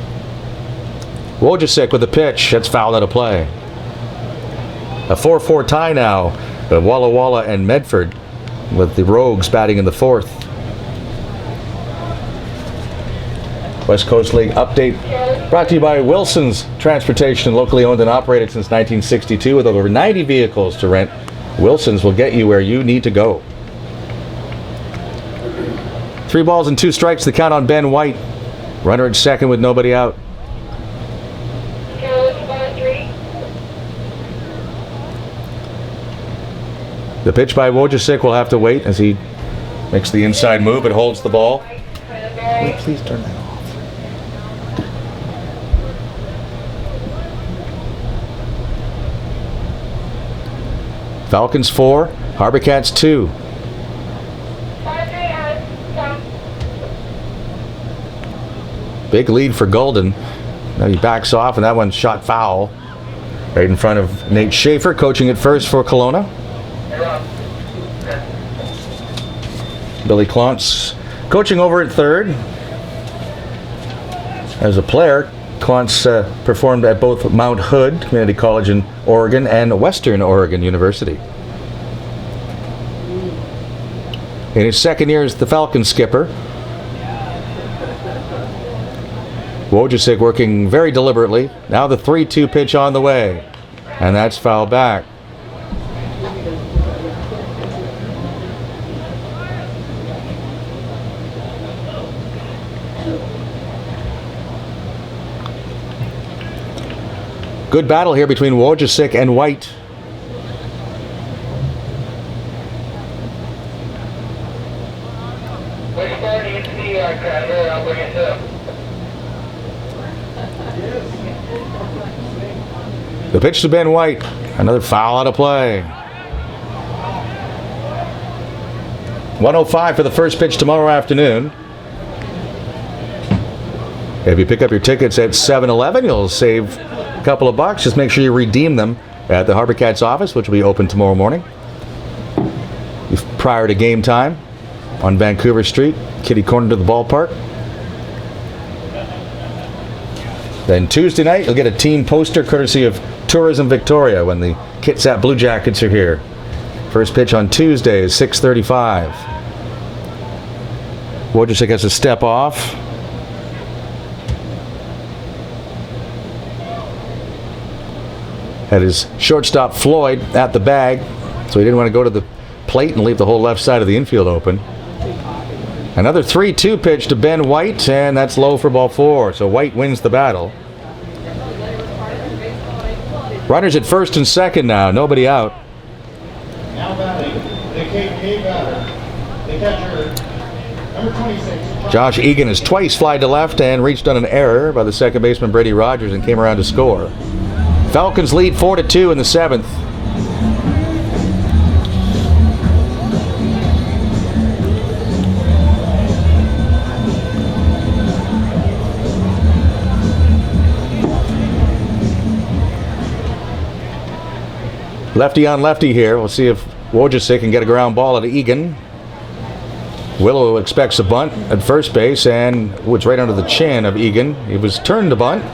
Wojcicki with the pitch. That's fouled out of play. A 4-4 tie now. Walla Walla and Medford, with the Rogues batting in the 4th. West Coast League update brought to you by Wilson's Transportation, locally owned and operated since 1962 with over 90 vehicles to rent. Wilson's will get you where you need to go. 3 balls and 2 strikes, the count on Ben White. Runner at second with nobody out. The pitch by Wojcicki will have to wait as he makes the inside move but holds the ball. Wait, please turn that off. Falcons 4, HarbourCats 2. Big lead for Golden. Now he backs off, and that one's shot foul. Right in front of Nate Schaefer, coaching at first for Kelowna. Billy Klontz coaching over at third. As a player, Klontz performed at both Mount Hood Community College in Oregon and Western Oregon University. In his second year as the Falcons skipper, Wojcicki working very deliberately. Now the 3-2 pitch on the way, and that's fouled back. Good battle here between Wojciech and White. The pitch to Ben White. Another foul out of play. 1:05 for the first pitch tomorrow afternoon. If you pick up your tickets at 7-Eleven, you'll save a couple of bucks. Just make sure you redeem them at the HarbourCats office, which will be open tomorrow morning prior to game time on Vancouver Street, kitty corner to the ballpark. Then Tuesday night, you'll get a team poster courtesy of Tourism Victoria when the Kitsap Blue Jackets are here. First pitch on Tuesday is 6:35. Wojciech has to step off. Had his shortstop Floyd at the bag, so he didn't want to go to the plate and leave the whole left side of the infield open. Another 3-2 pitch to Ben White, and that's low for ball 4. So White wins the battle. Runners at first and second now, nobody out. Now batting, the KK batter, the catcher, number 26. Josh Egan has twice flied to left and reached on an error by the second baseman Brady Rogers and came around to score. Falcons lead 4-2 in the 7th. Lefty on lefty here. We'll see if Wojciech can get a ground ball at Egan. Willow expects a bunt at first base, and it's right under the chin of Egan. He was turned to bunt.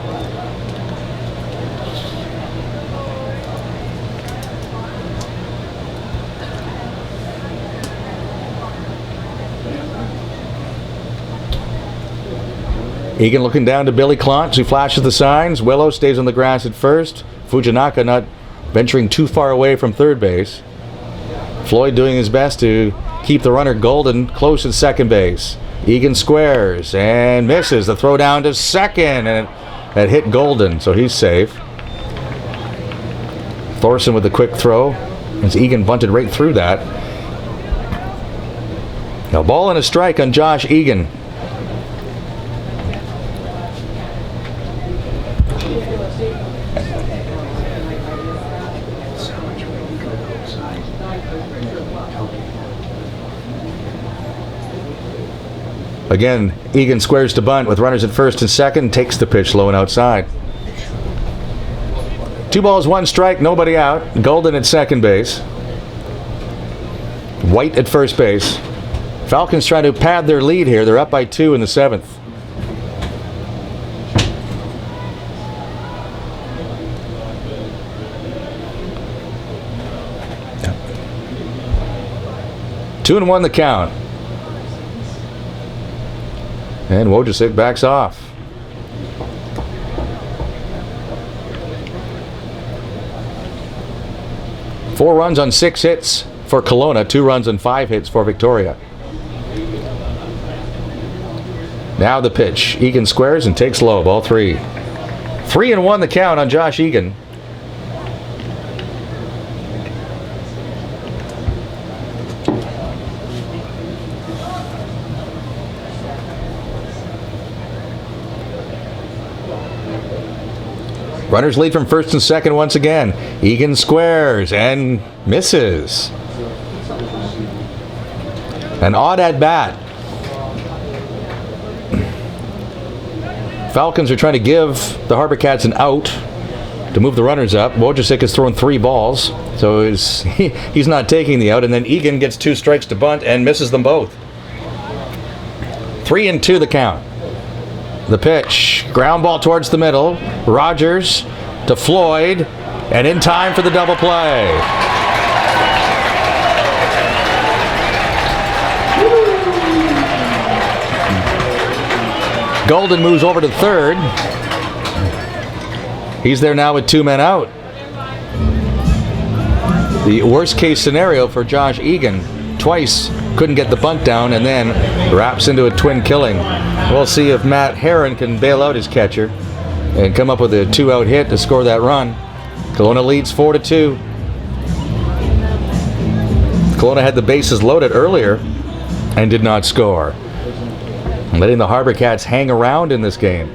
Egan looking down to Billy Klontz, who flashes the signs. Willow stays on the grass at first. Fujinaka not venturing too far away from third base. Floyd doing his best to keep the runner Golden close at second base. Egan squares and misses. The throw down to second, and it hit Golden, so he's safe. Thorson with the quick throw as Egan bunted right through that. A ball and a strike on Josh Egan. Again, Egan squares to bunt with runners at first and second, takes the pitch low and outside. 2 balls, 1 strike, nobody out. Golden at second base. White at first base. Falcons trying to pad their lead here. They're up by 2 in the 7th. Yeah. 2-1 the count. And Wojciech backs off. Four runs on 6 hits for Kelowna, 2 runs on 5 hits for Victoria. Now the pitch. Egan squares and takes low, ball 3. 3-1 the count on Josh Egan. Runners lead from first and second once again. Egan squares and misses. An odd at bat. Falcons are trying to give the HarbourCats an out to move the runners up. Wojciech has thrown 3 balls, so he's not taking the out. And then Egan gets 2 strikes to bunt and misses them both. 3-2 the count. The pitch, ground ball towards the middle. Rogers to Floyd, and in time for the double play. Golden moves over to third. He's there now with 2 men out. The worst case scenario for Josh Egan. Twice couldn't get the bunt down and then wraps into a twin killing. We'll see if Matt Herron can bail out his catcher. and come up with a 2-out hit to score that run. Kelowna leads 4-2. Kelowna had the bases loaded earlier and did not score, letting the HarbourCats hang around in this game.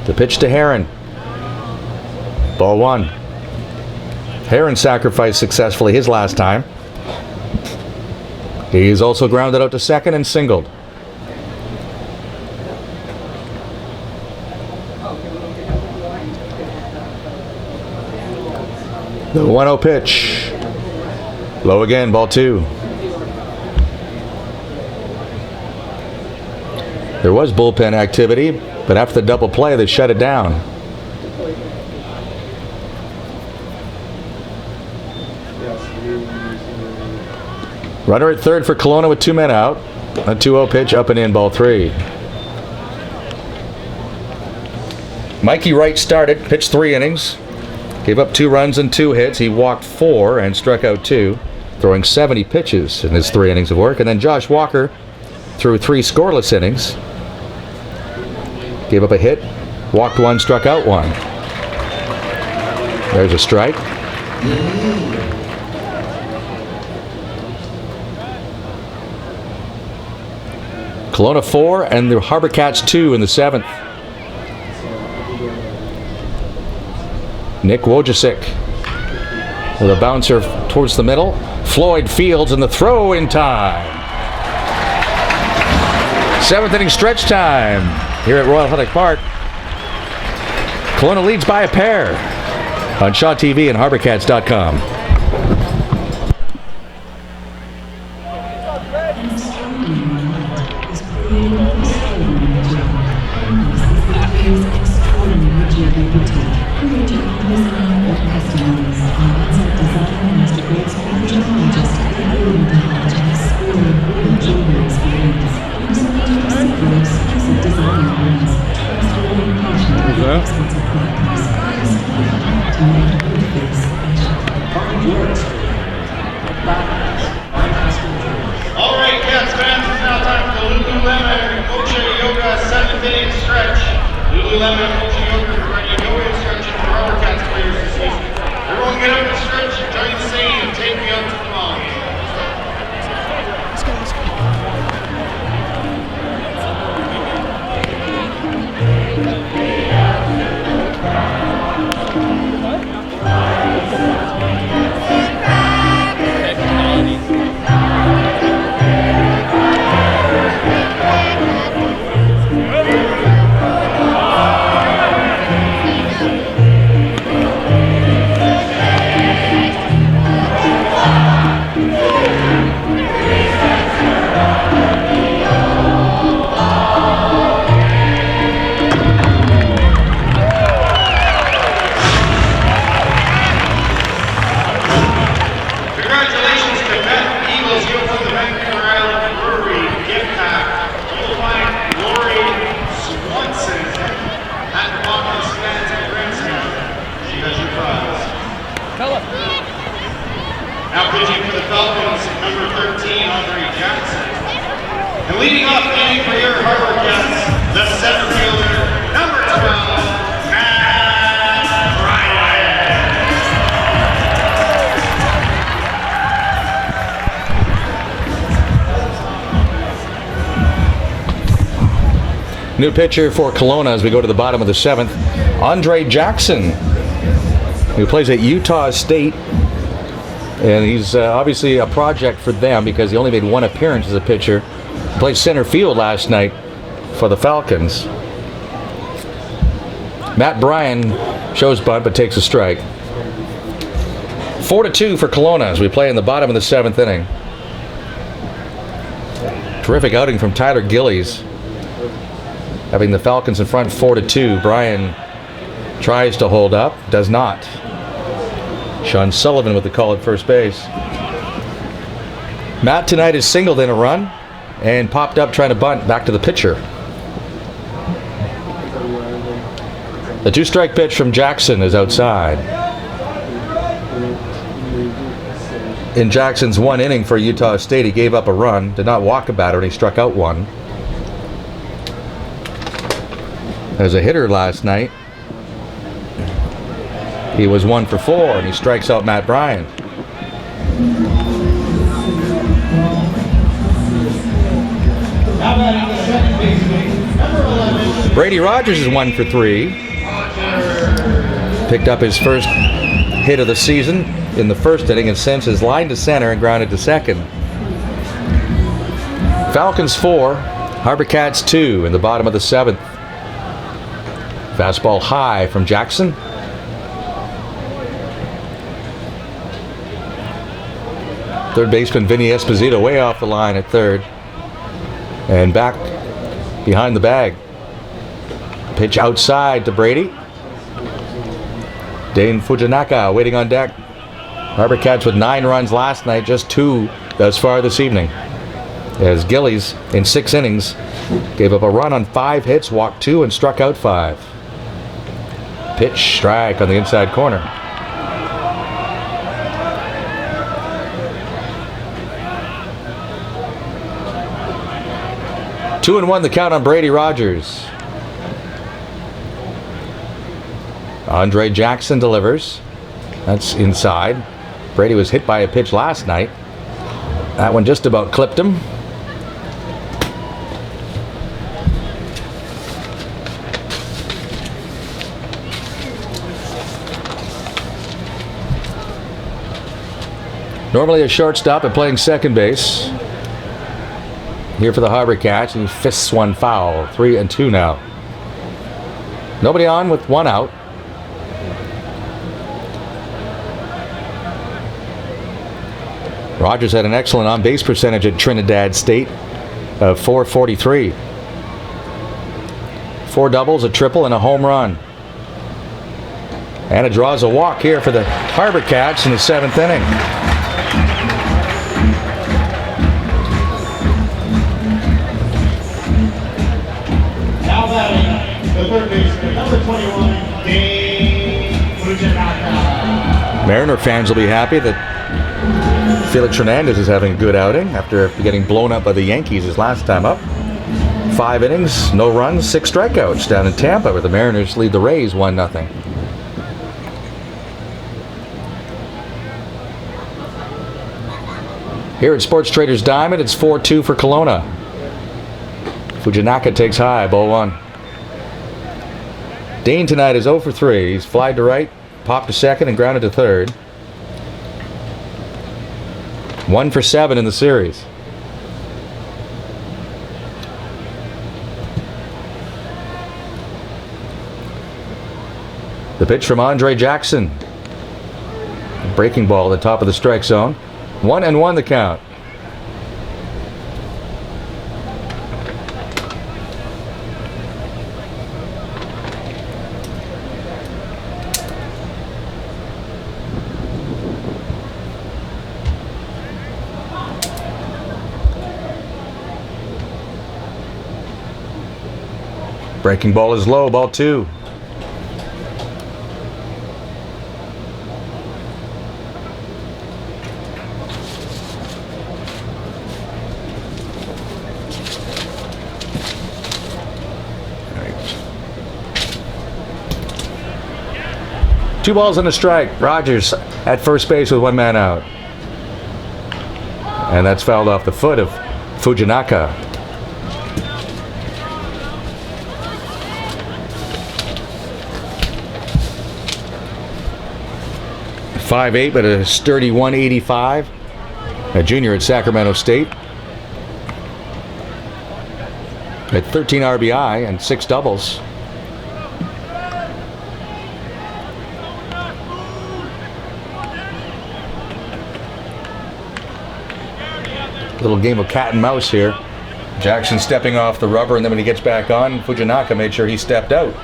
The pitch to Heron. Ball 1. Heron sacrificed successfully his last time. He's also grounded out to second and singled. The 1-0 pitch. Low again, ball 2. There was bullpen activity, but after the double play, they shut it down. Runner at third for Kelowna with 2 men out. A 2-0 pitch, up and in, ball 3. Mikey Wright started, pitched 3 innings. Gave up 2 runs and 2 hits. He walked 4 and struck out 2, throwing 70 pitches in his 3 innings of work. And then Josh Walker threw 3 scoreless innings. Gave up a hit, walked 1, struck out 1. There's a strike. Kelowna 4 and the HarbourCats 2 in the 7th. Nick Wojcicki with a bouncer towards the middle. Floyd fields and the throw in time. 7th inning stretch time here at Royal Athletic Park. Kelowna leads by a pair on Shaw TV and HarbourCats.com. All right, Cats fans, it's now time for the Lululemon Mocha Yoga 7th inning stretch. Lululemon Mocha Yoga providing yoga instruction for HarbourCats players this season. Everyone get up and stretch, join the singing, and take me up to the mound. Now pitching for the Falcons, number 13, Jackson. And leading off the inning for your HarbourCats, the center fielder, number 12, Matt Bryan. New pitcher for Kelowna as we go to the bottom of the 7th, Jackson, who plays at Utah State. And he's obviously a project for them because he only made 1 appearance as a pitcher. He played center field last night for the Falcons. Matt Bryan shows bunt but takes a strike. 4-2 for Kelowna as we play in the bottom of the 7th inning. Terrific outing from Tyler Gillies, having the Falcons in front 4-2. Bryan tries to hold up, does not. Sean Sullivan with the call at first base. Matt tonight has singled in a run and popped up trying to bunt back to the pitcher. The 2-strike pitch from Jackson is outside. In Jackson's 1 inning for Utah State, he gave up a run, did not walk a batter, and he struck out 1. as a hitter last night. He was 1 for 4, and he strikes out Matt Bryan. Brady Rogers is 1 for 3. Picked up his first hit of the season in the first inning and sends his line to center and grounded to second. Falcons 4, HarbourCats 2 in the bottom of the 7th. Fastball high from Jackson. Third baseman Vinny Esposito way off the line at third. And back behind the bag. Pitch outside to Brady. Dane Fujinaka waiting on deck. HarbourCats with 9 runs last night, just 2 thus far this evening. As Gillies, in 6 innings, gave up a run on 5 hits, walked 2, and struck out 5. Pitch, strike on the inside corner. Two and 1 the count on Brady Rogers. Andre Jackson delivers. That's inside. Brady was hit by a pitch last night. That one just about clipped him. Normally a shortstop and playing second base. Here for the HarbourCats, and he fists one foul. 3-2 now. Nobody on with 1 out. Rogers had an excellent on-base percentage at Trinidad State of .443. 4 doubles, a triple, and a home run. And it draws a walk here for the HarbourCats in the 7th inning. Now batting, the third baseman, number 21, Dane Fujinaka. Mariner fans will be happy that Felix Hernandez is having a good outing after getting blown up by the Yankees his last time up. 5 innings, no runs, 6 strikeouts down in Tampa, where the Mariners lead the Rays 1-0. Here at Sports Traders Diamond, it's 4-2 for Kelowna. Fujinaka takes high, ball 1. Dane tonight is 0 for 3. He's flied to right, popped to second, and grounded to third. 1 for 7 in the series. The pitch from Andre Jackson. Breaking ball at the top of the strike zone. 1-1 the count. Breaking ball is low, ball 2. Two balls and a strike. Rogers at first base with 1 man out. And that's fouled off the foot of Fujinaka. 5'8", but a sturdy 185. A junior at Sacramento State. At 13 RBI and 6 doubles. Little game of cat and mouse here. Jackson stepping off the rubber, and then when he gets back on, Fujinaka made sure he stepped out.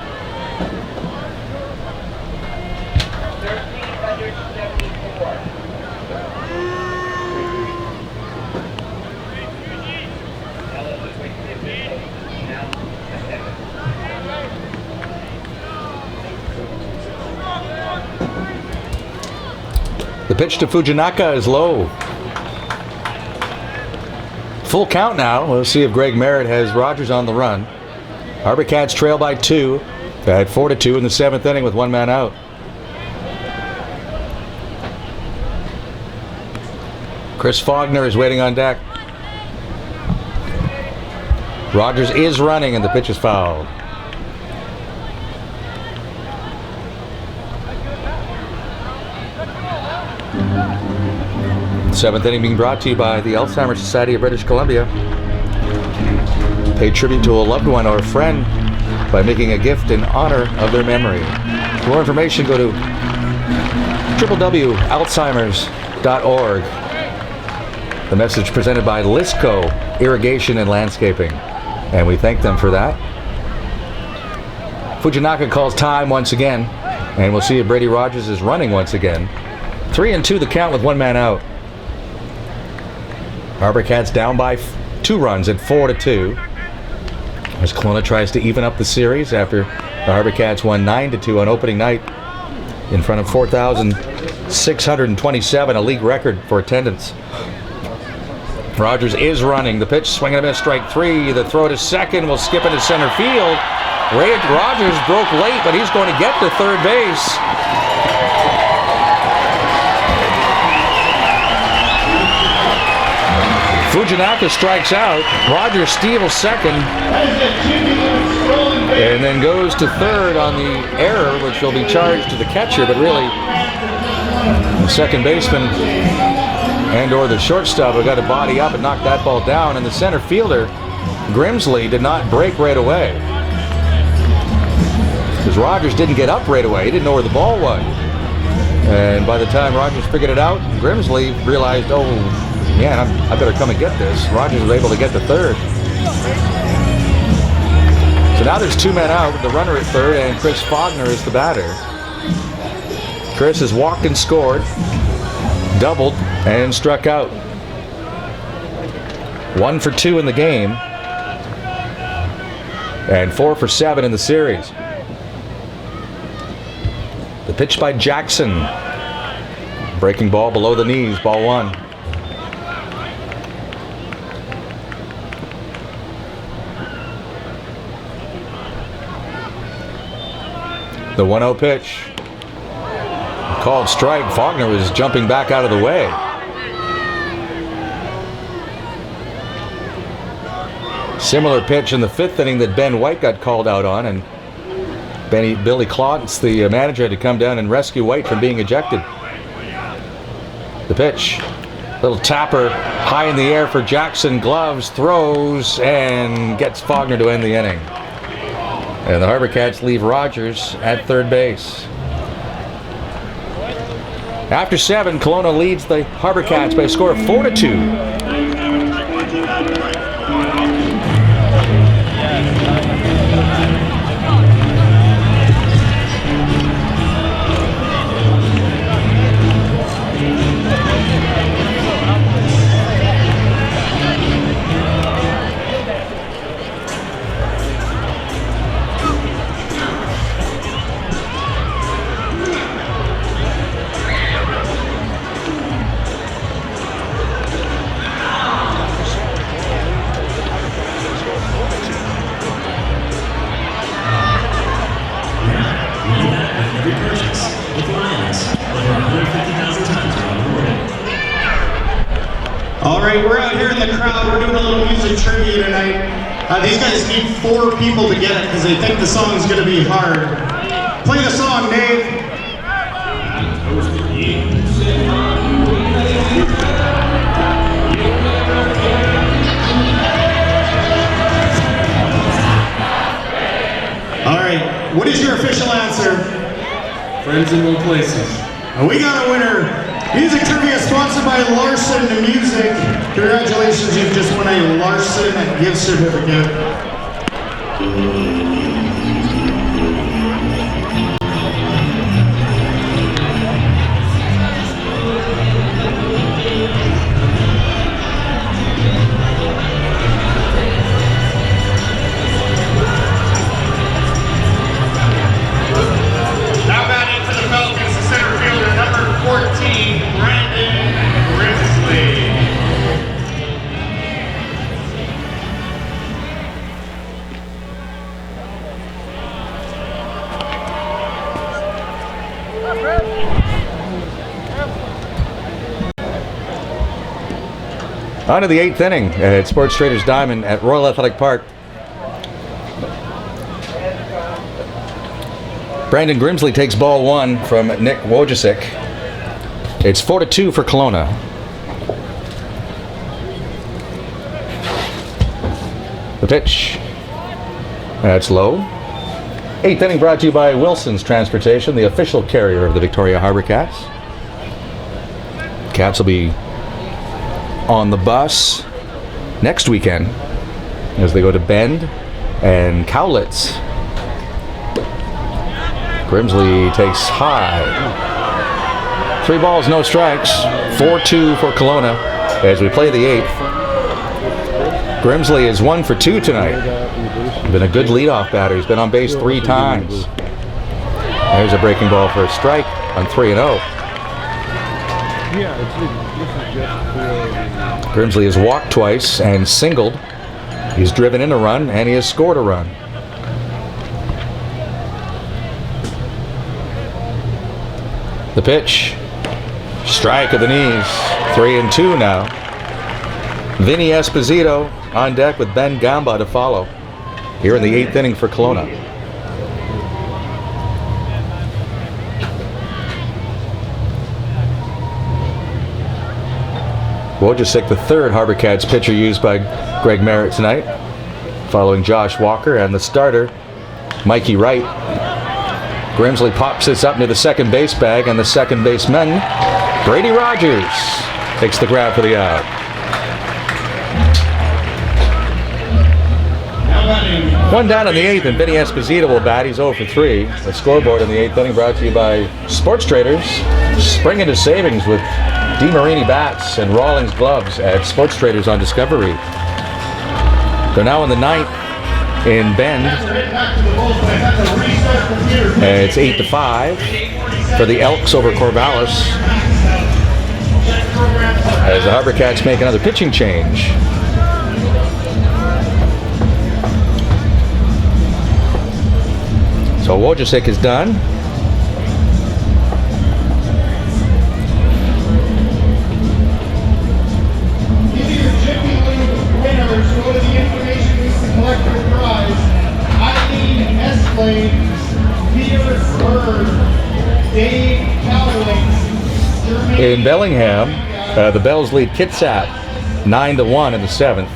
The pitch to Fujinaka is low. Full count now. We'll see if Greg Merritt has Rogers on the run. HarbourCats trail by 2. They had 4-2 in the 7th inning with 1 man out. Chris Faulkner is waiting on deck. Rogers is running and the pitch is fouled. Seventh inning being brought to you by the Alzheimer's Society of British Columbia. Pay tribute to a loved one or a friend by making a gift in honor of their memory. For more information, go to www.alzheimers.org. The message presented by Lisco Irrigation and Landscaping, and we thank them for that. Fujinaka calls time once again, and we'll see if Brady Rogers is running once again. 3-2 the count with 1 man out. HarbourCats down by 2 runs at 4-2. As Kelowna tries to even up the series after the HarbourCats won 9-2 on opening night in front of 4,627, a league record for attendance. Rogers is running. The pitch, swing and a miss, strike 3. The throw to second will skip into center field. Rogers broke late, but he's going to get to third base. Fujinaka strikes out. Rogers steals second and then goes to third on the error, which will be charged to the catcher, but really the second baseman and or the shortstop have got to body up and knock that ball down, and the center fielder Grimsley did not break right away because Rogers didn't get up right away. He didn't know where the ball was, and by the time Rogers figured it out, Grimsley realized, oh man, I better come and get this. Rogers was able to get to third. So now there's 2 men out with the runner at third, and Chris Faulkner is the batter. Chris has walked and scored, doubled, and struck out. 1 for 2 in the game, and 4 for 7 in the series. The pitch by Jackson. Breaking ball below the knees, ball 1. The 1-0 pitch. Called strike. Faulkner was jumping back out of the way. Similar pitch in the 5th inning that Ben White got called out on, and Billy Clontz, the manager, had to come down and rescue White from being ejected. The pitch. Little tapper high in the air for Jackson. Gloves, throws, and gets Faulkner to end the inning. And the HarbourCats leave Rogers at third base. After 7, Kelowna leads the HarbourCats by a score of 4-2. All right, we're out here in the crowd. We're doing a little music trivia tonight. These guys need 4 people to get it because they think the song's going to be hard. Play the song, Dave. All right, what is your official answer? Friends in low places. We got a winner. Music trivia sponsored by Larson Music. Congratulations, you've just won a Larson gift certificate. Now batting for the Falcons, the center fielder, number 14, Brandon Grimsley. On to the 8th inning at Sports Traders Diamond at Royal Athletic Park. Brandon Grimsley takes ball 1 from Nick Wojcik. It's 4-2 for Kelowna. The pitch. That's low. 8th inning brought to you by Wilson's Transportation, the official carrier of the Victoria HarbourCats. Cats will be on the bus next weekend as they go to Bend and Cowlitz. Grimsley takes high. 3 balls, no strikes. 4-2 for Kelowna as we play the 8th. Grimsley is 1 for 2 tonight. Been a good leadoff batter. He's been on base 3 times. There's a breaking ball for a strike on 3-0. Grimsley has walked twice and singled. He's driven in a run and he has scored a run. The pitch. Strike at the knees. 3-2 now. Vinny Esposito on deck with Ben Gamba to follow here in the 8th inning for Kelowna. Wojcik, the 3rd HarbourCats pitcher used by Greg Merritt tonight, following Josh Walker and the starter, Mikey Wright. Grimsley pops this up near the second base bag, and the second baseman, Brady Rogers, takes the grab for the out. One down in the 8th, and Vinny Esposito will bat. He's 0 for 3. The scoreboard in the 8th inning brought to you by Sports Traders. Spring into savings with DeMarini bats and Rawlings gloves at Sports Traders on Discovery. They're now in the 9th in Bend. It's 8-5 for the Elks over Corvallis as the HarbourCats make another pitching change. So Wojcik is done. In Bellingham, the Bells lead Kitsap 9-1 in the 7th.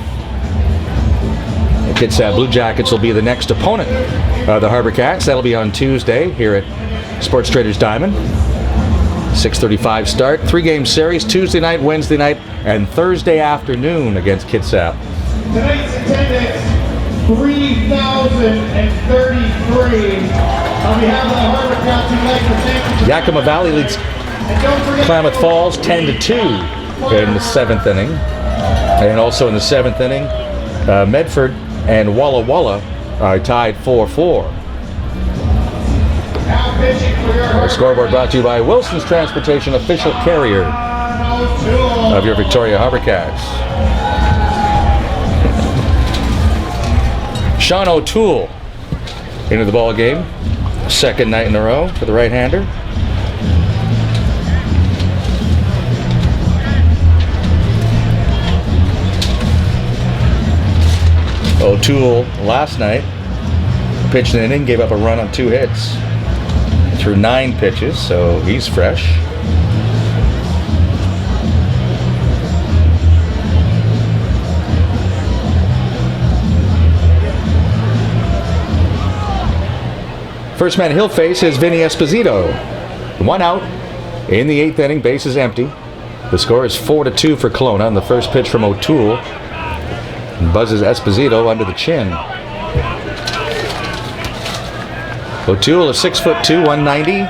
The Kitsap Blue Jackets will be the next opponent of the HarbourCats. That'll be on Tuesday here at Sports Traders Diamond. 6:35 start. 3-game series, Tuesday night, Wednesday night, and Thursday afternoon against Kitsap. Tonight's attendance, 3,033. On behalf of the HarbourCats, we'd like to thank you. Yakima Valley leads Klamath Falls 10-2 in the 7th inning. And also in the 7th inning, Medford and Walla Walla are tied 4-4. Our scoreboard brought to you by Wilson's Transportation, official carrier of your Victoria HarbourCats. Sean O'Toole into the ball game, 2nd night in a row for the right-hander. O'Toole last night pitched an inning, gave up a run on 2 hits, threw 9 pitches, so he's fresh. First man he'll face is Vinny Esposito. 1 out in the 8th inning, bases empty. The score is 4-2 for Kelowna, and the first pitch from O'Toole buzzes Esposito under the chin. O'Toole is 6'2", 190.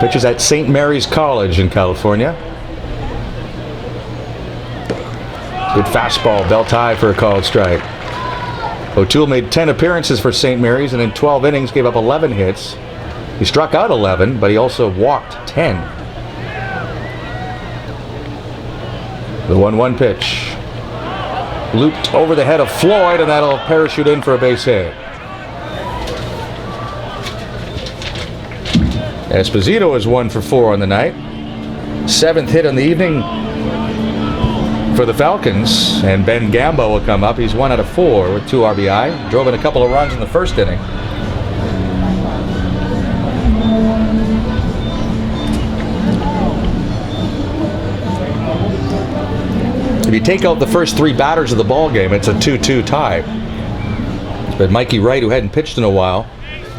Pitches at St. Mary's College in California. Good fastball, belt high for a called strike. O'Toole made 10 appearances for St. Mary's and in 12 innings gave up 11 hits. He struck out 11, but he also walked 10. The 1-1 pitch. Looped over the head of Floyd, and that'll parachute in for a base hit. Esposito is 1 for 4 on the night. 7th hit on the evening for the Falcons, and Ben Gambo will come up. He's 1 out of 4 with 2 RBI. Drove in a couple of runs in the first inning. If you take out the first 3 batters of the ball game, it's a 2-2 tie. But Mikey Wright, who hadn't pitched in a while,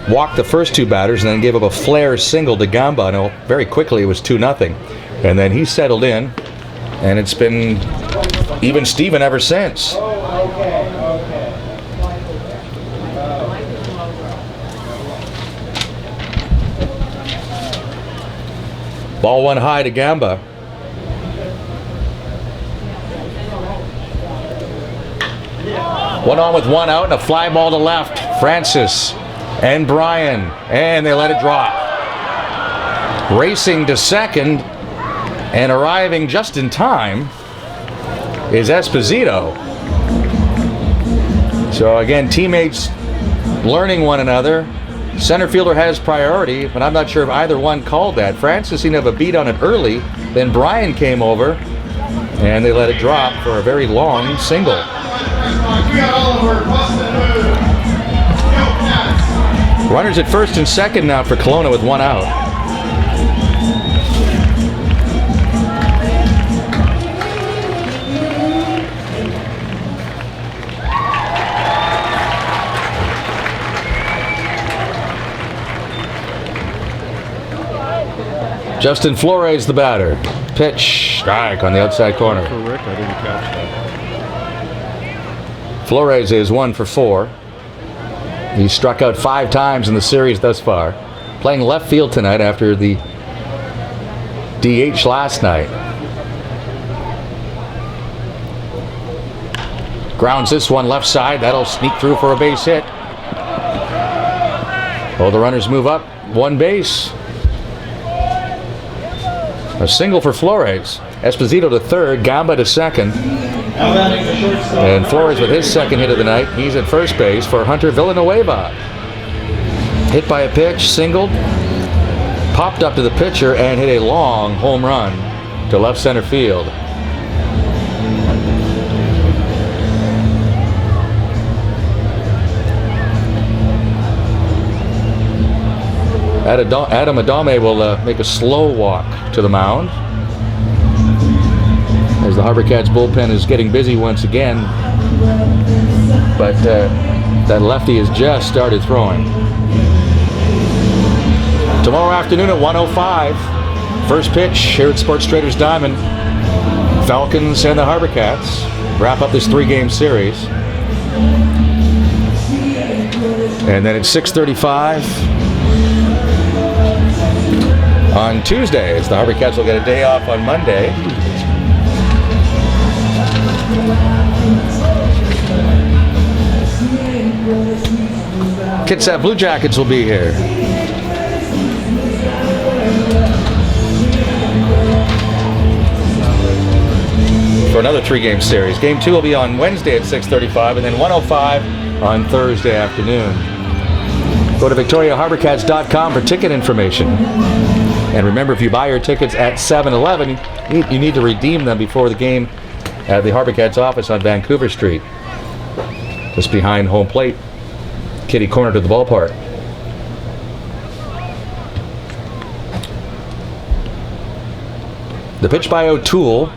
walked the first 2 batters and then gave up a flare single to Gamba. And very quickly it was 2-0. And then he settled in, and it's been even Steven ever since. Ball 1 high to Gamba. One on with 1 out and a fly ball to left. Francis and Bryan, and they let it drop. Racing to second and arriving just in time is Esposito. So again, teammates learning one another. Center fielder has priority, but I'm not sure if either one called that. Francis seemed to have a beat on it early. Then Bryan came over, and they let it drop for a very long single. Runners at first and second now for Kelowna with 1 out. Justin Flores, the batter. Pitch, strike on the outside corner. For Rick, I didn't catch that. Flores is 1 for 4. He struck out 5 times in the series thus far. Playing left field tonight after the DH last night. Grounds this one left side. That'll sneak through for a base hit. Oh, the runners move up 1 base. A single for Flores. Esposito to third, Gamba to second. And Flores with his second hit of the night. He's at first base for Hunter Villanueva. Hit by a pitch, singled, popped up to the pitcher, and hit a long home run to left center field. Adam Adame will make a slow walk to the mound as the HarbourCats bullpen is getting busy once again. But that lefty has just started throwing. Tomorrow afternoon at 1:05, first pitch here at Sports Traders Diamond. Falcons and the HarbourCats wrap up this 3-game series. And then at 6:35 on Tuesday, as the HarbourCats will get a day off on Monday. Kitsap Blue Jackets will be here. For another 3-game series. Game 2 will be on Wednesday at 6:35 and then 1:05 on Thursday afternoon. Go to VictoriaHarbourCats.com for ticket information. And remember, if you buy your tickets at 7-Eleven, you need to redeem them before the game at the HarbourCats office on Vancouver Street, just behind home plate, kitty corner to the ballpark. The pitch by O'Toole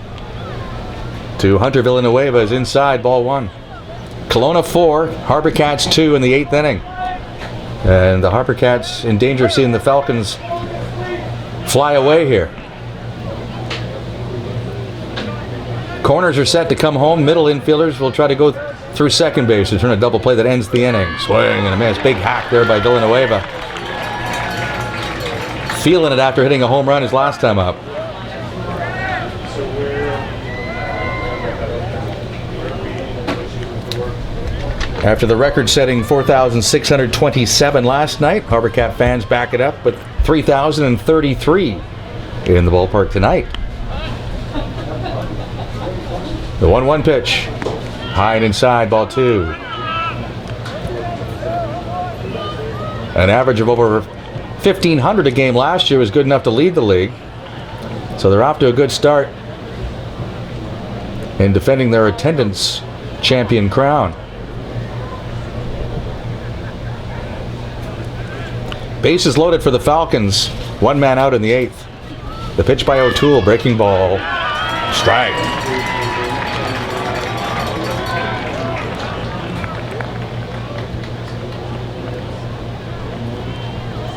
to Hunter Villanueva is inside, ball 1. Kelowna 4, HarbourCats 2 in the 8th inning. And the HarbourCats in danger of seeing the Falcons fly away here. Corners are set to come home. Middle infielders will try to go through second base and turn a double play that ends the inning. Swing and a miss. Big hack there by Villanueva. Feeling it after hitting a home run his last time up. After the record-setting 4,627 last night, HarbourCat fans back it up with 3,033 in the ballpark tonight. The 1-1 pitch, high and inside, ball 2. An average of over 1,500 a game last year was good enough to lead the league. So they're off to a good start in defending their attendance champion crown. Bases loaded for the Falcons. One man out in the 8th. The pitch by O'Toole, breaking ball. Strike.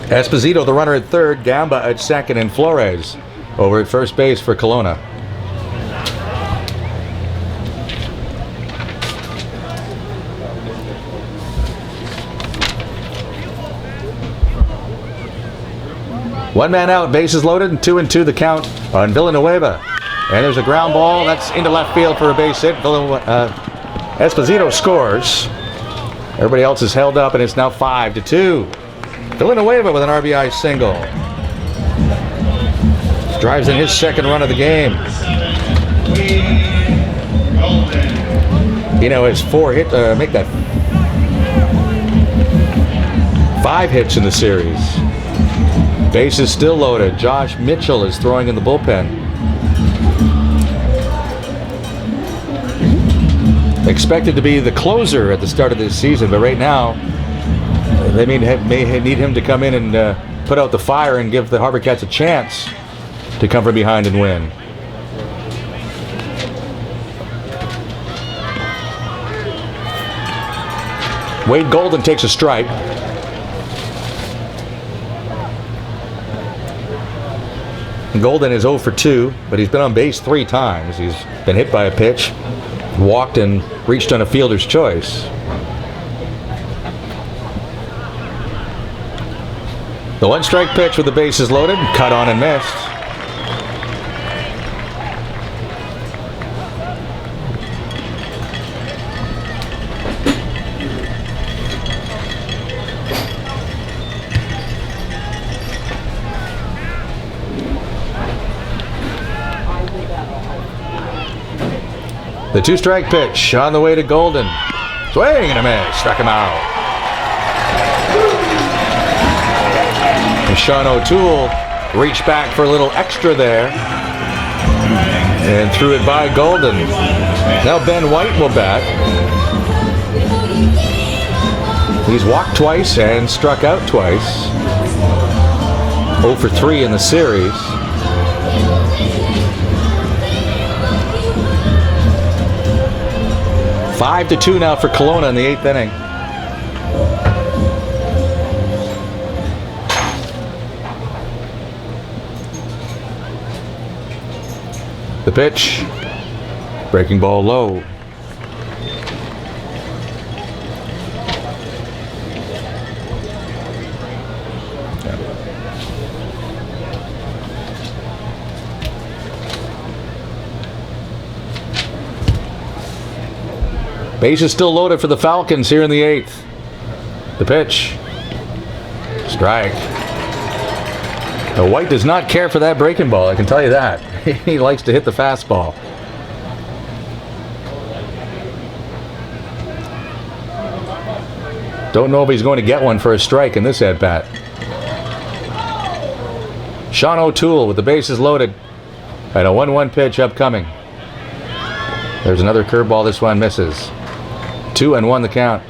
Esposito, the runner at third. Gamba at second, and Flores over at first base for Kelowna. One man out, bases loaded, and 2-2 the count on Villanueva. And there's a ground ball that's into left field for a base hit. Esposito scores. Everybody else is held up, and it's now 5-2. Villanueva with an RBI single. Drives in his second run of the game. You know, his 4 hit, make that 5 hits in the series. Base is still loaded. Josh Mitchell is throwing in the bullpen. Expected to be the closer at the start of this season, but right now they may need him to come in and put out the fire and give the HarbourCats a chance to come from behind and win. Wade Golden takes a strike. Golden is 0 for 2, but he's been on base 3 times. He's been hit by a pitch, walked, and reached on a fielder's choice. The 1-strike pitch with the bases loaded, cut on and missed. The 2-strike pitch on the way to Golden. Swing and a miss. Struck him out. And Sean O'Toole reached back for a little extra there and threw it by Golden. Now Ben White will bat. He's walked twice and struck out twice. 0 for 3 in the series. 5-2 now for Kelowna in the 8th inning. The pitch. Breaking ball low. Base is still loaded for the Falcons here in the 8th. The pitch. Strike. Now White does not care for that breaking ball, I can tell you that. He likes to hit the fastball. Don't know if he's going to get one for a strike in this at-bat. Sean O'Toole with the bases loaded. And a 1-1 pitch upcoming. There's another curveball. This one misses. 2-1 the count.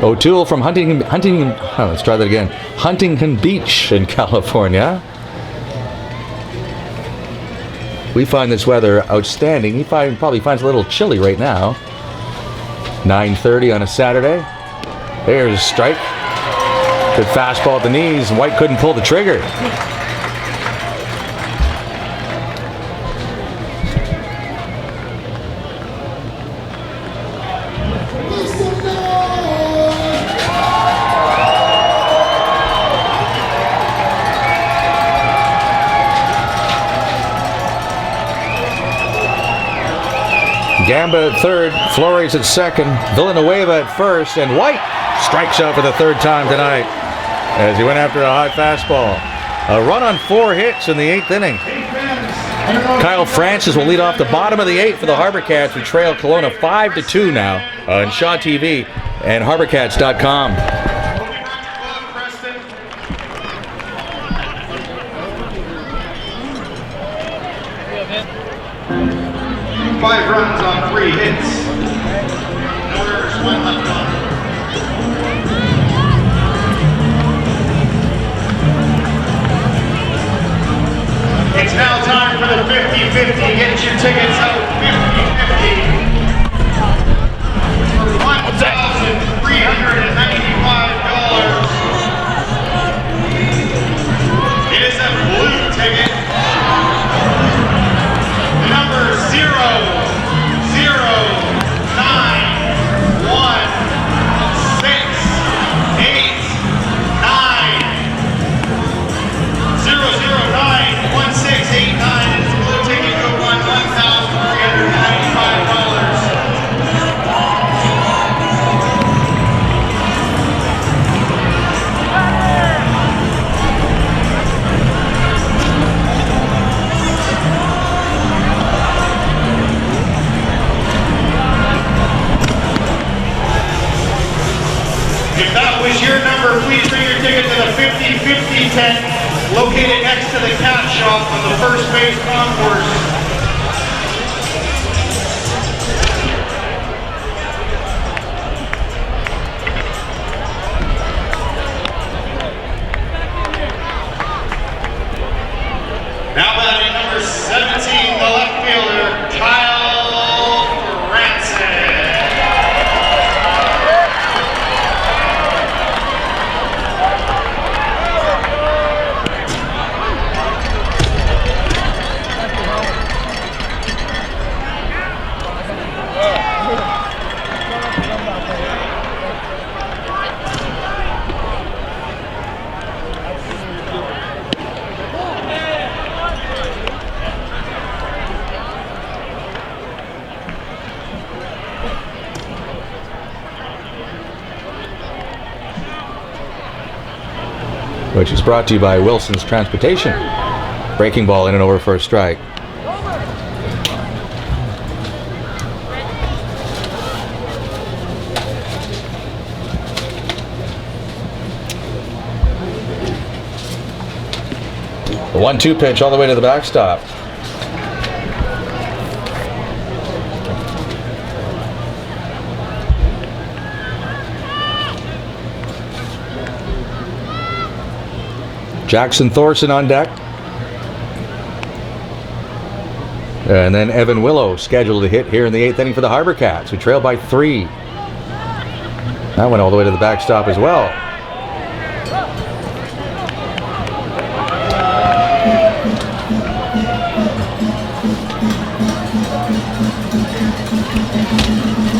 O'Toole from Huntington Beach in California. We find this weather outstanding. He probably finds it a little chilly right now. 9:30 on a Saturday. There's a strike. Good fastball at the knees. White couldn't pull the trigger. Gamba at third, Flores at second, Villanueva at first, and White strikes out for the 3rd time tonight as he went after a high fastball. A run on 4 hits in the 8th inning. Kyle Francis will lead off the bottom of the 8th for the HarbourCats, who trail Kelowna 5-2 now on Shaw TV and HarbourCats.com. 5 runs on 3 hits. No errors, 1 left on. It's now time for the 50-50. Get your tickets out 50-50 for $1,395. It is a blue ticket. The number 0091689 is the blue ticket. You won $1,395. If that was your number, please bring your ticket to the 50-50 tent located next to the cat shop on the first base concourse. Now batting number 17, the left fielder, Kyle Francis. Which is brought to you by Wilson's Transportation. Breaking ball in and over for a strike. The 1-2 pitch all the way to the backstop. Jackson Thorson on deck. And then Evan Willow scheduled to hit here in the 8th inning for the HarbourCats, who trail by 3. That went all the way to the backstop as well.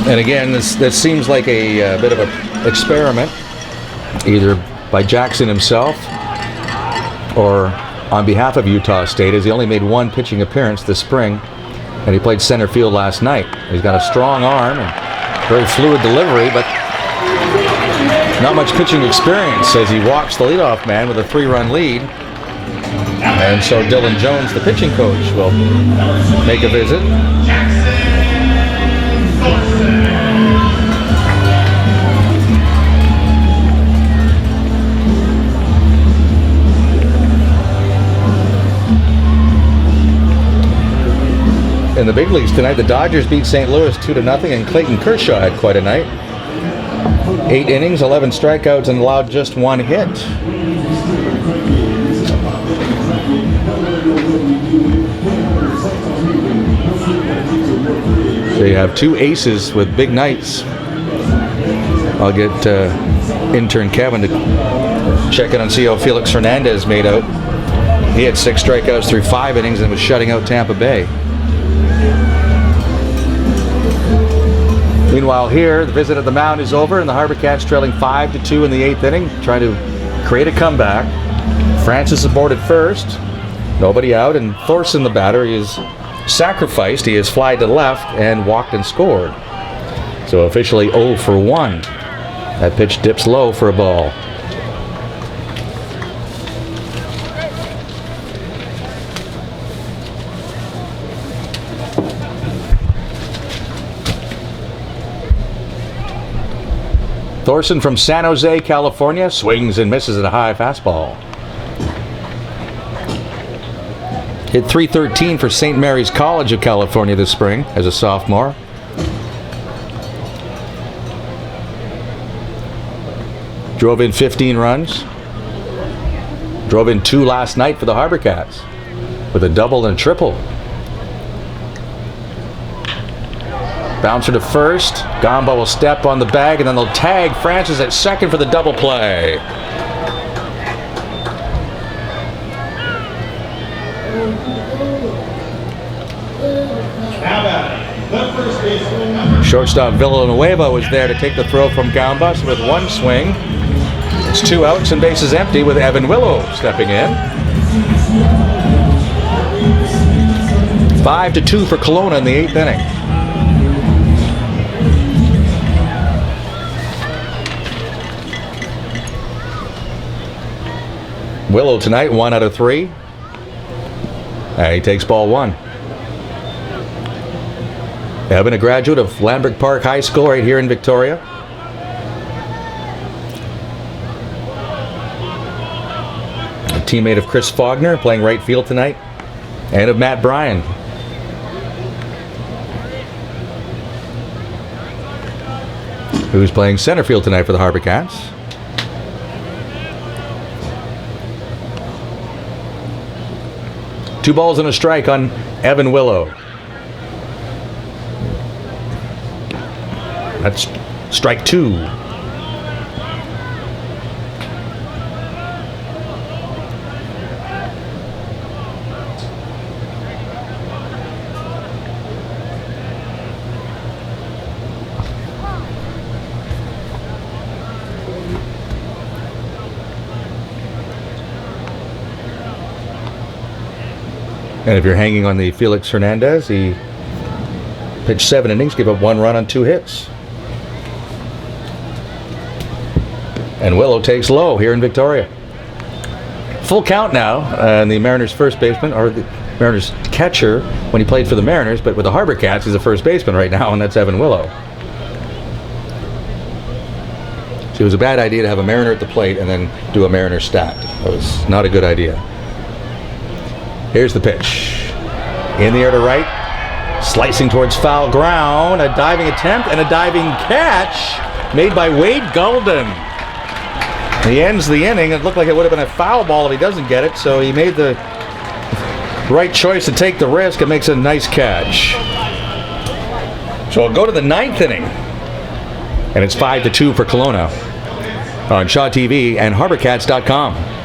And again, this seems like a bit of an experiment, either by Jackson himself or on behalf of Utah State, as he only made 1 pitching appearance this spring, and he played center field last night. He's got a strong arm and very fluid delivery, but not much pitching experience as he walks the leadoff man with a 3-run lead. And so Dylan Jones, the pitching coach, will make a visit. In the big leagues tonight, the Dodgers beat St. Louis 2-0, and Clayton Kershaw had quite a night. 8 innings, 11 strikeouts, and allowed just 1 hit. So you have 2 aces with big nights. I'll get intern Kevin to check in and see how Felix Hernandez made out. He had 6 strikeouts through 5 innings and was shutting out Tampa Bay. Meanwhile here, the visit at the mound is over, and the HarbourCats trailing 5-2 in the 8th inning, trying to create a comeback. Francis aboard at first, nobody out, and Thorson, the batter, is sacrificed. He has flied to left and walked and scored. So officially 0 for 1. That pitch dips low for a ball. Thorson from San Jose, California, swings and misses at a high fastball. Hit .313 for St. Mary's College of California this spring as a sophomore. Drove in 15 runs. Drove in 2 last night for the HarbourCats with a double and a triple. Bouncer to first. Gamba will step on the bag, and then they'll tag Francis at second for the double play. Shortstop Villanueva was there to take the throw from Gamba with one swing. It's 2 outs and bases empty with Evan Willow stepping in. 5-2 for Kelowna in the 8th inning. Willow tonight, 1 out of 3. He takes ball 1. Evan, a graduate of Lambert Park High School right here in Victoria. A teammate of Chris Faulkner, playing right field tonight, and of Matt Bryan. Who's playing center field tonight for the HarbourCats. Two balls and a strike on Evan Willow. That's strike 2. And if you're hanging on the Felix Hernandez, he pitched 7 innings, gave up 1 run on 2 hits. And Willow takes low here in Victoria. Full count now, and the Mariners' first baseman, or the Mariners' catcher when he played for the Mariners, but with the HarbourCats, he's a first baseman right now, and that's Evan Willow. So it was a bad idea to have a Mariner at the plate and then do a Mariner stat. That was not a good idea. Here's the pitch. In the air to right. Slicing towards foul ground. A diving attempt and a diving catch made by Wade Gulden. He ends the inning. It looked like it would have been a foul ball if he doesn't get it, so he made the right choice to take the risk and makes a nice catch. So we'll go to the 9th inning. And it's 5-2 for Kelowna on Shaw TV and HarbourCats.com.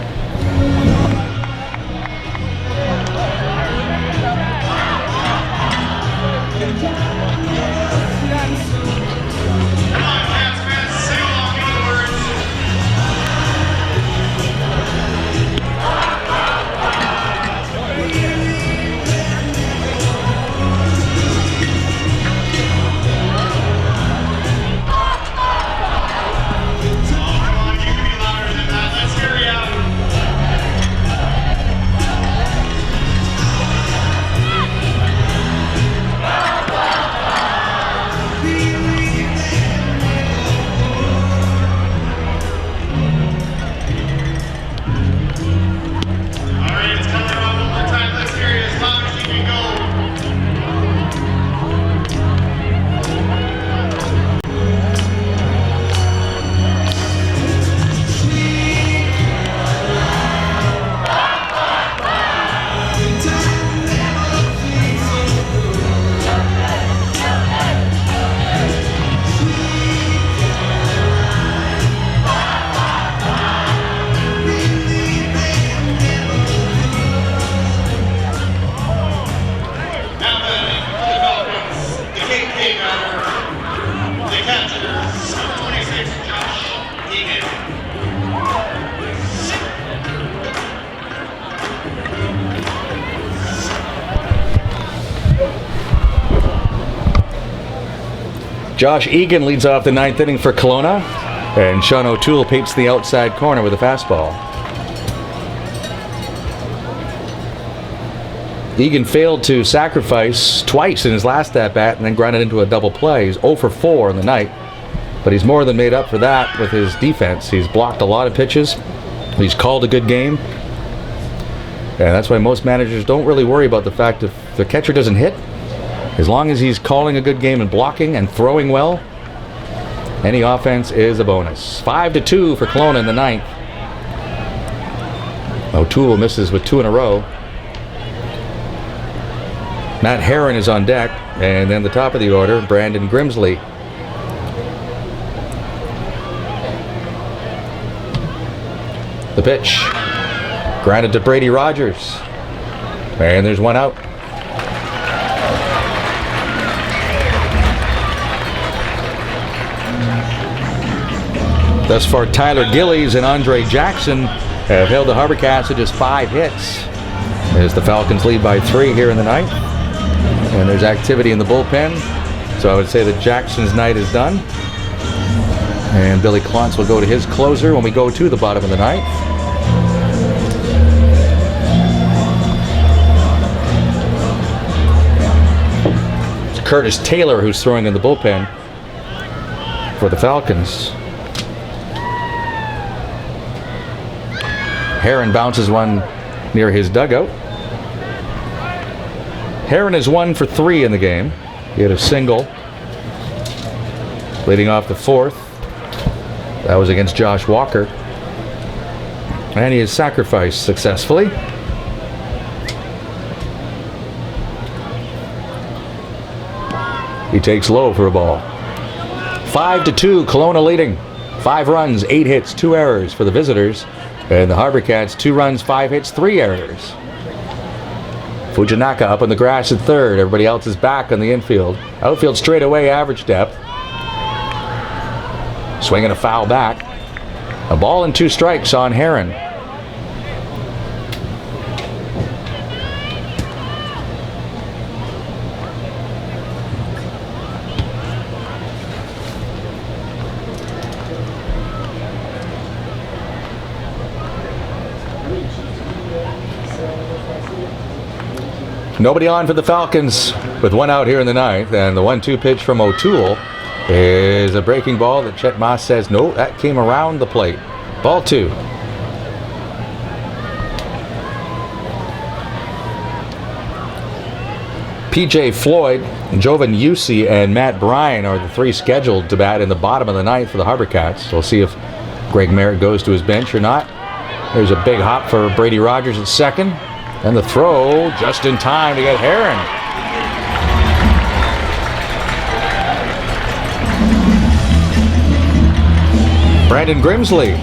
Josh Egan leads off the 9th inning for Kelowna, and Sean O'Toole paints the outside corner with a fastball. Egan failed to sacrifice twice in his last at-bat and then grounded into a double play. He's 0 for 4 in the night. but he's more than made up for that with his defense. He's blocked a lot of pitches. He's called a good game. And that's why most managers don't really worry about the fact if the catcher doesn't hit. As long as he's calling a good game and blocking and throwing well, any offense is a bonus. 5-2 for Kelowna in the ninth. O'Toole misses with 2 in a row. Matt Herron is on deck. And then the top of the order, Brandon Grimsley. The pitch. Grounded to Brady Rogers. And there's one out. Thus far, Tyler Gillies and Andre Jackson have held the HarbourCats to just 5 hits. As the Falcons lead by 3 here in the ninth. And there's activity in the bullpen. So I would say that Jackson's night is done. And Billy Klontz will go to his closer when we go to the bottom of the ninth. It's Curtis Taylor who's throwing in the bullpen for the Falcons. Herron bounces one near his dugout. Herron is 1 for 3 in the game. He had a single leading off the 4th. That was against Josh Walker. And he is sacrificed successfully. He takes low for a ball. 5-2, Kelowna leading. 5 runs, 8 hits, 2 errors for the visitors. And the HarbourCats, 2 runs, 5 hits, 3 errors. Fujinaka up on the grass at third. Everybody else is back on the infield. Outfield straightaway, average depth. Swinging a foul back. A ball and 2 strikes on Herron. Nobody on for the Falcons with 1 out here in the ninth, and the 1-2 pitch from O'Toole is a breaking ball that Chet Moss says no, that came around the plate. Ball 2. PJ Floyd, Jovan Yusi, and Matt Bryan are the 3 scheduled to bat in the bottom of the ninth for the HarbourCats. We'll see if Greg Merritt goes to his bench or not. There's a big hop for Brady Rogers at second. And the throw just in time to get Herron. Brandon Grimsley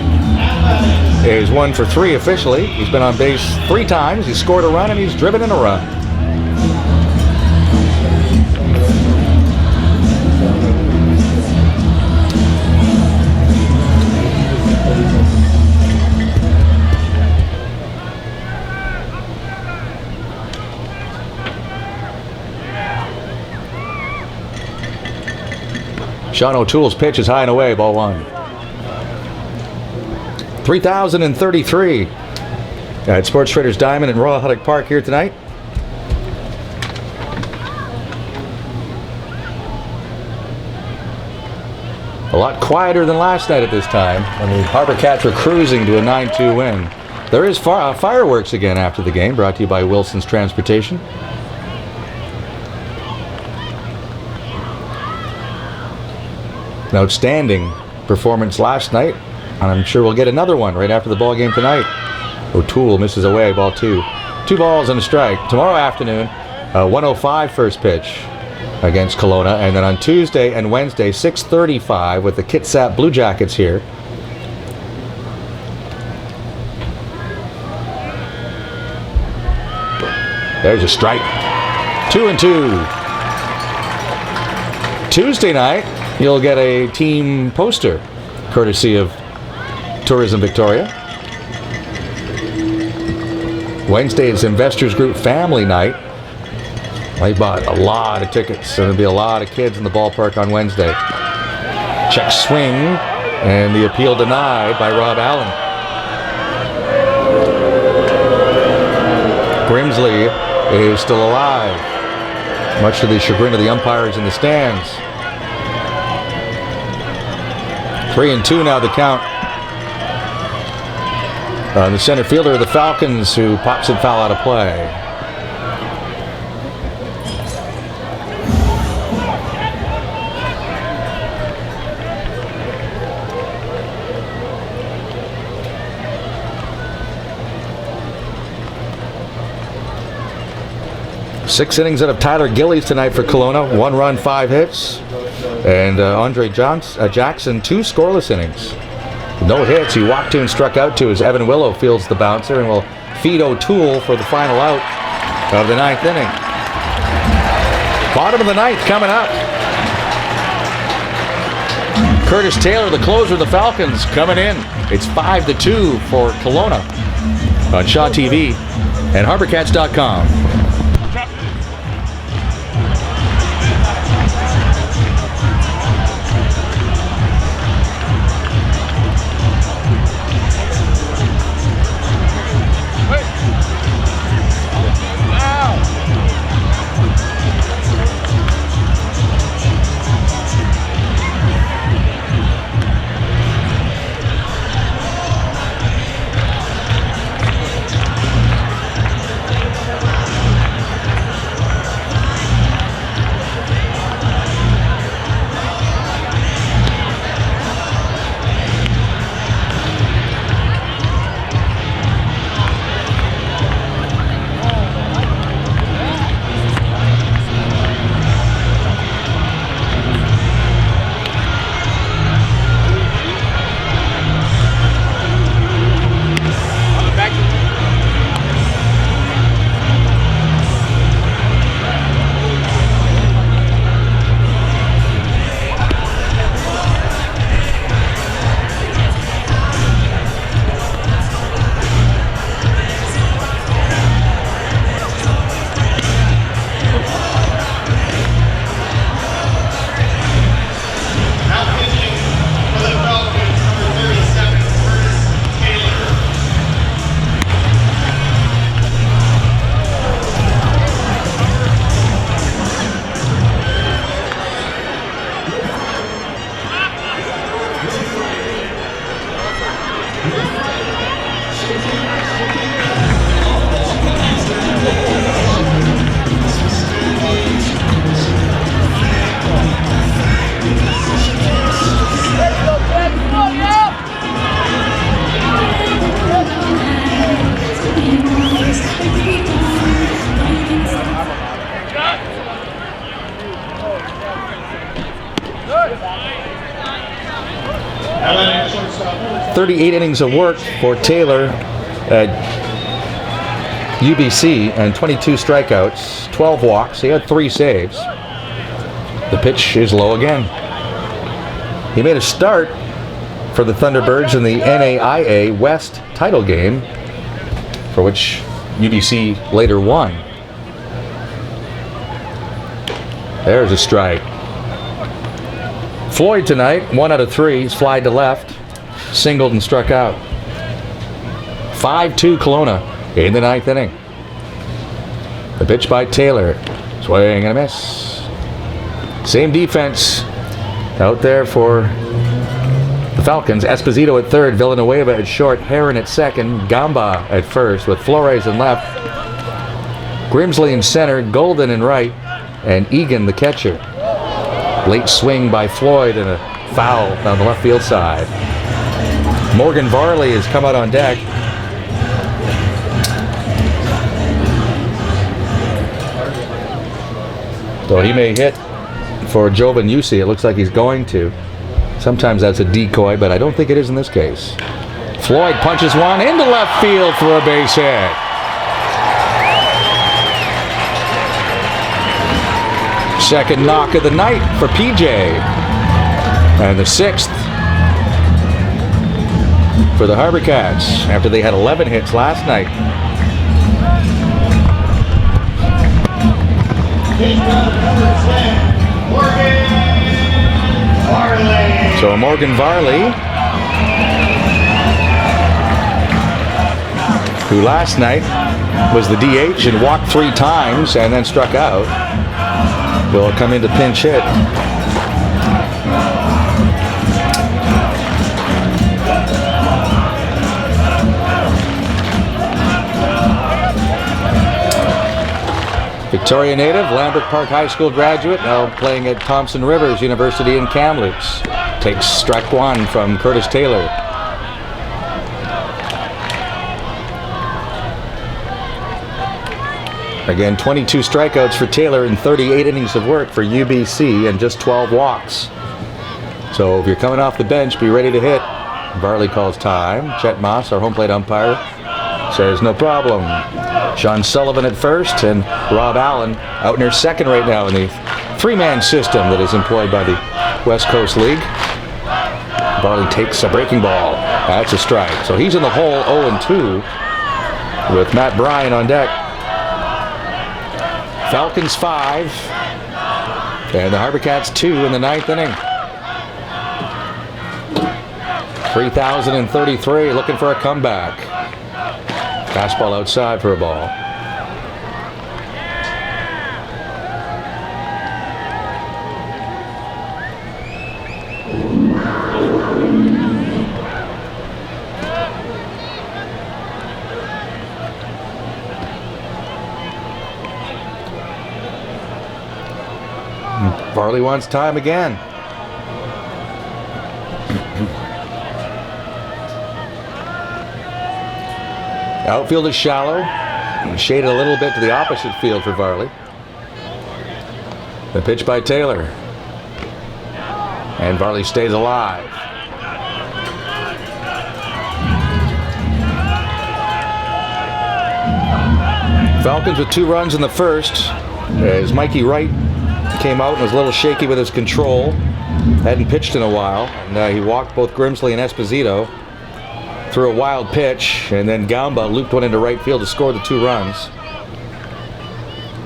is 1 for 3 officially. He's been on base 3 times. He's scored a run and he's driven in a run. Sean O'Toole's pitch is high and away, ball 1. 3,033 at Sports Traders Diamond in Royal Huddock Park here tonight. A lot quieter than last night at this time when the HarbourCats were cruising to a 9-2 win. There is fireworks again after the game, brought to you by Wilson's Transportation. An outstanding performance last night, and I'm sure we'll get another one right after the ball game tonight. O'Toole misses away, ball 2. 2 balls and a strike. Tomorrow afternoon, 1:05 first pitch against Kelowna, and then on Tuesday and Wednesday, 6:35 with the Kitsap Blue Jackets here. There's a strike. 2-2. Tuesday night, you'll get a team poster, courtesy of Tourism Victoria. Wednesday is Investors Group Family Night. They bought a lot of tickets, so there'll be a lot of kids in the ballpark on Wednesday. Check swing, and the appeal denied by Rob Allen. Grimsley is still alive, much to the chagrin of the umpires in the stands. 3-2 now the count. The center fielder of the Falcons who pops it foul out of play. Six innings out of Tyler Gillies tonight for Kelowna. 1 run, 5 hits. And Andre Jackson, 2 scoreless innings. No hits. He walked 2 and struck out 2 as Evan Willow fields the bouncer and will feed O'Toole for the final out of the 9th inning. Bottom of the 9th coming up. Curtis Taylor, the closer of the Falcons, coming in. It's 5-2 for Kelowna on Shaw TV and HarbourCats.com. Shortstop. 38 innings of work for Taylor at UBC and 22 strikeouts, 12 walks. He had 3 saves. The pitch is low again. He made a start for the Thunderbirds in the NAIA West title game, for which UBC later won. There's a strike. Floyd tonight, 1 out of 3. He's flied to left, singled and struck out. 5-2 Kelowna in the 9th inning. The pitch by Taylor. Swing and a miss. Same defense out there for the Falcons. Esposito at third, Villanueva at short, Heron at second, Gamba at first with Flores in left, Grimsley in center, Golden in right, and Egan the catcher. Late swing by Floyd and a foul down the left field side. Morgan Varley has come out on deck. So he may hit for Jovan Yusi. It looks like he's going to. Sometimes that's a decoy, but I don't think it is in this case. Floyd punches one into left field for a base hit. Second knock of the night for PJ. And the 6th for the HarbourCats after they had 11 hits last night. So Morgan Varley, who last night was the DH and walked 3 times and then struck out, will come into pinch hit. Victoria native, Lambert Park High School graduate, now playing at Thompson Rivers University in Kamloops. Takes strike one from Curtis Taylor. Again, 22 strikeouts for Taylor in 38 innings of work for UBC and just 12 walks. So if you're coming off the bench, be ready to hit. Varley calls time. Chet Moss, our home plate umpire, says no problem. Sean Sullivan at first and Rob Allen out near second right now in the three-man system that is employed by the West Coast League. Varley takes a breaking ball. That's a strike. So he's in the hole 0-2 with Matt Bryan on deck. Falcons 5 and the HarbourCats 2 in the ninth inning. 3,033 looking for a comeback. Fastball outside for a ball. Varley wants time again. Outfield is shallow and shaded a little bit to the opposite field for Varley. The pitch by Taylor. And Varley stays alive. Falcons with 2 runs in the first as Mikey Wright came out and was a little shaky with his control. Hadn't pitched in a while. And he walked both Grimsley and Esposito. Threw a wild pitch, and then Gamba looped one into right field to score the 2 runs.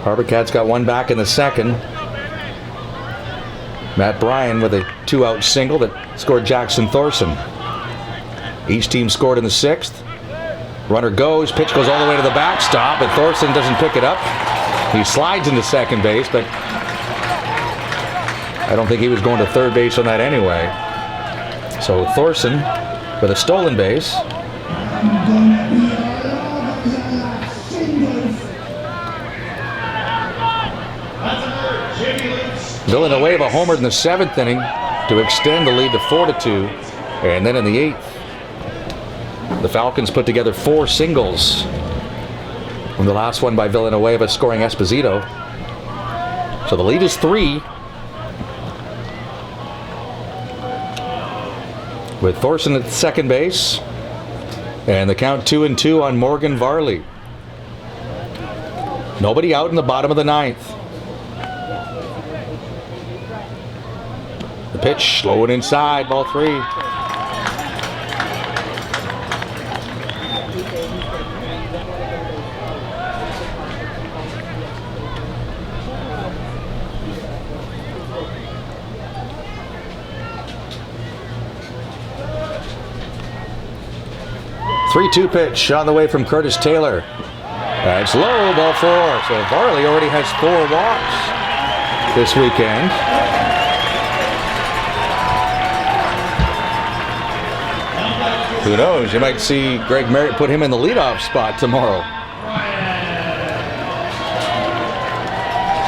HarbourCats got one back in the second. Matt Bryan with a 2-out single that scored Jackson Thorson. Each team scored in the 6th. Runner goes, pitch goes all the way to the backstop, but Thorson doesn't pick it up. He slides into second base, but I don't think he was going to third base on that anyway. So Thorson with a stolen base. Villanueva homered in the 7th inning to extend the lead to 4-2. And then in the 8th, the Falcons put together 4 singles. And the last one by Villanueva scoring Esposito. So the lead is 3. With Thorson at second base. And the count 2-2 on Morgan Varley. Nobody out in the bottom of the 9th. The pitch slow and inside, ball 3. Three-two pitch on the way from Curtis Taylor. It's low, ball 4. So Varley already has 4 walks this weekend. Who knows? You might see Greg Merritt put him in the leadoff spot tomorrow.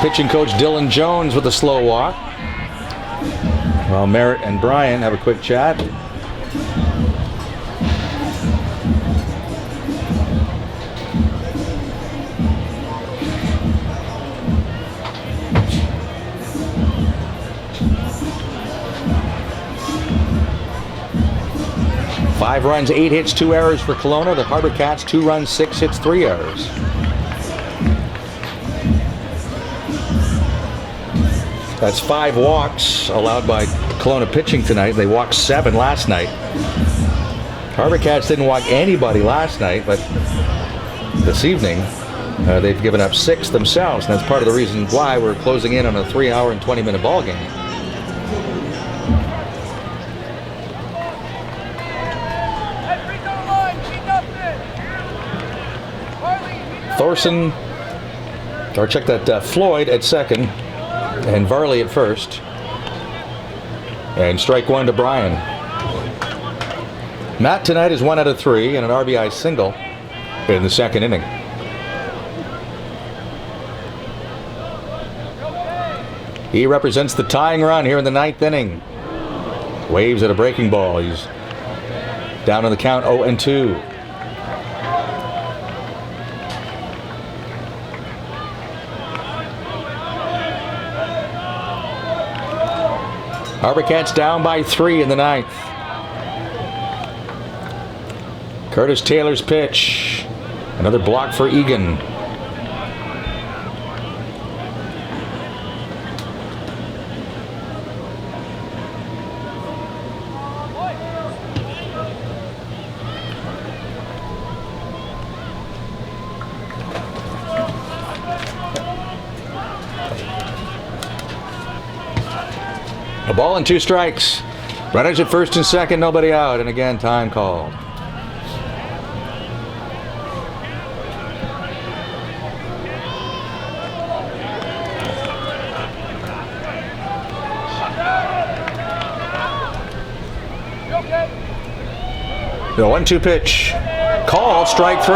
Pitching coach Dylan Jones with a slow walk. While Merritt and Bryan have a quick chat. Five runs, 8 hits, 2 errors for Kelowna. The HarbourCats, 2 runs, 6 hits, 3 errors. That's 5 walks allowed by Kelowna pitching tonight. They walked 7 last night. HarbourCats didn't walk anybody last night, but this evening they've given up 6 themselves, and that's part of the reason why we're closing in on a 3-hour and 20-minute ball game. Thorson, or check that, Floyd at second, and Varley at first. And strike 1 to Bryan. Matt tonight is 1 out of 3 and an RBI single in the second inning. He represents the tying run here in the 9th inning. Waves at a breaking ball. He's down on the count 0-2. HarbourCats down by 3 in the 9th. Curtis Taylor's pitch. Another block for Egan. A ball and 2 strikes. Runners at first and second, nobody out, and again, time called. The 1-2 pitch. Called, strike 3.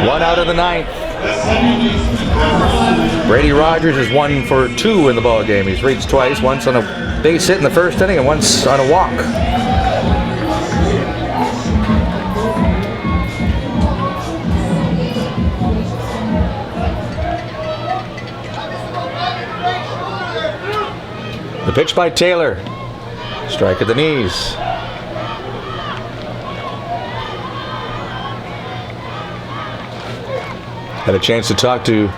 One out of the 9th. Brady Rogers is 1 for 2 in the ball game. He's reached twice, once on a base hit in the first inning and once on a walk. The pitch by Taylor. Strike at the knees. Had a chance to talk to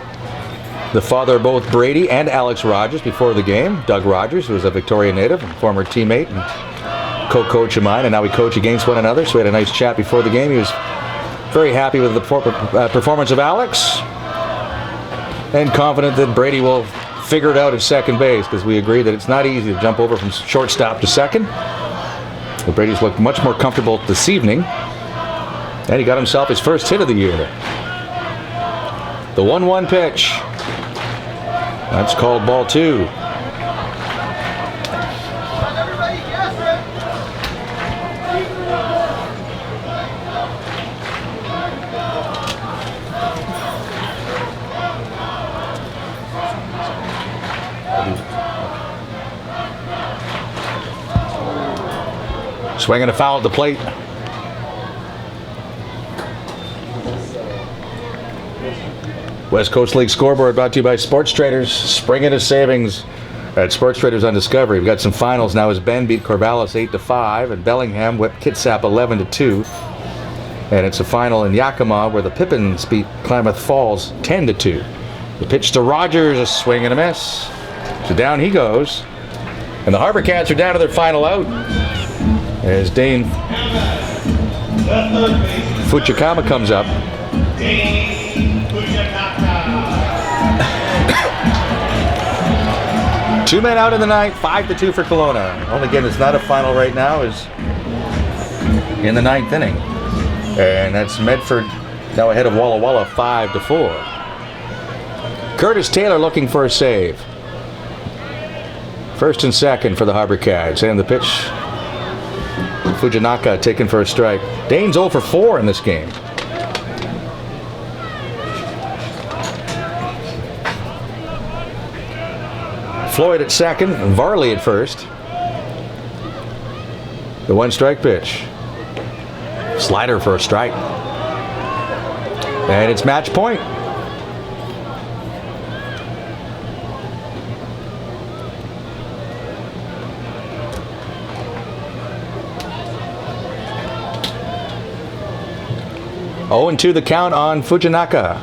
the father of both Brady and Alex Rogers before the game. Doug Rogers, who was a Victoria native and former teammate and co-coach of mine, and now we coach against one another. So we had a nice chat before the game. He was very happy with the performance of Alex and confident that Brady will figure it out at second base, because we agree that it's not easy to jump over from shortstop to second. But Brady's looked much more comfortable this evening, and he got himself his first hit of the year. The 1-1 pitch. That's called ball 2. Swinging a foul at the plate. West Coast League scoreboard brought to you by Sports Traders. Spring into savings at Sports Traders on Discovery. We've got some finals now as Ben beat Corvallis 8-5 and Bellingham whipped Kitsap 11-2. And it's a final in Yakima where the Pippins beat Klamath Falls 10-2. The pitch to Rogers, a swing and a miss. So down he goes. And the HarbourCats are down to their final out as Dane Fujikama comes up. Two men out in the 9th, 5-2 for Kelowna. Only again, it's not a final right now, is in the 9th inning. And that's Medford now ahead of Walla Walla 5-4. Curtis Taylor looking for a save. First and second for the HarbourCats. And the pitch, Fujinaka taken for a strike. Dane's 0 for 4 in this game. Floyd at second, and Varley at first. The 1-strike pitch. Slider for a strike. And it's match point. Oh, and 2 the count on Fujinaka.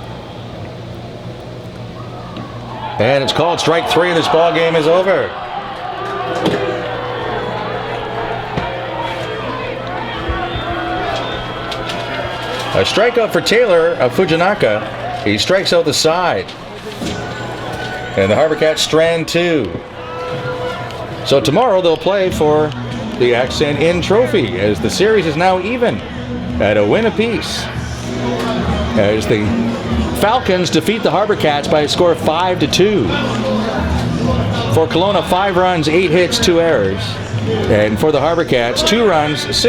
And it's called strike 3, and this ball game is over. A strikeout for Taylor of Fujinaka. He strikes out the side. And the HarbourCats strand 2. So tomorrow they'll play for the Accent Inn Trophy, as the series is now even at a win apiece. As the Falcons defeat the HarbourCats by a score of 5-2. For Kelowna, 5 runs, 8 hits, 2 errors. And for the HarbourCats, 2 runs, 6